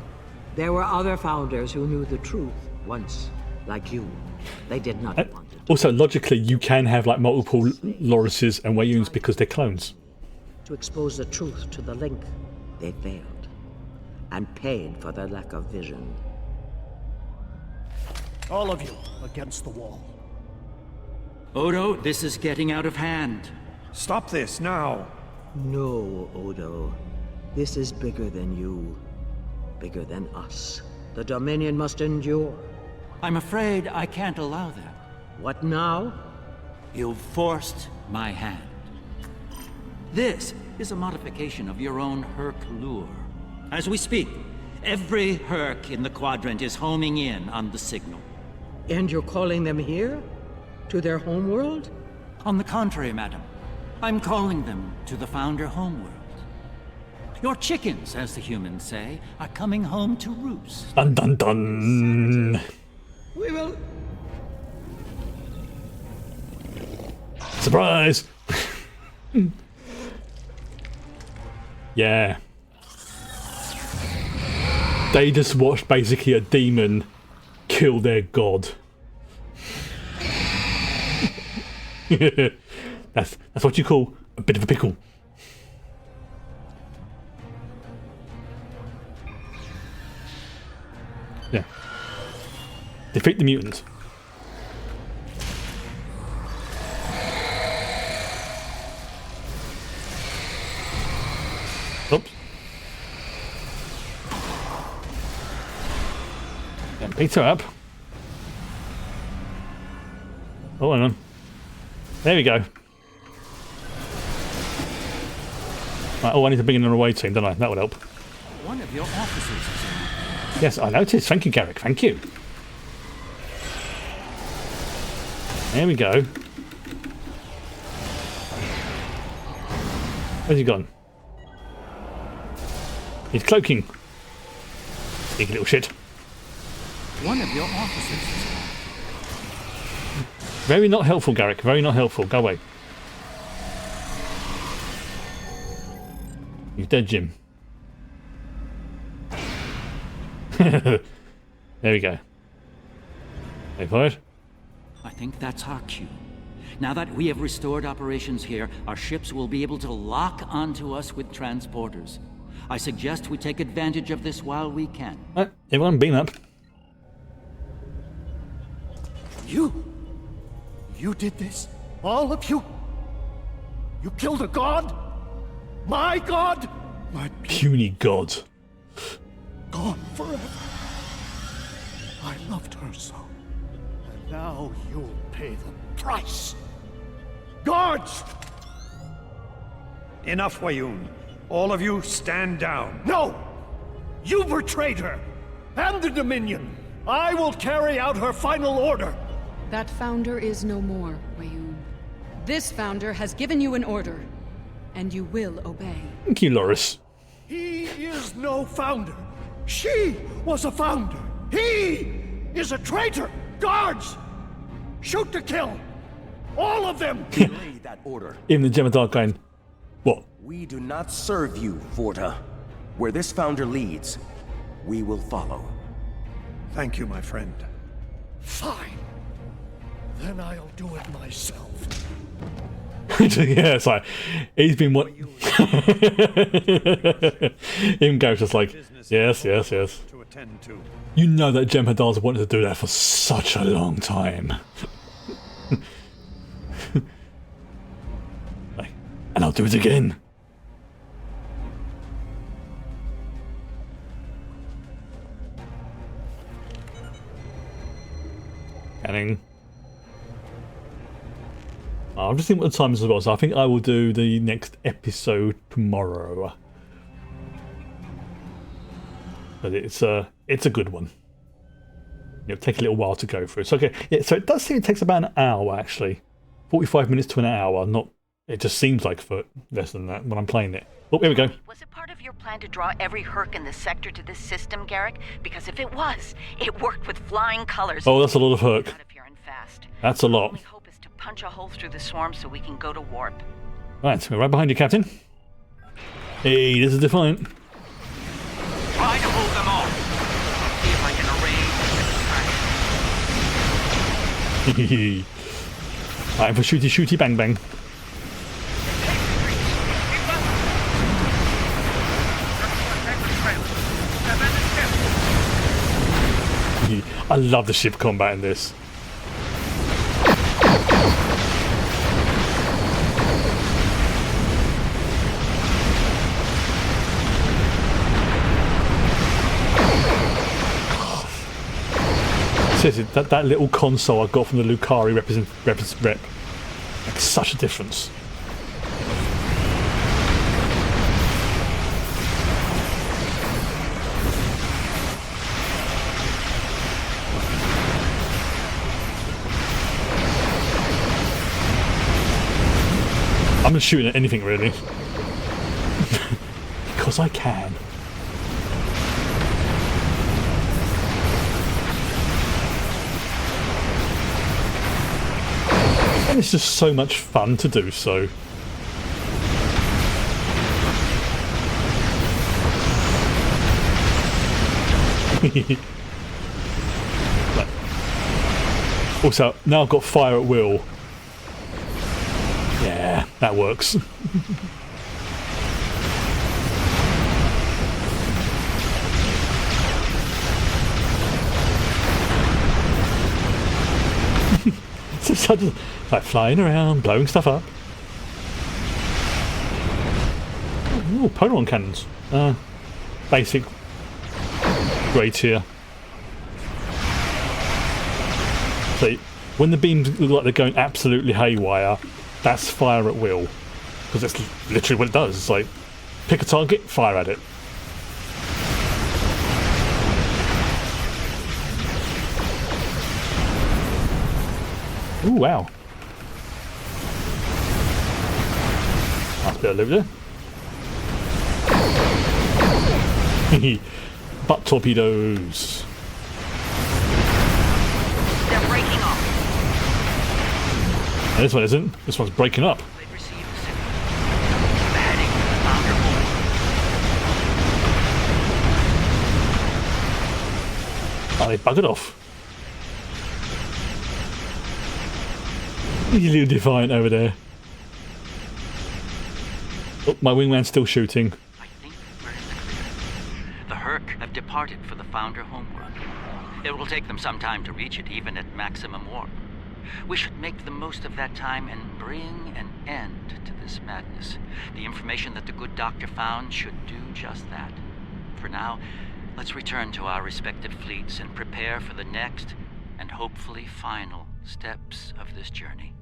There were other founders who knew the truth once, like you. They did not want it. Also, logically, you can have like multiple Lorises and Wayuns because they're clones. To expose the truth to the Link, they failed. And paid for their lack of vision. All of you against the wall. Odo, this is getting out of hand. Stop this now. No, Odo. This is bigger than you. Bigger than us. The Dominion must endure. I'm afraid I can't allow that. What now? You've forced my hand. This is a modification of your own Herc lure. As we speak, every Herc in the quadrant is homing in on the signal. And you're calling them here? To their homeworld? On the contrary, madam. I'm calling them to the Founder homeworld. Your chickens, as the humans say, are coming home to roost. Dun dun dun. We will... Surprise! Yeah. They just watched basically a demon kill their god. That's what you call a bit of a pickle. Yeah. Defeat the mutant. Oops. Then picked her up. Oh, hang on. There we go. Right, oh, I need to bring in an away team, don't I? That would help. One of your officers. Yes, I noticed. Thank you, Garrick. Thank you. There we go. Where's he gone? He's cloaking. Sneaky little shit. One of your officers. Very not helpful, Garrick. Very not helpful. Go away. You're dead, Jim. There we go. Wait for it. I think that's our cue. Now that we have restored operations here, our ships will be able to lock onto us with transporters. I suggest we take advantage of this while we can. Everyone beam up. You did this? All of you? You killed a god? My god? My puny god. Gone forever. I loved her so. And now you'll pay the price. Guards! Enough, Wayoon. All of you stand down. No! You betrayed her! And the Dominion! I will carry out her final order! That founder is no more, Wayoon. This founder has given you an order, and you will obey. Thank you, Loris. He is no founder. She was a founder. He is a traitor. Guards! Shoot to kill! All of them! Delay that order. Even the Jem'Hadar going, what? We do not serve you, Vorta. Where this founder leads, we will follow. Thank you, my friend. Fine. Then I'll do it myself. Yeah, it's like, he's been what... Him goes just like, yes. To attend to. You know that Jem'Hadar's wanted to do that for such a long time. Like, and I'll do it again. Canning. I'm just thinking what the time is as well, so I think I will do the next episode tomorrow. But it's a good one. It'll take a little while to go through. So okay, yeah, so it does seem it takes about an hour actually. 45 minutes to an hour, not it just seems like for less than that when I'm playing it. Oh, here we go. Was it part of your plan to draw every Herc in the sector to this system, Garrick? Because if it was, it worked with flying colors. Oh, that's a lot of Herc. Out of here and fast. That's a lot. Our only hope is to punch a hole through the swarm so we can go to warp. Right, we're right behind you, Captain. Hey, this is Defiant. Try to hold them off. See if I can arrange. Time for shooty bang bang. I love the ship combat in this. Seriously, that little console I got from the Lucari rep makes such a difference. I'm just shooting at anything really. Because I can. And it's just so much fun to do so. Right. Also, now I've got fire at will. Yeah, that works. So just like flying around, blowing stuff up. Oh, polaron cannons. Basic grade tier. So when the beams look like they're going absolutely haywire, that's fire at will. Because that's literally what it does. It's like, pick a target, fire at it. Ooh, wow. Nice bit of loot there. Butt torpedoes. They're breaking off. No, this one isn't. This one's breaking up. They've received a signal. They're heading for the founder home. Oh, they buggered off. You little defiant over there. Oh, my wingman's still shooting. I think we're in the clear. The Herc have departed for the founder homeworld. It will take them some time to reach it, even at maximum warp. We should make the most of that time and bring an end to this madness. The information that the good doctor found should do just that. For now, let's return to our respective fleets and prepare for the next and hopefully final steps of this journey.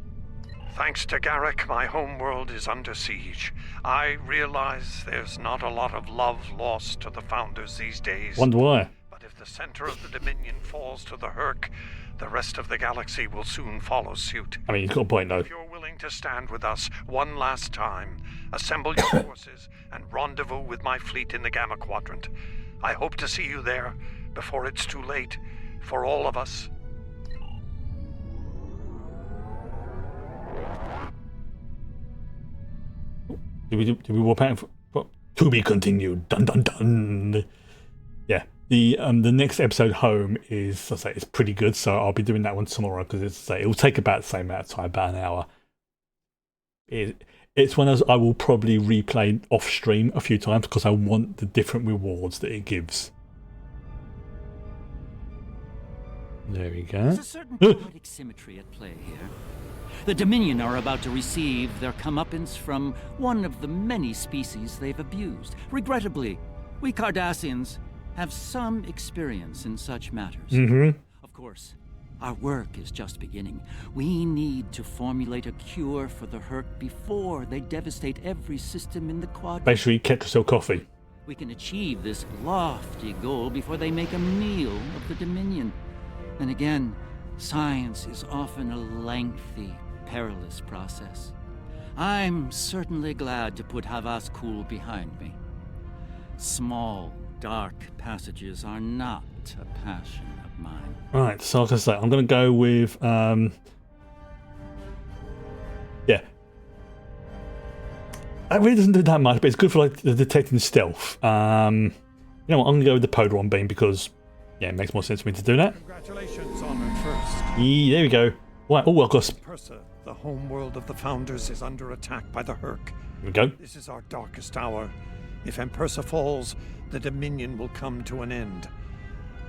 Thanks to Garrick, my homeworld is under siege. I realize there's not a lot of love lost to the Founders these days. Wonder why. But if the center of the Dominion falls to the Herc, the rest of the galaxy will soon follow suit. I mean, you've got a point, though. If you're willing to stand with us one last time, assemble your forces and rendezvous with my fleet in the Gamma Quadrant. I hope to see you there before it's too late for all of us. Did we warp out? To be continued. Dun dun dun. Yeah. The next episode home is, I say, it's pretty good. So I'll be doing that one tomorrow because it will take about the same amount of time, about an hour. It's one I will probably replay off stream a few times because I want the different rewards that it gives. There we go. There's a certain poetic symmetry at play here. The Dominion are about to receive their comeuppance from one of the many species they've abused. Regrettably, we Cardassians have some experience in such matters. Of course, our work is just beginning. We need to formulate a cure for the Herc before they devastate every system in the quadrant. Basically, Ketracel coffee. We can achieve this lofty goal before they make a meal of the Dominion. And again, science is often a lengthy, perilous process. I'm certainly glad to put Havas Kul behind me. Small, dark passages are not a passion of mine. Right, so like I say, I'm going to go with, yeah. It really doesn't do that much, but it's good for like the detecting stealth. You know what, I'm going to go with the Polaron beam because, yeah, it makes more sense for me to do that. Congratulations, Honored First. Yeah, there we go. Right, oh, well, Persa, the homeworld of the Founders, is under attack by the Herc. Here we go. This is our darkest hour. If Empersa falls, the Dominion will come to an end.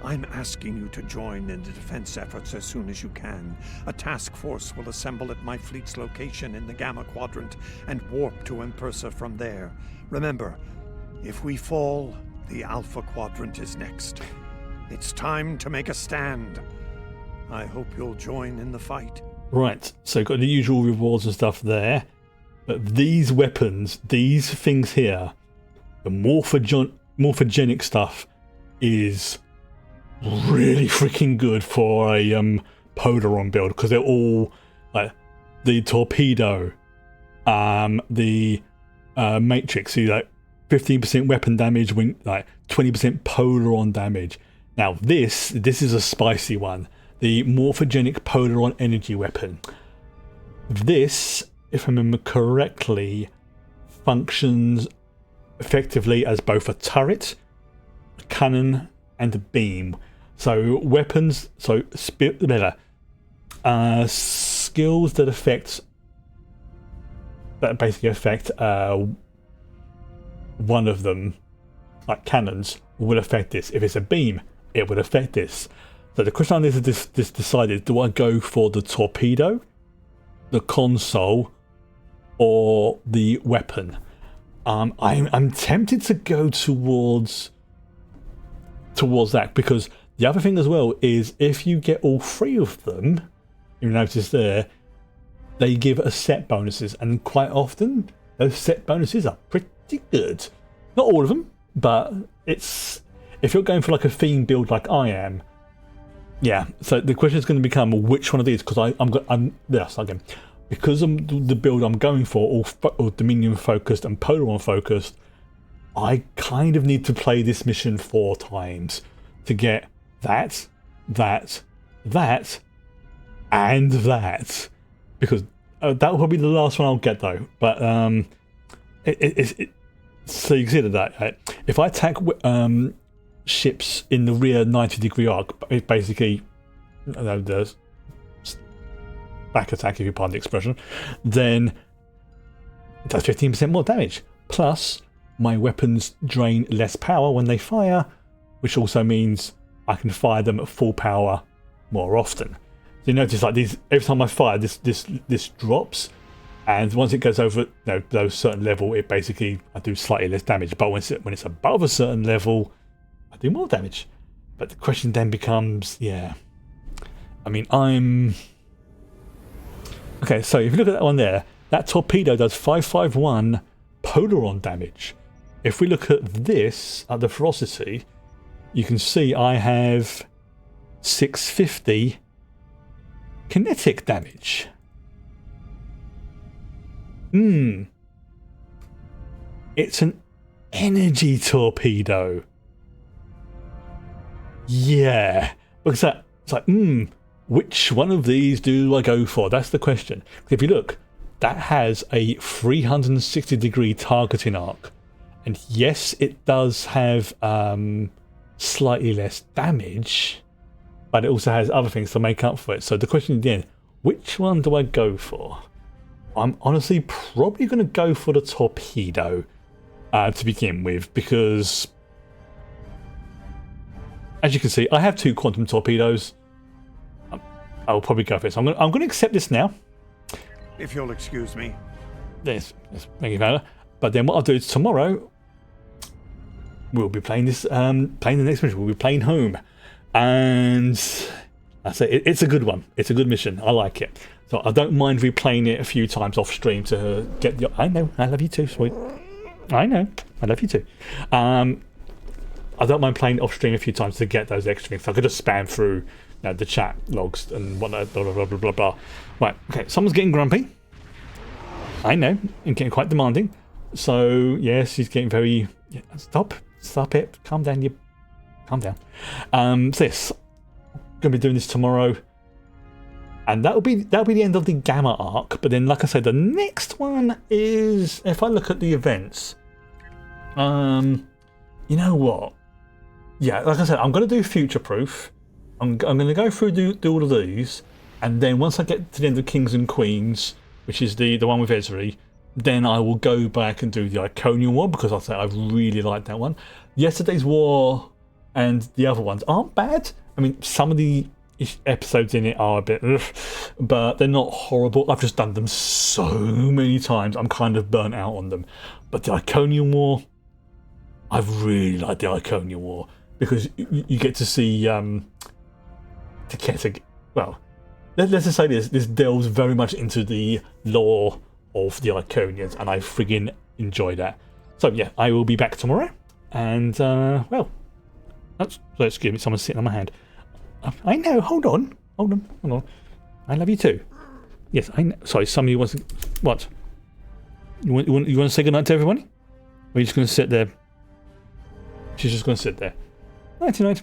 I'm asking you to join in the defense efforts as soon as you can. A task force will assemble at my fleet's location in the Gamma Quadrant and warp to Empersa from there. Remember, if we fall, the Alpha Quadrant is next. It's time to make a stand. I hope you'll join in the fight. Right, so got the usual rewards and stuff there. But these weapons, these things here, the morphogenic stuff is really freaking good for a Polaron build because they're all like the torpedo, the matrix, so like 15% weapon damage, like 20% Polaron damage. Now this is a spicy one. The morphogenic Polaron energy weapon. This, if I remember correctly, functions effectively as both a turret, a cannon, and a beam. So weapons, so skills that basically affect one of them, like cannons, will affect this. If it's a beam, it will affect this. So the question on this is this decided: do I go for the torpedo, the console, or the weapon? I'm tempted to go towards that, because the other thing as well is if you get all three of them, you notice there, they give a set bonuses, and quite often those set bonuses are pretty good. Not all of them, but it's if you're going for like a theme build like I am. Yeah, so the question is going to become which one of these, because because the build I'm going for, all Dominion focused and Polaron focused, I kind of need to play this mission 4 times to get that, and that, because that will probably be the last one I'll get though. But so you consider that, right? If I attack ships in the rear 90-degree arc, it's basically the back attack, if you pardon the expression, then it does 15% more damage. Plus, my weapons drain less power when they fire, which also means I can fire them at full power more often. So you notice like these, every time I fire, this drops, and once it goes over those certain level, it basically I do slightly less damage. But when it's above a certain level, I do more damage. But the question then becomes, I mean, okay, so if you look at that one there, that torpedo does 551 Polaron damage. If we look at this, at the ferocity, you can see I have 650 kinetic damage. It's an energy torpedo. Yeah, because it's like, which one of these do I go for? That's the question. If you look, that has a 360-degree targeting arc, and yes, it does have slightly less damage, but it also has other things to make up for it. So the question again, which one do I go for? I'm honestly probably going to go for the torpedo to begin with, because as you can see, I have 2 quantum torpedoes. I'll probably go for this. I'm going to accept this now. If you'll excuse me. Yes, thank you, Vala. But then what I'll do is tomorrow we'll be playing this, playing the next mission. We'll be playing home, and I say it's a good one. It's a good mission. I like it. So I don't mind replaying it a few times off stream to get the. I know, I love you too, sweet. I know, I love you too. I don't mind playing off stream a few times to get those extra things. So I could just spam through the chat logs and whatnot, blah, blah, blah, blah, blah. Right, okay, someone's getting grumpy. I know, and getting quite demanding. So, yes, he's getting very... Yeah, stop it, calm down, calm down. So yes, going to be doing this tomorrow. And that'll be the end of the Gamma arc. But then, like I said, the next one is... If I look at the events... you know what? Yeah, like I said, I'm going to do Future Proof. I'm going to go through do all of these, and then once I get to the end of Kings and Queens, which is the one with Ezri, then I will go back and do the Iconian War, because I'll say I really like that one. Yesterday's War and the other ones aren't bad. I mean, some of the episodes in it are a bit but they're not horrible. I've just done them so many times, I'm kind of burnt out on them. But the Iconian War, I really like the Iconian War, because you get to see Takeda. Well, let's just say this delves very much into the lore of the Iconians, and I friggin' enjoy that. So yeah, I will be back tomorrow, and well, let's give me someone sitting on my hand. I know. Hold on. I love you too. Yes, I know. Sorry, somebody wants to... What? You want to say goodnight to everybody? Or are you just going to sit there? She's just going to sit there. Nighty night.